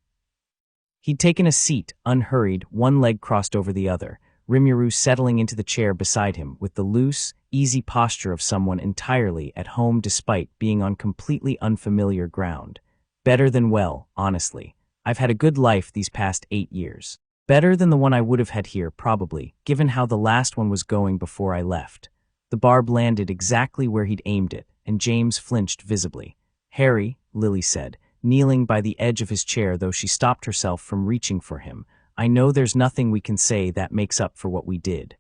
He'd taken a seat, unhurried, one leg crossed over the other, Rimuru settling into the chair beside him with the loose, easy posture of someone entirely at home despite being on completely unfamiliar ground. "Better than well, honestly. I've had a good life these past 8 years. Better than the one I would have had here, probably, given how the last one was going before I left." The barb landed exactly where he'd aimed it, and James flinched visibly. "Harry," Lily said, kneeling by the edge of his chair though she stopped herself from reaching for him, "I know there's nothing we can say that makes up for what we did.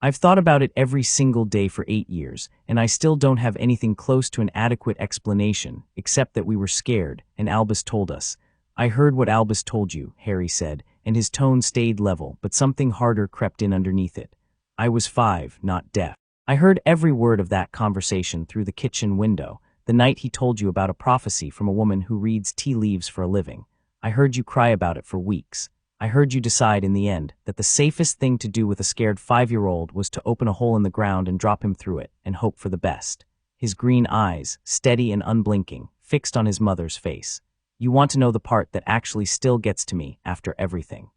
I've thought about it every single day for 8 years, and I still don't have anything close to an adequate explanation, except that we were scared, and Albus told us." "I heard what Albus told you," Harry said, and his tone stayed level, but something harder crept in underneath it. "I was 5, not deaf. I heard every word of that conversation through the kitchen window, the night he told you about a prophecy from a woman who reads tea leaves for a living. I heard you cry about it for weeks. I heard you decide in the end that the safest thing to do with a scared 5-year-old was to open a hole in the ground and drop him through it and hope for the best." His green eyes, steady and unblinking, fixed on his mother's face. "You want to know the part that actually still gets to me after everything.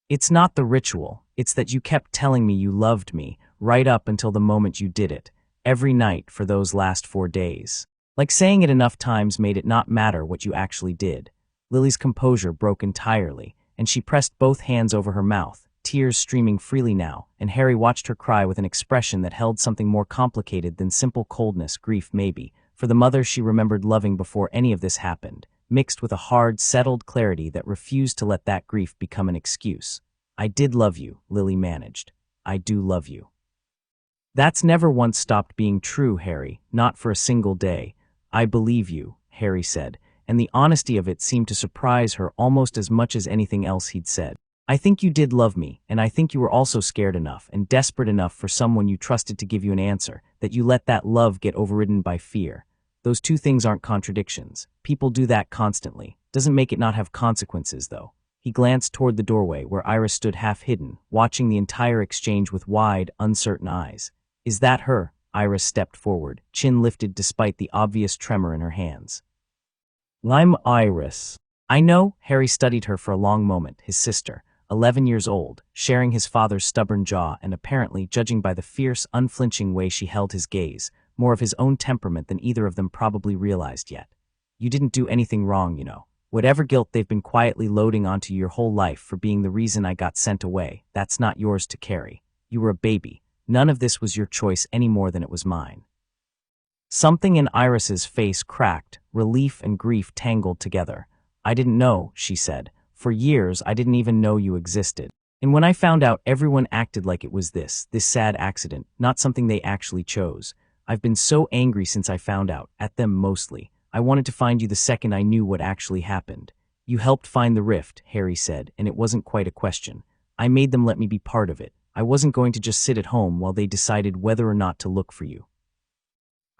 It's not the ritual, it's that you kept telling me you loved me right up until the moment you did it, every night for those last 4 days. Like saying it enough times made it not matter what you actually did." Lily's composure broke entirely, and she pressed both hands over her mouth, tears streaming freely now, and Harry watched her cry with an expression that held something more complicated than simple coldness, grief maybe, for the mother she remembered loving before any of this happened, mixed with a hard, settled clarity that refused to let that grief become an excuse. "I did love you," Lily managed. "I do love you." "That's never once stopped being true, Harry, not for a single day." "I believe you," Harry said, and the honesty of it seemed to surprise her almost as much as anything else he'd said. "I think you did love me, and I think you were also scared enough and desperate enough for someone you trusted to give you an answer, that you let that love get overridden by fear. Those two things aren't contradictions. People do that constantly. Doesn't make it not have consequences, though." He glanced toward the doorway where Iris stood half-hidden, watching the entire exchange with wide, uncertain eyes. "Is that her?" Iris stepped forward, chin lifted despite the obvious tremor in her hands. "I'm Iris." "I know." Harry studied her for a long moment, his sister, 11 years old, sharing his father's stubborn jaw and apparently, judging by the fierce, unflinching way she held his gaze, more of his own temperament than either of them probably realized yet. "You didn't do anything wrong, you know. Whatever guilt they've been quietly loading onto you your whole life for being the reason I got sent away, that's not yours to carry. You were a baby. None of this was your choice any more than it was mine." Something in Iris's face cracked, relief and grief tangled together. "I didn't know," she said. "For years I didn't even know you existed. And when I found out, everyone acted like it was this sad accident, not something they actually chose. I've been so angry since I found out, at them mostly. I wanted to find you the second I knew what actually happened." "You helped find the rift," Harry said, and it wasn't quite a question. "I made them let me be part of it. I wasn't going to just sit at home while they decided whether or not to look for you."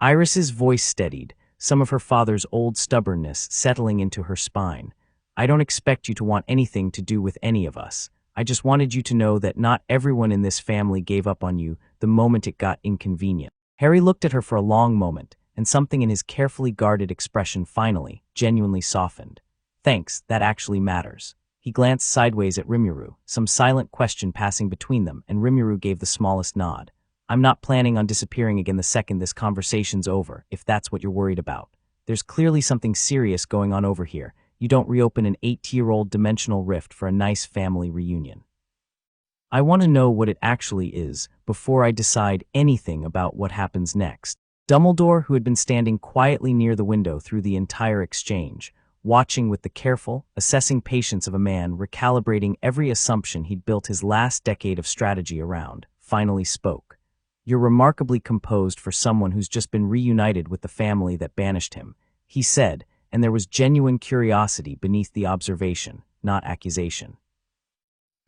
Iris's voice steadied, some of her father's old stubbornness settling into her spine. "I don't expect you to want anything to do with any of us. I just wanted you to know that not everyone in this family gave up on you the moment it got inconvenient." Harry looked at her for a long moment, and something in his carefully guarded expression finally, genuinely softened. "Thanks, that actually matters." He glanced sideways at Rimuru, some silent question passing between them, and Rimuru gave the smallest nod. "I'm not planning on disappearing again the second this conversation's over, if that's what you're worried about. There's clearly something serious going on over here. You don't reopen an 8-year-old dimensional rift for a nice family reunion." I want to know what it actually is before I decide anything about what happens next. Dumbledore, who had been standing quietly near the window through the entire exchange, watching with the careful, assessing patience of a man recalibrating every assumption he'd built his last decade of strategy around, finally spoke. "You're remarkably composed for someone who's just been reunited with the family that banished him," he said, and there was genuine curiosity beneath the observation, not accusation.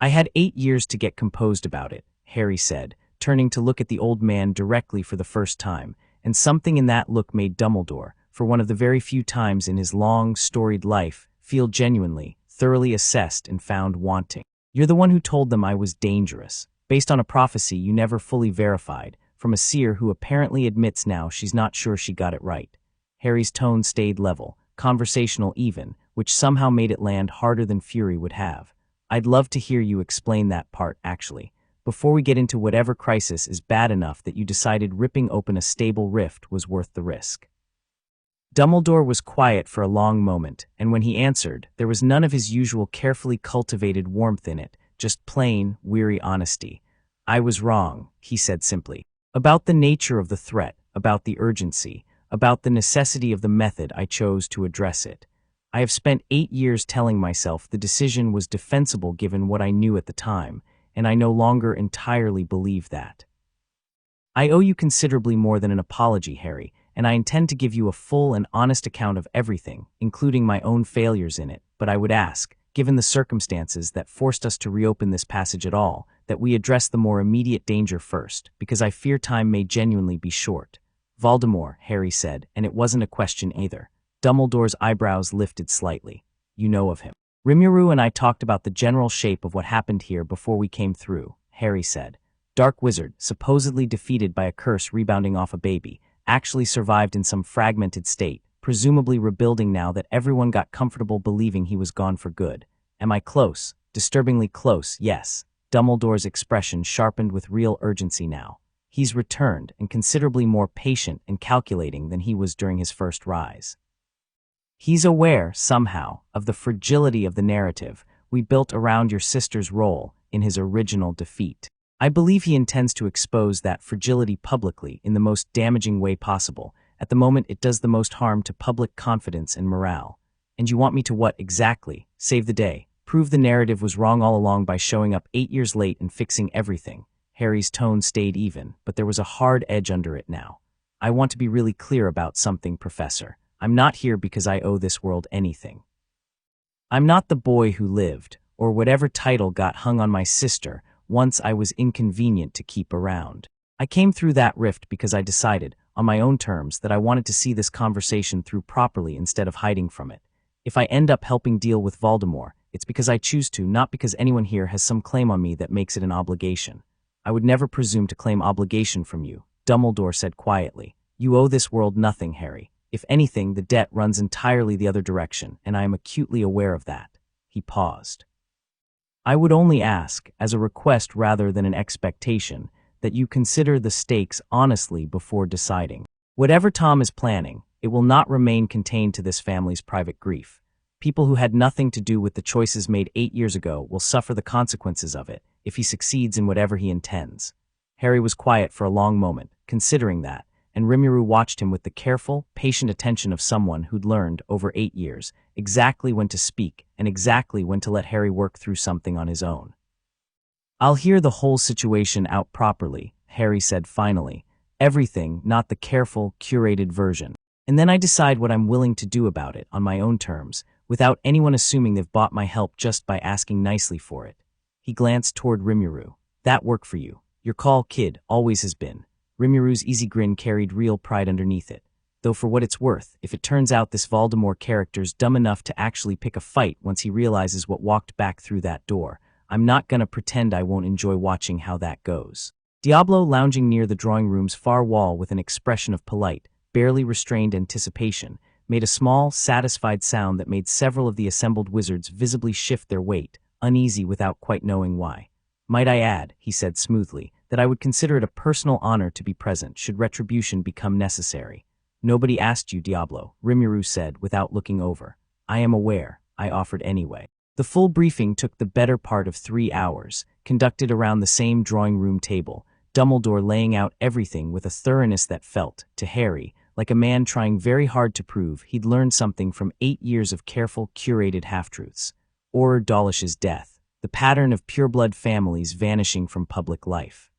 "I had 8 years to get composed about it," Harry said, turning to look at the old man directly for the first time, and something in that look made Dumbledore, for one of the very few times in his long, storied life, feel genuinely, thoroughly assessed and found wanting. "You're the one who told them I was dangerous, based on a prophecy you never fully verified, from a seer who apparently admits now she's not sure she got it right." Harry's tone stayed level, conversational even, which somehow made it land harder than fury would have. "I'd love to hear you explain that part, actually, before we get into whatever crisis is bad enough that you decided ripping open a stable rift was worth the risk." Dumbledore was quiet for a long moment, and when he answered, there was none of his usual carefully cultivated warmth in it, just plain, weary honesty. "I was wrong," he said simply. "About the nature of the threat, about the urgency, about the necessity of the method I chose to address it. I have spent 8 years telling myself the decision was defensible given what I knew at the time, and I no longer entirely believe that. I owe you considerably more than an apology, Harry, and I intend to give you a full and honest account of everything, including my own failures in it, but I would ask, given the circumstances that forced us to reopen this passage at all, that we address the more immediate danger first, because I fear time may genuinely be short." "Voldemort," Harry said, and it wasn't a question either. Dumbledore's eyebrows lifted slightly. "You know of him." "Rimuru and I talked about the general shape of what happened here before we came through," Harry said. "Dark wizard, supposedly defeated by a curse rebounding off a baby, actually survived in some fragmented state, presumably rebuilding now that everyone got comfortable believing he was gone for good. Am I close? Disturbingly close, yes." Dumbledore's expression sharpened with real urgency now. "He's returned, and considerably more patient and calculating than he was during his first rise. He's aware, somehow, of the fragility of the narrative we built around your sister's role in his original defeat. I believe he intends to expose that fragility publicly in the most damaging way possible. At the moment it does the most harm to public confidence and morale. And you want me to what exactly? Save the day? Prove the narrative was wrong all along by showing up 8 years late and fixing everything?" Harry's tone stayed even, but there was a hard edge under it now. "I want to be really clear about something, Professor. I'm not here because I owe this world anything. I'm not the boy who lived, or whatever title got hung on my sister once I was inconvenient to keep around. I came through that rift because I decided, on my own terms, that I wanted to see this conversation through properly instead of hiding from it. If I end up helping deal with Voldemort, it's because I choose to, not because anyone here has some claim on me that makes it an obligation. I would never presume to claim obligation from you," Dumbledore said quietly. "You owe this world nothing, Harry. If anything, the debt runs entirely the other direction, and I am acutely aware of that." He paused. "I would only ask, as a request rather than an expectation, that you consider the stakes honestly before deciding. Whatever Tom is planning, it will not remain contained to this family's private grief. People who had nothing to do with the choices made 8 years ago will suffer the consequences of it, if he succeeds in whatever he intends." Harry was quiet for a long moment, considering that, and Rimuru watched him with the careful, patient attention of someone who'd learned, over 8 years, exactly when to speak and exactly when to let Harry work through something on his own. "I'll hear the whole situation out properly," Harry said finally. "Everything, not the careful, curated version. And then I decide what I'm willing to do about it on my own terms, without anyone assuming they've bought my help just by asking nicely for it." He glanced toward Rimuru. "That work for you? Your call, kid, always has been." Rimuru's easy grin carried real pride underneath it. "Though for what it's worth, if it turns out this Voldemort character's dumb enough to actually pick a fight once he realizes what walked back through that door, I'm not gonna pretend I won't enjoy watching how that goes." Diablo, lounging near the drawing room's far wall with an expression of polite, barely restrained anticipation, made a small, satisfied sound that made several of the assembled wizards visibly shift their weight, uneasy without quite knowing why. "Might I add," he said smoothly, "that I would consider it a personal honor to be present should retribution become necessary." "Nobody asked you, Diablo," Rimuru said without looking over. "I am aware," I offered anyway. The full briefing took the better part of 3 hours, conducted around the same drawing room table, Dumbledore laying out everything with a thoroughness that felt, to Harry, like a man trying very hard to prove he'd learned something from 8 years of careful, curated half-truths. Auror Dawlish's death, the pattern of pureblood families vanishing from public life.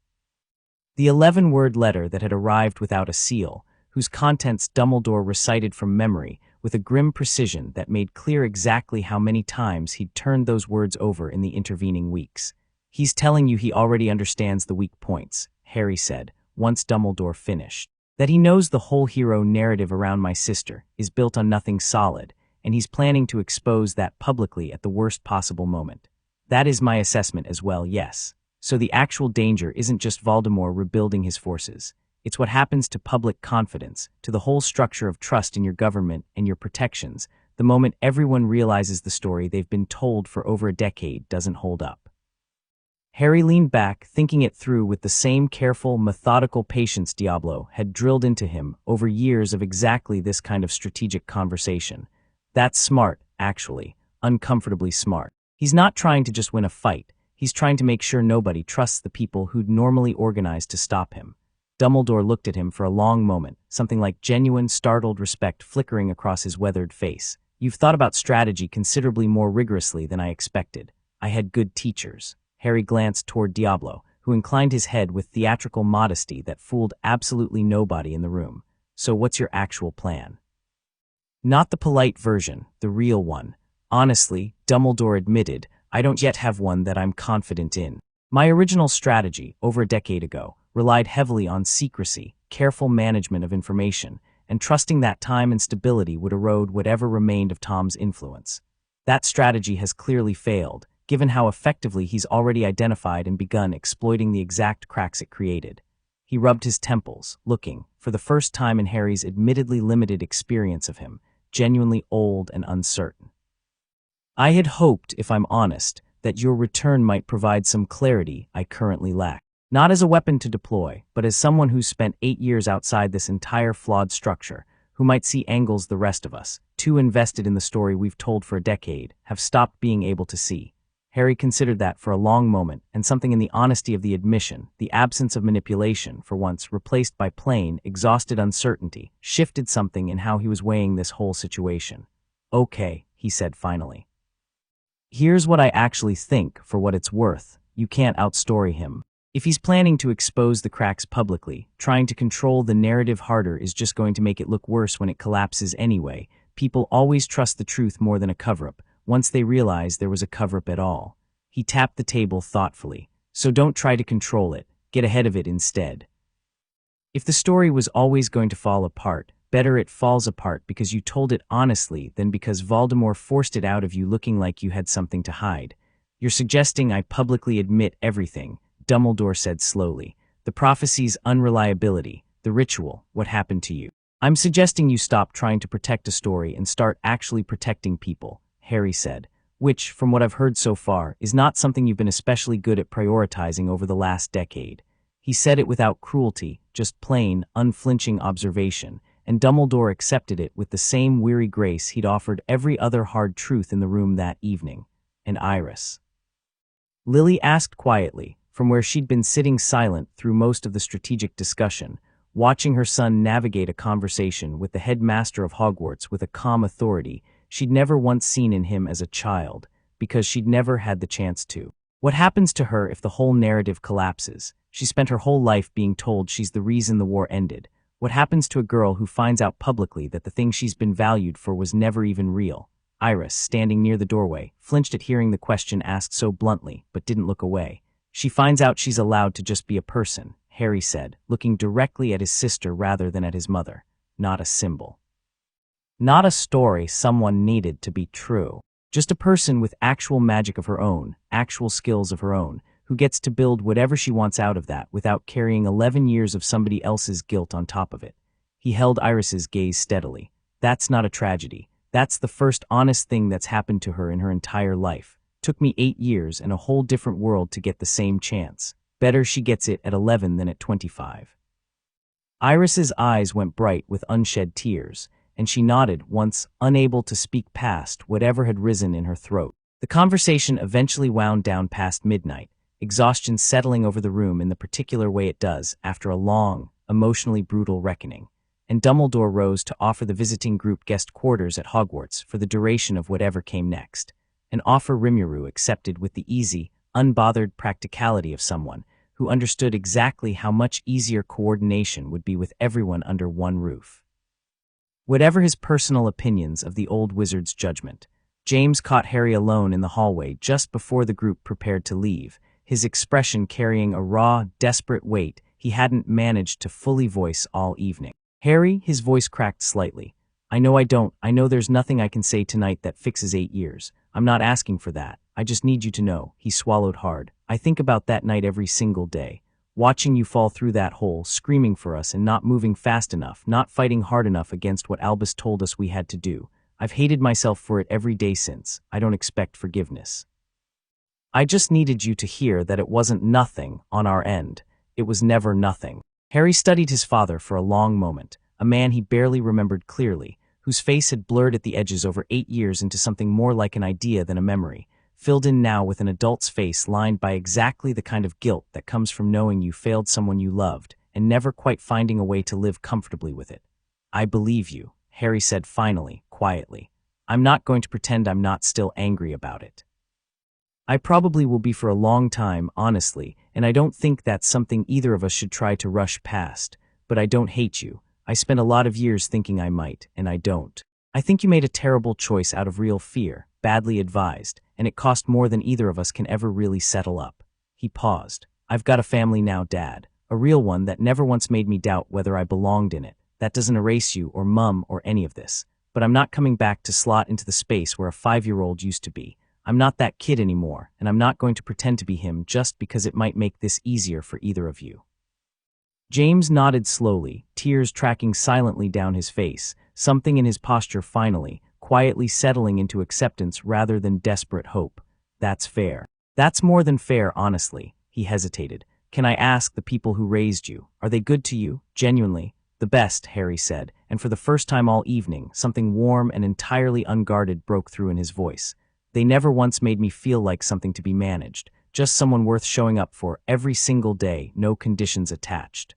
The 11-word letter that had arrived without a seal, whose contents Dumbledore recited from memory with a grim precision that made clear exactly how many times he'd turned those words over in the intervening weeks. "He's telling you he already understands the weak points," Harry said, once Dumbledore finished. "That he knows the whole hero narrative around my sister is built on nothing solid, and he's planning to expose that publicly at the worst possible moment. That is my assessment as well, yes. So the actual danger isn't just Voldemort rebuilding his forces. It's what happens to public confidence, to the whole structure of trust in your government and your protections, the moment everyone realizes the story they've been told for over a decade doesn't hold up." Harry leaned back, thinking it through with the same careful, methodical patience Diablo had drilled into him over years of exactly this kind of strategic conversation. That's smart, actually, uncomfortably smart. He's not trying to just win a fight. He's trying to make sure nobody trusts the people who'd normally organize to stop him. Dumbledore looked at him for a long moment, something like genuine, startled respect flickering across his weathered face. "You've thought about strategy considerably more rigorously than I expected. I had good teachers." Harry glanced toward Diablo, who inclined his head with theatrical modesty that fooled absolutely nobody in the room. "So what's your actual plan?" "Not the polite version, the real one. Honestly," Dumbledore admitted, "I don't yet have one that I'm confident in. My original strategy, over a decade ago, relied heavily on secrecy, careful management of information, and trusting that time and stability would erode whatever remained of Tom's influence. That strategy has clearly failed, given how effectively he's already identified and begun exploiting the exact cracks it created." He rubbed his temples, looking, for the first time in Harry's admittedly limited experience of him, genuinely old and uncertain. "I had hoped, if I'm honest, that your return might provide some clarity I currently lack. Not as a weapon to deploy, but as someone who's spent 8 years outside this entire flawed structure, who might see angles the rest of us, too invested in the story we've told for a decade, have stopped being able to see." Harry considered that for a long moment, and something in the honesty of the admission, the absence of manipulation, for once replaced by plain, exhausted uncertainty, shifted something in how he was weighing this whole situation. "Okay," he said finally. "Here's what I actually think, for what it's worth. You can't outstory him. If he's planning to expose the cracks publicly, trying to control the narrative harder is just going to make it look worse when it collapses anyway. People always trust the truth more than a cover-up, once they realize there was a cover-up at all." He tapped the table thoughtfully. "So don't try to control it. Get ahead of it instead. If the story was always going to fall apart, better it falls apart because you told it honestly than because Voldemort forced it out of you looking like you had something to hide. You're suggesting I publicly admit everything," Dumbledore said slowly. "The prophecy's unreliability, the ritual, what happened to you. I'm suggesting you stop trying to protect a story and start actually protecting people," Harry said, "which, from what I've heard so far, is not something you've been especially good at prioritizing over the last decade." He said it without cruelty, just plain, unflinching observation, and Dumbledore accepted it with the same weary grace he'd offered every other hard truth in the room that evening. "And Iris?" Lily asked quietly, from where she'd been sitting silent through most of the strategic discussion, watching her son navigate a conversation with the headmaster of Hogwarts with a calm authority she'd never once seen in him as a child, because she'd never had the chance to. "What happens to her if the whole narrative collapses? She spent her whole life being told she's the reason the war ended. What happens to a girl who finds out publicly that the thing she's been valued for was never even real?" Iris, standing near the doorway, flinched at hearing the question asked so bluntly, but didn't look away. "She finds out she's allowed to just be a person," Harry said, looking directly at his sister rather than at his mother. "Not a symbol. Not a story someone needed to be true. Just a person with actual magic of her own, actual skills of her own, who gets to build whatever she wants out of that without carrying 11 years of somebody else's guilt on top of it." He held Iris's gaze steadily. "That's not a tragedy. That's the first honest thing that's happened to her in her entire life. Took me 8 years and a whole different world to get the same chance. Better she gets it at 11 than at 25. Iris's eyes went bright with unshed tears, and she nodded once, unable to speak past whatever had risen in her throat. The conversation eventually wound down past midnight, exhaustion settling over the room in the particular way it does after a long, emotionally brutal reckoning, and Dumbledore rose to offer the visiting group guest quarters at Hogwarts for the duration of whatever came next, an offer Rimuru accepted with the easy, unbothered practicality of someone who understood exactly how much easier coordination would be with everyone under one roof. Whatever his personal opinions of the old wizard's judgment, James caught Harry alone in the hallway just before the group prepared to leave, his expression carrying a raw, desperate weight he hadn't managed to fully voice all evening. "Harry," his voice cracked slightly. I know there's nothing I can say tonight that fixes 8 years. I'm not asking for that. I just need you to know," he swallowed hard. "I think about that night every single day. Watching you fall through that hole, screaming for us and not moving fast enough, not fighting hard enough against what Albus told us we had to do. I've hated myself for it every day since. I don't expect forgiveness. I just needed you to hear that it wasn't nothing on our end. It was never nothing." Harry studied his father for a long moment, a man he barely remembered clearly, whose face had blurred at the edges over 8 years into something more like an idea than a memory, filled in now with an adult's face lined by exactly the kind of guilt that comes from knowing you failed someone you loved and never quite finding a way to live comfortably with it. "I believe you," Harry said finally, quietly. "I'm not going to pretend I'm not still angry about it. I probably will be for a long time, honestly, and I don't think that's something either of us should try to rush past. But I don't hate you. I spent a lot of years thinking I might, and I don't. I think you made a terrible choice out of real fear, badly advised, and it cost more than either of us can ever really settle up." He paused. "I've got a family now, Dad. A real one that never once made me doubt whether I belonged in it. That doesn't erase you or Mum or any of this. But I'm not coming back to slot into the space where a 5-year-old used to be. I'm not that kid anymore, and I'm not going to pretend to be him just because it might make this easier for either of you." James nodded slowly, tears tracking silently down his face, something in his posture finally, quietly settling into acceptance rather than desperate hope. "That's fair. That's more than fair, honestly," he hesitated. "Can I ask the people who raised you, are they good to you, genuinely?" "The best," Harry said, and for the first time all evening, something warm and entirely unguarded broke through in his voice. "They never once made me feel like something to be managed, just someone worth showing up for every single day, no conditions attached."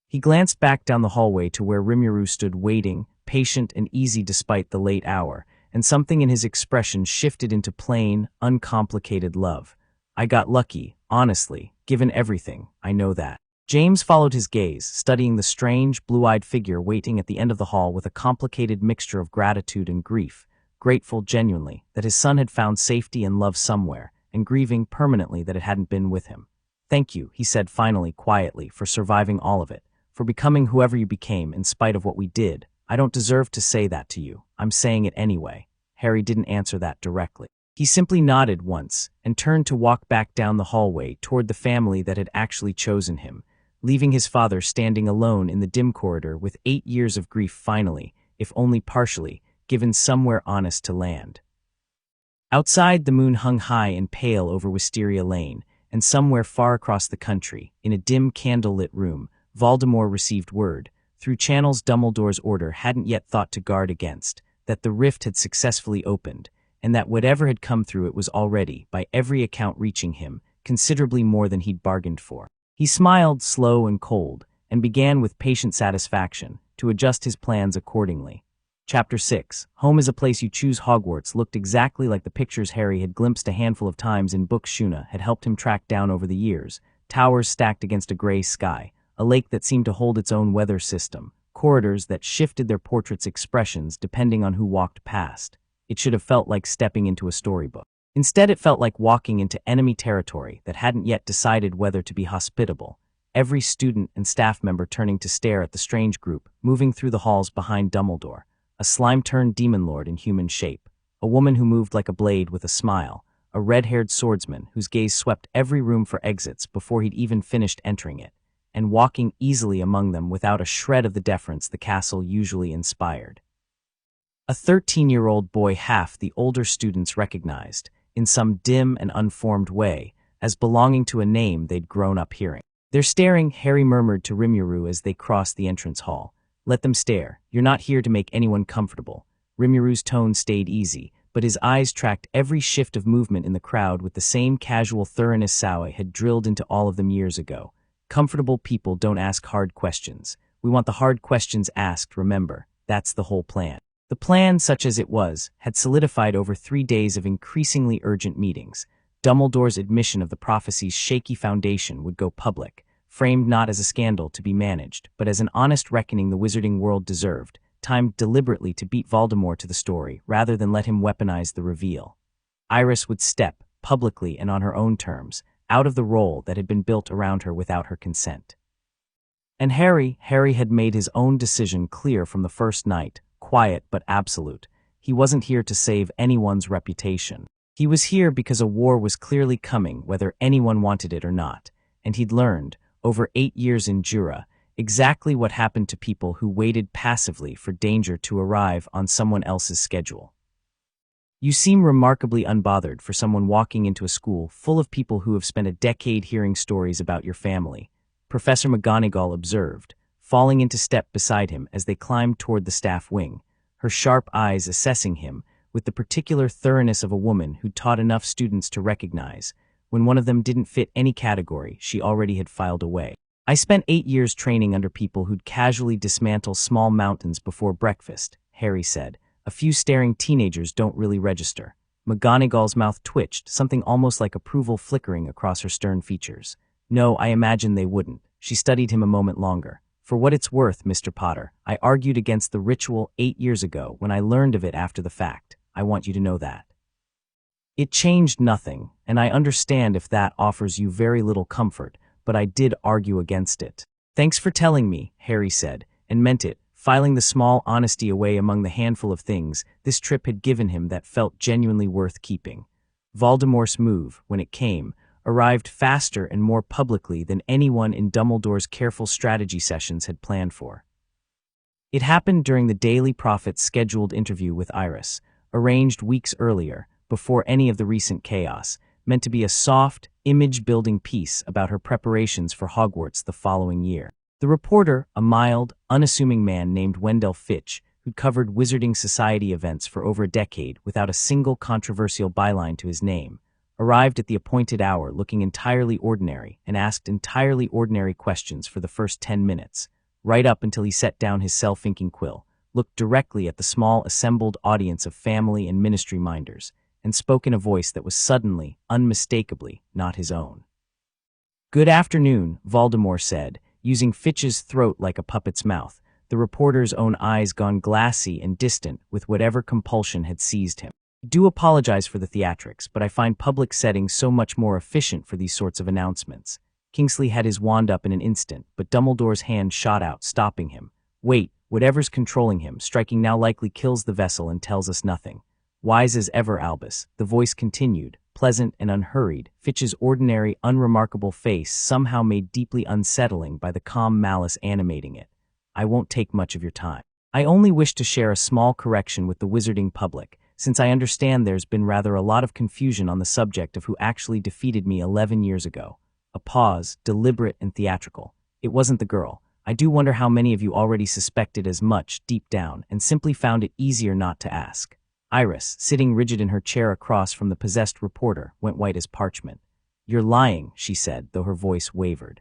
He glanced back down the hallway to where Rimuru stood waiting, patient and easy despite the late hour, and something in his expression shifted into plain, uncomplicated love. "I got lucky, honestly, given everything, I know that." James followed his gaze, studying the strange, blue-eyed figure waiting at the end of the hall with a complicated mixture of gratitude and grief, grateful genuinely that his son had found safety and love somewhere, and grieving permanently that it hadn't been with him. "Thank you," he said finally, quietly, "for surviving all of it, for becoming whoever you became in spite of what we did. I don't deserve to say that to you. I'm saying it anyway." Harry didn't answer that directly. He simply nodded once and turned to walk back down the hallway toward the family that had actually chosen him, leaving his father standing alone in the dim corridor with 8 years of grief finally, if only partially, given somewhere honest to land. Outside, the moon hung high and pale over Wisteria Lane, and somewhere far across the country, in a dim candle-lit room, Voldemort received word, through channels Dumbledore's order hadn't yet thought to guard against, that the rift had successfully opened, and that whatever had come through it was already, by every account reaching him, considerably more than he'd bargained for. He smiled, slow and cold, and began with patient satisfaction to adjust his plans accordingly. Chapter 6, Home is a Place You Choose. Hogwarts looked exactly like the pictures Harry had glimpsed a handful of times in books Shuna had helped him track down over the years, towers stacked against a gray sky, a lake that seemed to hold its own weather system, corridors that shifted their portraits' expressions depending on who walked past. It should have felt like stepping into a storybook. Instead, it felt like walking into enemy territory that hadn't yet decided whether to be hospitable, every student and staff member turning to stare at the strange group moving through the halls behind Dumbledore, a slime-turned demon lord in human shape, a woman who moved like a blade with a smile, a red-haired swordsman whose gaze swept every room for exits before he'd even finished entering it, and walking easily among them without a shred of the deference the castle usually inspired. A 13-year-old boy half the older students recognized, in some dim and unformed way, as belonging to a name they'd grown up hearing. "They're staring," Harry murmured to Rimuru as they crossed the entrance hall. "Let them stare. You're not here to make anyone comfortable." Rimuru's tone stayed easy, but his eyes tracked every shift of movement in the crowd with the same casual thoroughness Sawe had drilled into all of them years ago. Comfortable people don't ask hard questions. We want the hard questions asked, remember. That's the whole plan. The plan, such as it was, had solidified over 3 days of increasingly urgent meetings. Dumbledore's admission of the prophecy's shaky foundation would go public, framed not as a scandal to be managed, but as an honest reckoning the wizarding world deserved, timed deliberately to beat Voldemort to the story rather than let him weaponize the reveal. Iris would step, publicly and on her own terms, out of the role that had been built around her without her consent. And Harry had made his own decision clear from the first night, quiet but absolute. He wasn't here to save anyone's reputation. He was here because a war was clearly coming whether anyone wanted it or not, and he'd learned, over 8 years in Jura, exactly what happened to people who waited passively for danger to arrive on someone else's schedule. You seem remarkably unbothered for someone walking into a school full of people who have spent a decade hearing stories about your family, Professor McGonagall observed, falling into step beside him as they climbed toward the staff wing, her sharp eyes assessing him with the particular thoroughness of a woman who'd taught enough students to recognize, when one of them didn't fit any category, she already had filed away. I spent 8 years training under people who'd casually dismantle small mountains before breakfast, Harry said. A few staring teenagers don't really register. McGonagall's mouth twitched, something almost like approval flickering across her stern features. No, I imagine they wouldn't. She studied him a moment longer. For what it's worth, Mr. Potter, I argued against the ritual 8 years ago when I learned of it after the fact. I want you to know that. It changed nothing, and I understand if that offers you very little comfort, but I did argue against it. Thanks for telling me, Harry said, and meant it, filing the small honesty away among the handful of things this trip had given him that felt genuinely worth keeping. Voldemort's move, when it came, arrived faster and more publicly than anyone in Dumbledore's careful strategy sessions had planned for. It happened during the Daily Prophet's scheduled interview with Iris, arranged weeks earlier, before any of the recent chaos, meant to be a soft, image-building piece about her preparations for Hogwarts the following year. The reporter, a mild, unassuming man named Wendell Fitch, who'd covered Wizarding Society events for over a decade without a single controversial byline to his name, arrived at the appointed hour looking entirely ordinary and asked entirely ordinary questions for the first 10 minutes, right up until he set down his self-inking quill, looked directly at the small assembled audience of family and ministry minders, and spoke in a voice that was suddenly, unmistakably, not his own. "Good afternoon," Voldemort said, using Fitch's throat like a puppet's mouth, the reporter's own eyes gone glassy and distant with whatever compulsion had seized him. "I do apologize for the theatrics, but I find public settings so much more efficient for these sorts of announcements." Kingsley had his wand up in an instant, but Dumbledore's hand shot out, stopping him. "Wait, whatever's controlling him, striking now likely kills the vessel and tells us nothing." Wise as ever, Albus, the voice continued, pleasant and unhurried, Fitch's ordinary, unremarkable face somehow made deeply unsettling by the calm malice animating it. "I won't take much of your time. I only wish to share a small correction with the wizarding public, since I understand there's been rather a lot of confusion on the subject of who actually defeated me 11 years ago." A pause, deliberate and theatrical. "It wasn't the girl. I do wonder how many of you already suspected as much deep down and simply found it easier not to ask." Iris, sitting rigid in her chair across from the possessed reporter, went white as parchment. "You're lying," she said, though her voice wavered.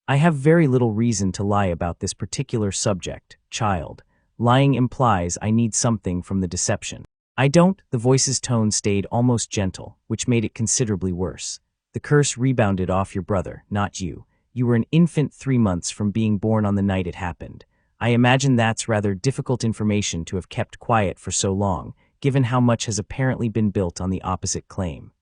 "I have very little reason to lie about this particular subject, child. Lying implies I need something from the deception. I don't." The voice's tone stayed almost gentle, which made it considerably worse. "The curse rebounded off your brother, not you. You were an infant 3 months from being born on the night it happened. I imagine that's rather difficult information to have kept quiet for so long, given how much has apparently been built on the opposite claim."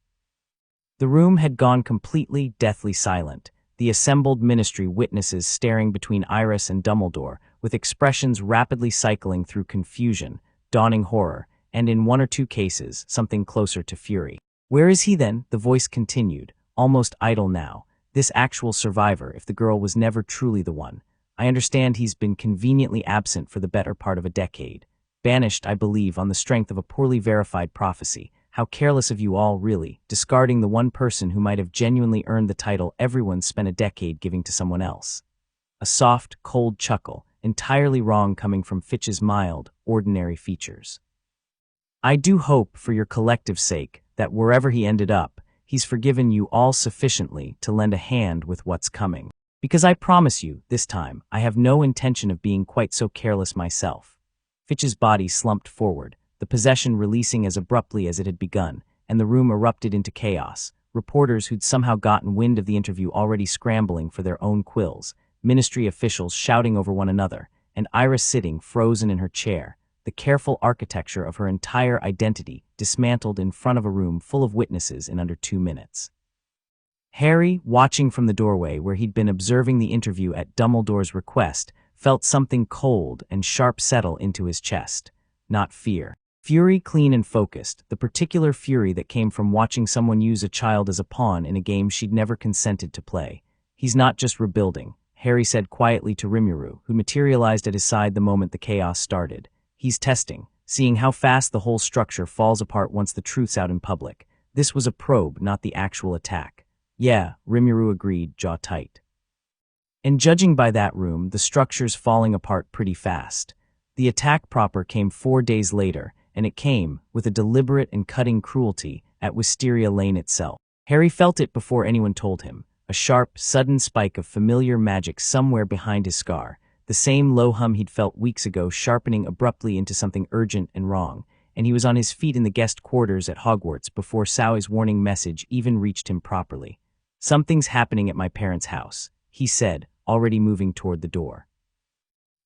The room had gone completely, deathly silent, the assembled ministry witnesses staring between Iris and Dumbledore, with expressions rapidly cycling through confusion, dawning horror, and in 1 or 2 cases, something closer to fury. "Where is he then?" the voice continued, almost idle now, "this actual survivor, if the girl was never truly the one. I understand he's been conveniently absent for the better part of a decade. Banished, I believe, on the strength of a poorly verified prophecy. How careless of you all, really, discarding the one person who might have genuinely earned the title everyone spent a decade giving to someone else." A soft, cold chuckle, entirely wrong coming from Fitch's mild, ordinary features. I do hope, for your collective sake, that wherever he ended up, he's forgiven you all sufficiently to lend a hand with what's coming. Because I promise you, this time, I have no intention of being quite so careless myself. Fitch's body slumped forward, the possession releasing as abruptly as it had begun, and the room erupted into chaos. Reporters who'd somehow gotten wind of the interview already scrambling for their own quills, ministry officials shouting over one another, and Iris sitting frozen in her chair, the careful architecture of her entire identity dismantled in front of a room full of witnesses in under 2 minutes. Harry, watching from the doorway where he'd been observing the interview at Dumbledore's request, felt something cold and sharp settle into his chest. Not fear. Fury, clean and focused, the particular fury that came from watching someone use a child as a pawn in a game she'd never consented to play. He's not just rebuilding, Harry said quietly to Rimuru, who materialized at his side the moment the chaos started. He's testing, seeing how fast the whole structure falls apart once the truth's out in public. This was a probe, not the actual attack. Yeah, Rimuru agreed, jaw tight. And judging by that room, the structure's falling apart pretty fast. The attack proper came 4 days later, and it came, with a deliberate and cutting cruelty, at Wisteria Lane itself. Harry felt it before anyone told him, a sharp, sudden spike of familiar magic somewhere behind his scar, the same low hum he'd felt weeks ago sharpening abruptly into something urgent and wrong, and he was on his feet in the guest quarters at Hogwarts before Sowie's warning message even reached him properly. "Something's happening at my parents' house," he said, already moving toward the door.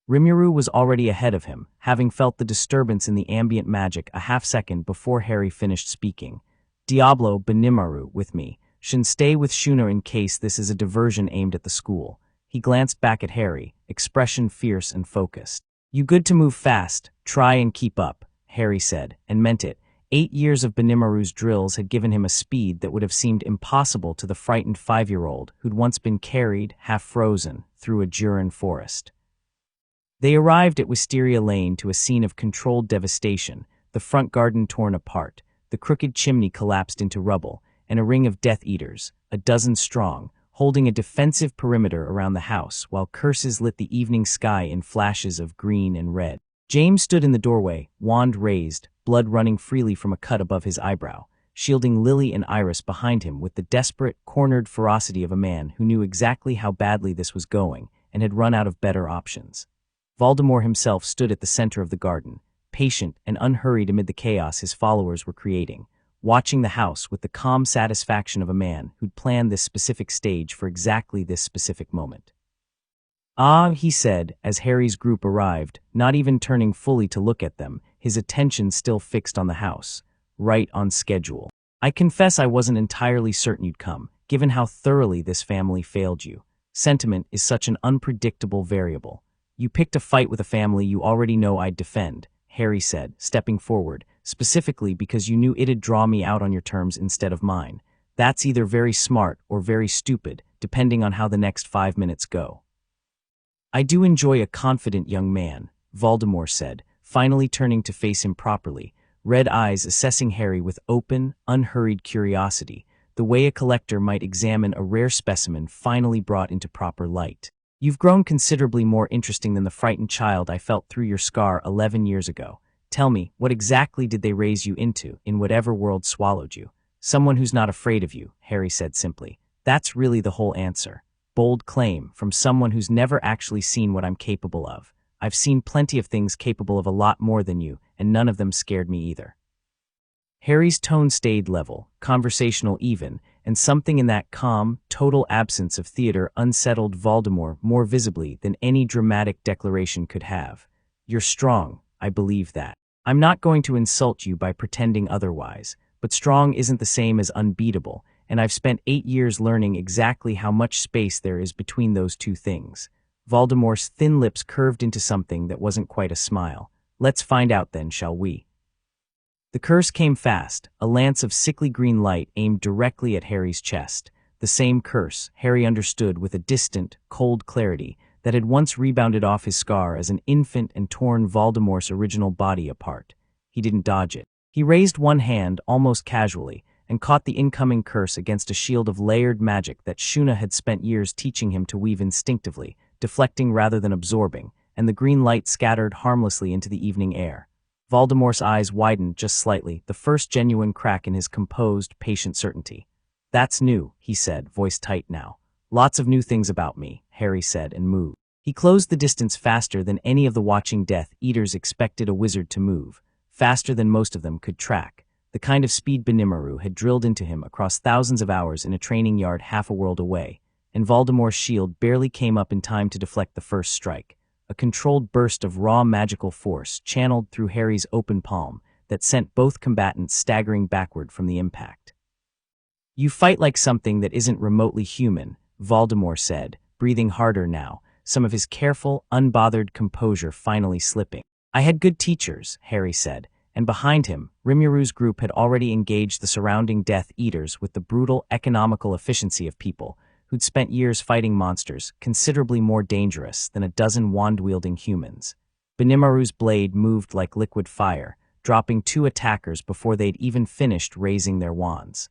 Rimuru was already ahead of him, having felt the disturbance in the ambient magic a half-second before Harry finished speaking. "Diablo Benimaru with me. Should stay with Shuna in case this is a diversion aimed at the school." He glanced back at Harry, expression fierce and focused. "You good to move fast, try and keep up," Harry said, and meant it. 8 years of Benimaru's drills had given him a speed that would have seemed impossible to the frightened 5-year-old who'd once been carried, half-frozen, through a Juran forest. They arrived at Wisteria Lane to a scene of controlled devastation, the front garden torn apart, the crooked chimney collapsed into rubble, and a ring of Death Eaters, a dozen strong, holding a defensive perimeter around the house while curses lit the evening sky in flashes of green and red. James stood in the doorway, wand raised, blood running freely from a cut above his eyebrow, shielding Lily and Iris behind him with the desperate, cornered ferocity of a man who knew exactly how badly this was going and had run out of better options. Voldemort himself stood at the center of the garden, patient and unhurried amid the chaos his followers were creating, watching the house with the calm satisfaction of a man who'd planned this specific stage for exactly this specific moment. "Ah," he said, as Harry's group arrived, not even turning fully to look at them, his attention still fixed on the house. "Right on schedule. I confess I wasn't entirely certain you'd come, given how thoroughly this family failed you. Sentiment is such an unpredictable variable. You picked a fight with a family you already know I'd defend," Harry said, stepping forward, "specifically because you knew it'd draw me out on your terms instead of mine. That's either very smart or very stupid, depending on how the next 5 minutes go." "I do enjoy a confident young man," Voldemort said, finally turning to face him properly, red eyes assessing Harry with open, unhurried curiosity, the way a collector might examine a rare specimen finally brought into proper light. "You've grown considerably more interesting than the frightened child I felt through your scar 11 years ago. Tell me, what exactly did they raise you into, in whatever world swallowed you?" "Someone who's not afraid of you," Harry said simply. "That's really the whole answer. Bold claim, from someone who's never actually seen what I'm capable of. I've seen plenty of things capable of a lot more than you, and none of them scared me either." Harry's tone stayed level, conversational even, and something in that calm, total absence of theater unsettled Voldemort more visibly than any dramatic declaration could have. "You're strong, I believe that. I'm not going to insult you by pretending otherwise, but strong isn't the same as unbeatable, and I've spent 8 years learning exactly how much space there is between those two things." Voldemort's thin lips curved into something that wasn't quite a smile. "Let's find out then, shall we?" The curse came fast, a lance of sickly green light aimed directly at Harry's chest. The same curse, Harry understood with a distant, cold clarity, that had once rebounded off his scar as an infant and torn Voldemort's original body apart. He didn't dodge it. He raised one hand, almost casually, and caught the incoming curse against a shield of layered magic that Shuna had spent years teaching him to weave instinctively, deflecting rather than absorbing, and the green light scattered harmlessly into the evening air. Voldemort's eyes widened just slightly, the first genuine crack in his composed, patient certainty. "That's new," he said, voice tight now. "Lots of new things about me," Harry said and moved. He closed the distance faster than any of the watching Death Eaters expected a wizard to move, faster than most of them could track, the kind of speed Rimuru had drilled into him across thousands of hours in a training yard half a world away, and Voldemort's shield barely came up in time to deflect the first strike, a controlled burst of raw magical force channeled through Harry's open palm that sent both combatants staggering backward from the impact. "You fight like something that isn't remotely human," Voldemort said, breathing harder now, some of his careful, unbothered composure finally slipping. "I had good teachers," Harry said, and behind him, Rimuru's group had already engaged the surrounding Death Eaters with the brutal, economical efficiency of people who'd spent years fighting monsters considerably more dangerous than a dozen wand-wielding humans. Benimaru's blade moved like liquid fire, dropping 2 attackers before they'd even finished raising their wands.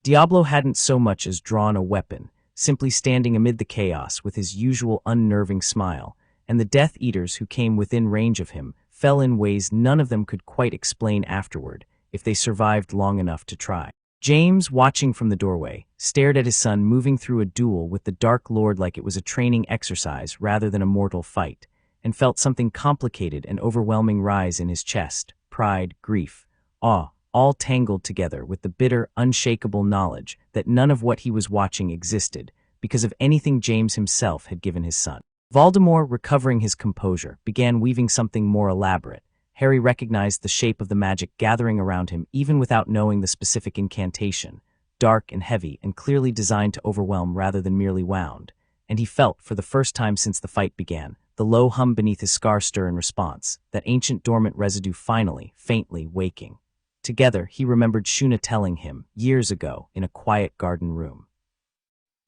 Diablo hadn't so much as drawn a weapon, simply standing amid the chaos with his usual unnerving smile, and the Death Eaters who came within range of him fell in ways none of them could quite explain afterward, if they survived long enough to try. James, watching from the doorway, stared at his son moving through a duel with the Dark Lord like it was a training exercise rather than a mortal fight, and felt something complicated and overwhelming rise in his chest, pride, grief, awe, all tangled together with the bitter, unshakable knowledge that none of what he was watching existed, because of anything James himself had given his son. Voldemort, recovering his composure, began weaving something more elaborate. Harry recognized the shape of the magic gathering around him even without knowing the specific incantation, dark and heavy and clearly designed to overwhelm rather than merely wound, and he felt, for the first time since the fight began, the low hum beneath his scar stir in response, that ancient dormant residue finally, faintly waking. Together, he remembered Shuna telling him, years ago, in a quiet garden room.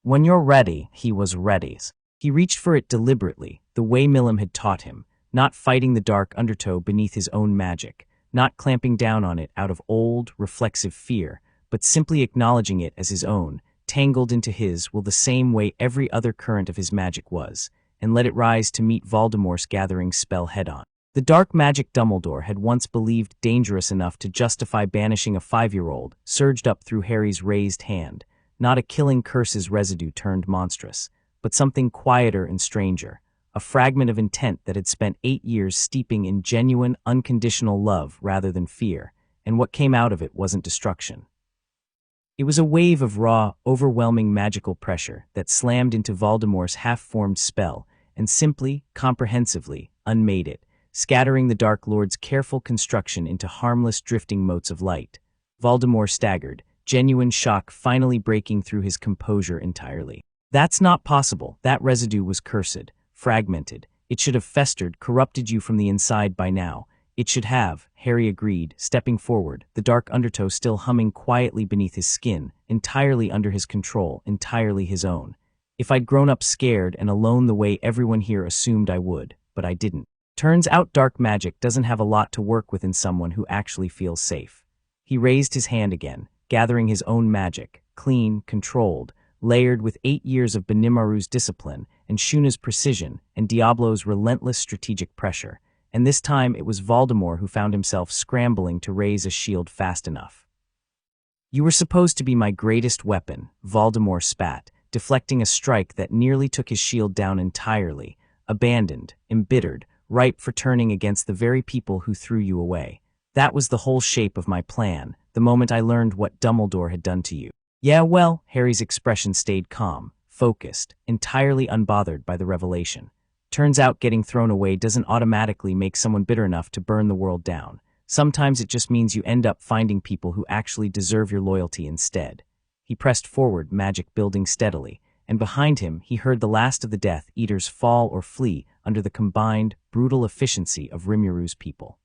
"When you're ready," he was ready. He reached for it deliberately, the way Milim had taught him, not fighting the dark undertow beneath his own magic, not clamping down on it out of old, reflexive fear, but simply acknowledging it as his own, tangled into his will the same way every other current of his magic was, and let it rise to meet Voldemort's gathering spell head-on. The dark magic Dumbledore had once believed dangerous enough to justify banishing a 5-year-old surged up through Harry's raised hand, not a killing curse's residue turned monstrous, but something quieter and stranger, a fragment of intent that had spent 8 years steeping in genuine, unconditional love rather than fear, and what came out of it wasn't destruction. It was a wave of raw, overwhelming magical pressure that slammed into Voldemort's half-formed spell and simply, comprehensively, unmade it, scattering the Dark Lord's careful construction into harmless drifting motes of light. Voldemort staggered, genuine shock finally breaking through his composure entirely. "That's not possible. That residue was cursed, fragmented. It should have festered, corrupted you from the inside by now. It should have," Harry agreed, stepping forward, the dark undertow still humming quietly beneath his skin, entirely under his control, entirely his own. "If I'd grown up scared and alone the way everyone here assumed I would, but I didn't. Turns out dark magic doesn't have a lot to work with in someone who actually feels safe." He raised his hand again, gathering his own magic, clean, controlled, layered with 8 years of Benimaru's discipline and Shuna's precision and Diablo's relentless strategic pressure, and this time it was Voldemort who found himself scrambling to raise a shield fast enough. "You were supposed to be my greatest weapon," Voldemort spat, deflecting a strike that nearly took his shield down entirely, abandoned, embittered, ripe for turning against the very people who threw you away. "That was the whole shape of my plan, the moment I learned what Dumbledore had done to you." "Yeah, well," Harry's expression stayed calm, focused, entirely unbothered by the revelation. "Turns out getting thrown away doesn't automatically make someone bitter enough to burn the world down. Sometimes it just means you end up finding people who actually deserve your loyalty instead." He pressed forward, magic building steadily, and behind him he heard the last of the Death Eaters fall or flee under the combined, brutal efficiency of Rimuru's people.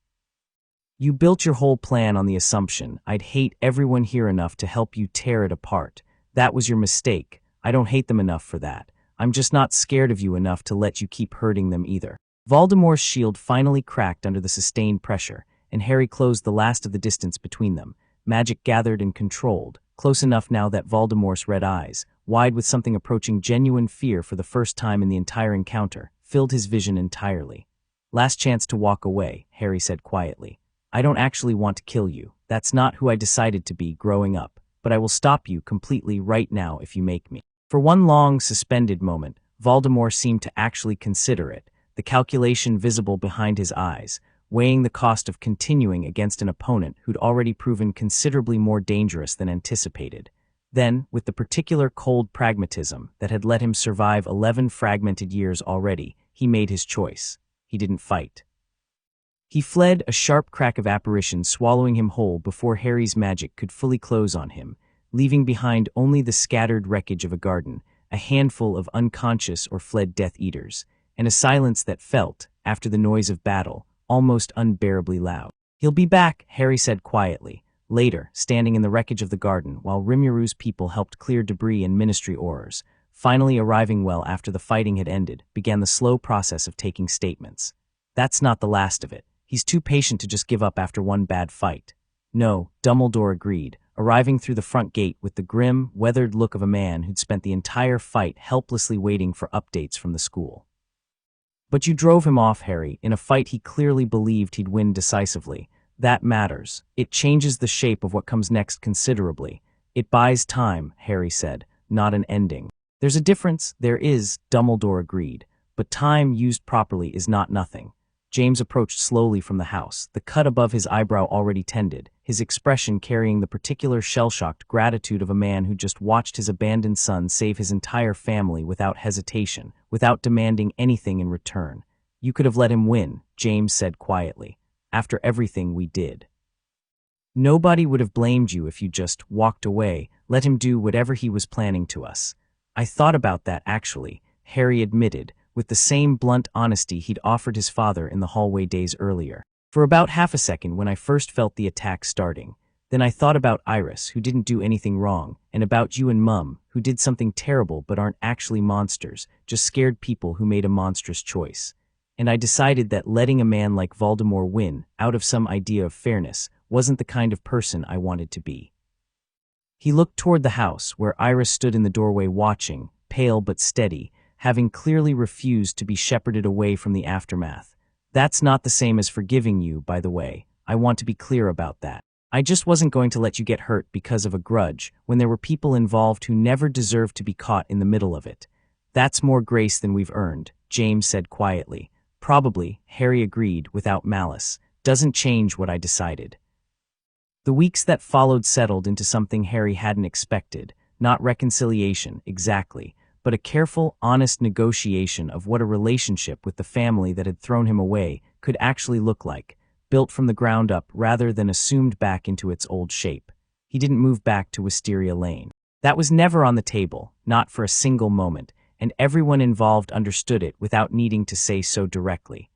"You built your whole plan on the assumption I'd hate everyone here enough to help you tear it apart. That was your mistake. I don't hate them enough for that. I'm just not scared of you enough to let you keep hurting them either." Voldemort's shield finally cracked under the sustained pressure, and Harry closed the last of the distance between them, magic gathered and controlled, close enough now that Voldemort's red eyes, wide with something approaching genuine fear for the first time in the entire encounter, filled his vision entirely. Last chance to walk away, Harry said quietly. I don't actually want to kill you. That's not who I decided to be growing up, but I will stop you completely right now if you make me. For one long, suspended moment, Voldemort seemed to actually consider it, the calculation visible behind his eyes, weighing the cost of continuing against an opponent who'd already proven considerably more dangerous than anticipated. Then, with the particular cold pragmatism that had let him survive 11 fragmented years already, he made his choice. He didn't fight. He fled, a sharp crack of apparition swallowing him whole before Harry's magic could fully close on him, leaving behind only the scattered wreckage of a garden, a handful of unconscious or fled Death Eaters, and a silence that felt, after the noise of battle, almost unbearably loud. He'll be back, Harry said quietly, later, standing in the wreckage of the garden while Rimuru's people helped clear debris and ministry ores. Finally arriving well after the fighting had ended, began the slow process of taking statements. That's not the last of it. He's too patient to just give up after one bad fight. No, Dumbledore agreed, arriving through the front gate with the grim, weathered look of a man who'd spent the entire fight helplessly waiting for updates from the school. But you drove him off, Harry, in a fight he clearly believed he'd win decisively. That matters. It changes the shape of what comes next considerably. It buys time, Harry said, not an ending. There's a difference, there is, Dumbledore agreed, but time used properly is not nothing. James approached slowly from the house, the cut above his eyebrow already tended, his expression carrying the particular shell-shocked gratitude of a man who just watched his abandoned son save his entire family without hesitation, without demanding anything in return. You could have let him win, James said quietly, after everything we did. Nobody would have blamed you if you just walked away, let him do whatever he was planning to us. I thought about that actually, Harry admitted, with the same blunt honesty he'd offered his father in the hallway days earlier. For about half a second when I first felt the attack starting. Then I thought about Iris, who didn't do anything wrong, and about you and Mum, who did something terrible but aren't actually monsters, just scared people who made a monstrous choice. And I decided that letting a man like Voldemort win, out of some idea of fairness, wasn't the kind of person I wanted to be. He looked toward the house, where Iris stood in the doorway watching, pale but steady, having clearly refused to be shepherded away from the aftermath. That's not the same as forgiving you, by the way. I want to be clear about that. I just wasn't going to let you get hurt because of a grudge, when there were people involved who never deserved to be caught in the middle of it. That's more grace than we've earned, James said quietly. Probably, Harry agreed, without malice. Doesn't change what I decided. The weeks that followed settled into something Harry hadn't expected, not reconciliation, exactly, but a careful, honest negotiation of what a relationship with the family that had thrown him away could actually look like, built from the ground up rather than assumed back into its old shape. He didn't move back to Wisteria Lane. That was never on the table, not for a single moment, and everyone involved understood it without needing to say so directly.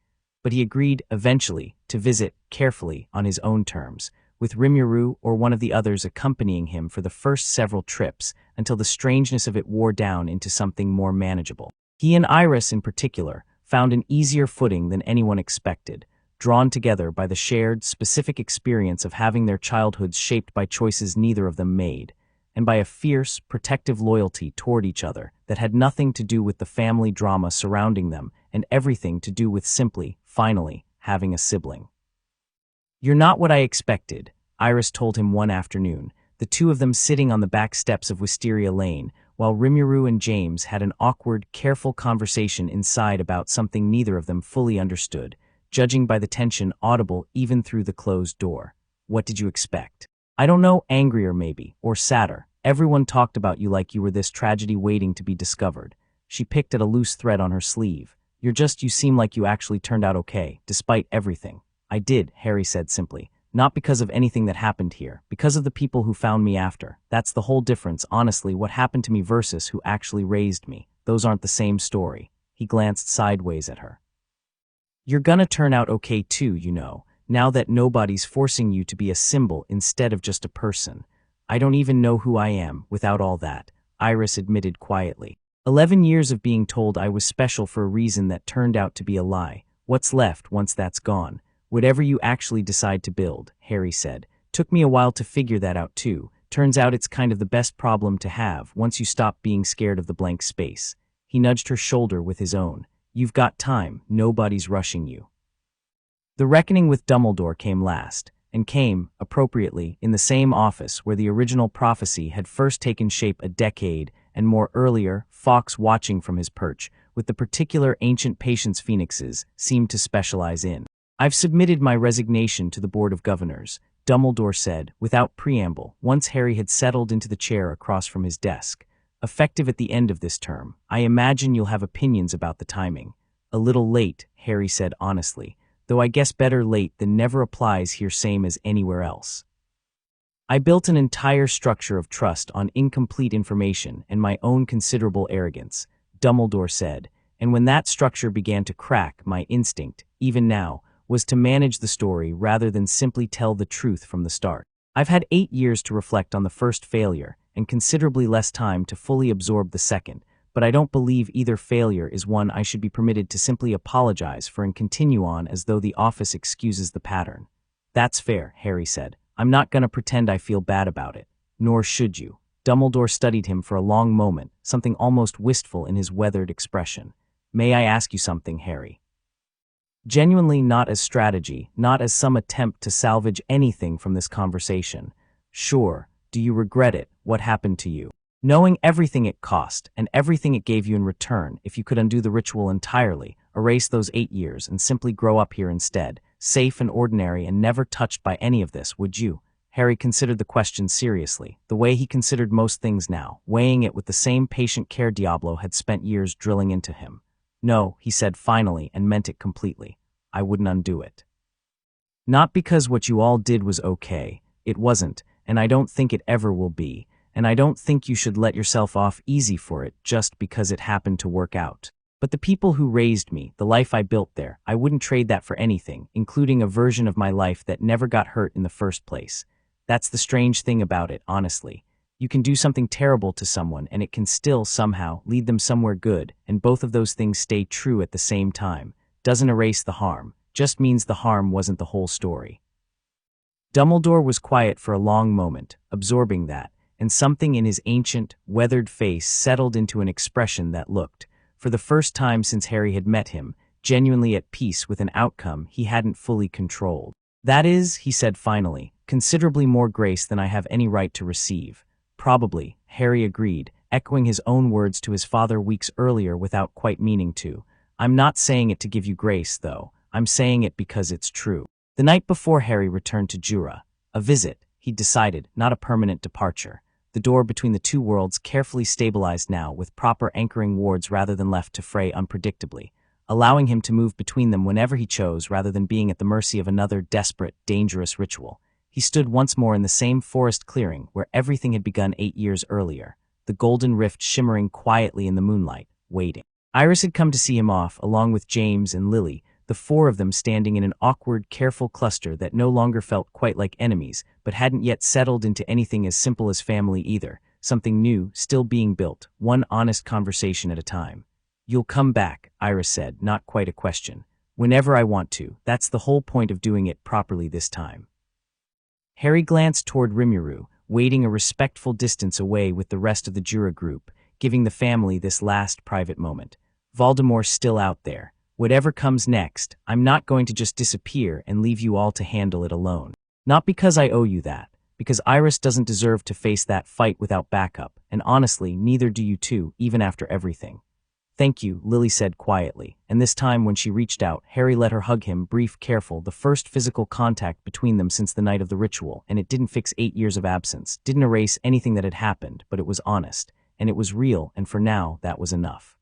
But he agreed, eventually, to visit, carefully, on his own terms, with Rimuru or one of the others accompanying him for the first several trips until the strangeness of it wore down into something more manageable. He and Iris, in particular, found an easier footing than anyone expected, drawn together by the shared, specific experience of having their childhoods shaped by choices neither of them made, and by a fierce, protective loyalty toward each other that had nothing to do with the family drama surrounding them and everything to do with simply, finally, having a sibling. You're not what I expected, Iris told him one afternoon, the two of them sitting on the back steps of Wisteria Lane, while Rimuru and James had an awkward, careful conversation inside about something neither of them fully understood, judging by the tension audible even through the closed door. What did you expect? I don't know, angrier maybe, or sadder. Everyone talked about you like you were this tragedy waiting to be discovered. She picked at a loose thread on her sleeve. You seem like you actually turned out okay, despite everything. I did, Harry said simply. Not because of anything that happened here, because of the people who found me after. That's the whole difference, honestly, what happened to me versus who actually raised me. Those aren't the same story. He glanced sideways at her. You're gonna turn out okay too, you know, now that nobody's forcing you to be a symbol instead of just a person. I don't even know who I am without all that, Iris admitted quietly. 11 years of being told I was special for a reason that turned out to be a lie. What's left once that's gone? Whatever you actually decide to build, Harry said. Took me a while to figure that out too. Turns out it's kind of the best problem to have once you stop being scared of the blank space. He nudged her shoulder with his own. You've got time, nobody's rushing you. The reckoning with Dumbledore came last, and came, appropriately, in the same office where the original prophecy had first taken shape a decade and more earlier. Fawkes, watching from his perch, with the particular ancient patience phoenixes seemed to specialize in. "I've submitted my resignation to the Board of Governors," Dumbledore said, without preamble, once Harry had settled into the chair across from his desk. "Effective at the end of this term. I imagine you'll have opinions about the timing." "A little late," Harry said honestly, "though I guess better late than never applies here same as anywhere else. I built an entire structure of trust on incomplete information and my own considerable arrogance," Dumbledore said, "and when that structure began to crack, my instinct, even now, was to manage the story rather than simply tell the truth from the start. I've had 8 years to reflect on the first failure, and considerably less time to fully absorb the second, but I don't believe either failure is one I should be permitted to simply apologize for and continue on as though the office excuses the pattern." "That's fair," Harry said. "I'm not going to pretend I feel bad about it. Nor should you." Dumbledore studied him for a long moment, something almost wistful in his weathered expression. "May I ask you something, Harry?" Genuinely, not as strategy, not as some attempt to salvage anything from this conversation. "Sure. Do you regret it, what happened to you? Knowing everything it cost, and everything it gave you in return, if you could undo the ritual entirely, erase those 8 years, and simply grow up here instead, safe and ordinary and never touched by any of this, would you?" Harry considered the question seriously, the way he considered most things now, weighing it with the same patient care Diablo had spent years drilling into him. "No," he said finally, and meant it completely. "I wouldn't undo it. Not because what you all did was okay. It wasn't, and I don't think it ever will be, and I don't think you should let yourself off easy for it just because it happened to work out. But the people who raised me, the life I built there, I wouldn't trade that for anything, including a version of my life that never got hurt in the first place. That's the strange thing about it, honestly. You can do something terrible to someone and it can still, somehow, lead them somewhere good, and both of those things stay true at the same time. Doesn't erase the harm, just means the harm wasn't the whole story." Dumbledore was quiet for a long moment, absorbing that, and something in his ancient, weathered face settled into an expression that looked, for the first time since Harry had met him, genuinely at peace with an outcome he hadn't fully controlled. "That is," he said finally, "considerably more grace than I have any right to receive." "Probably," Harry agreed, echoing his own words to his father weeks earlier without quite meaning to. "I'm not saying it to give you grace, though. I'm saying it because it's true." The night before Harry returned to Jura, a visit, he'd decided, not a permanent departure. The door between the two worlds carefully stabilized now with proper anchoring wards rather than left to fray unpredictably, allowing him to move between them whenever he chose rather than being at the mercy of another desperate, dangerous ritual. He stood once more in the same forest clearing where everything had begun 8 years earlier, the golden rift shimmering quietly in the moonlight, waiting. Iris had come to see him off, along with James and Lily, the 4 of them standing in an awkward, careful cluster that no longer felt quite like enemies, but hadn't yet settled into anything as simple as family either, something new, still being built, one honest conversation at a time. "You'll come back," Iris said, not quite a question. "Whenever I want to. That's the whole point of doing it properly this time." Harry glanced toward Rimuru, waiting a respectful distance away with the rest of the Jura group, giving the family this last private moment. "Voldemort's still out there. Whatever comes next, I'm not going to just disappear and leave you all to handle it alone. Not because I owe you that, because Iris doesn't deserve to face that fight without backup, and honestly, neither do you two, even after everything." "Thank you," Lily said quietly, and this time when she reached out, Harry let her hug him, brief, careful, the first physical contact between them since the night of the ritual, and it didn't fix 8 years of absence, didn't erase anything that had happened, but it was honest, and it was real, and for now, that was enough.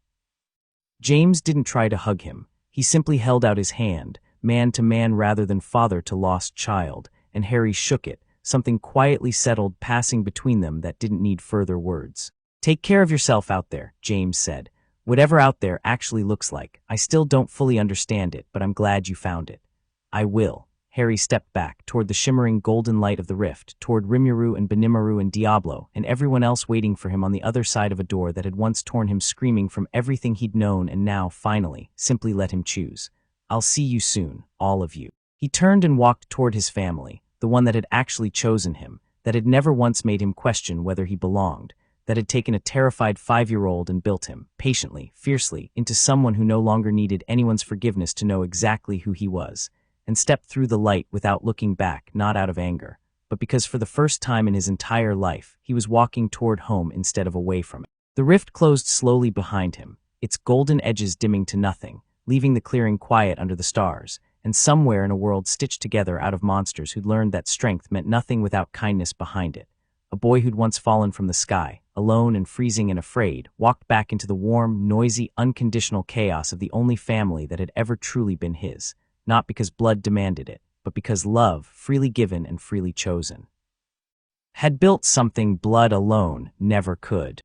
James didn't try to hug him. He simply held out his hand, man to man rather than father to lost child, and Harry shook it, something quietly settled passing between them that didn't need further words. "Take care of yourself out there," James said. "Whatever out there actually looks like. I still don't fully understand it, but I'm glad you found it." "I will." Harry stepped back, toward the shimmering golden light of the rift, toward Rimuru and Banimaru and Diablo, and everyone else waiting for him on the other side of a door that had once torn him screaming from everything he'd known and now, finally, simply let him choose. "I'll see you soon, all of you." He turned and walked toward his family, the one that had actually chosen him, that had never once made him question whether he belonged, that had taken a terrified 5-year-old and built him, patiently, fiercely, into someone who no longer needed anyone's forgiveness to know exactly who he was. and stepped through the light without looking back, not out of anger, but because for the first time in his entire life, he was walking toward home instead of away from it. The rift closed slowly behind him, its golden edges dimming to nothing, leaving the clearing quiet under the stars, and somewhere in a world stitched together out of monsters who'd learned that strength meant nothing without kindness behind it. A boy who'd once fallen from the sky, alone and freezing and afraid, walked back into the warm, noisy, unconditional chaos of the only family that had ever truly been his, not because blood demanded it, but because love, freely given and freely chosen, had built something blood alone never could.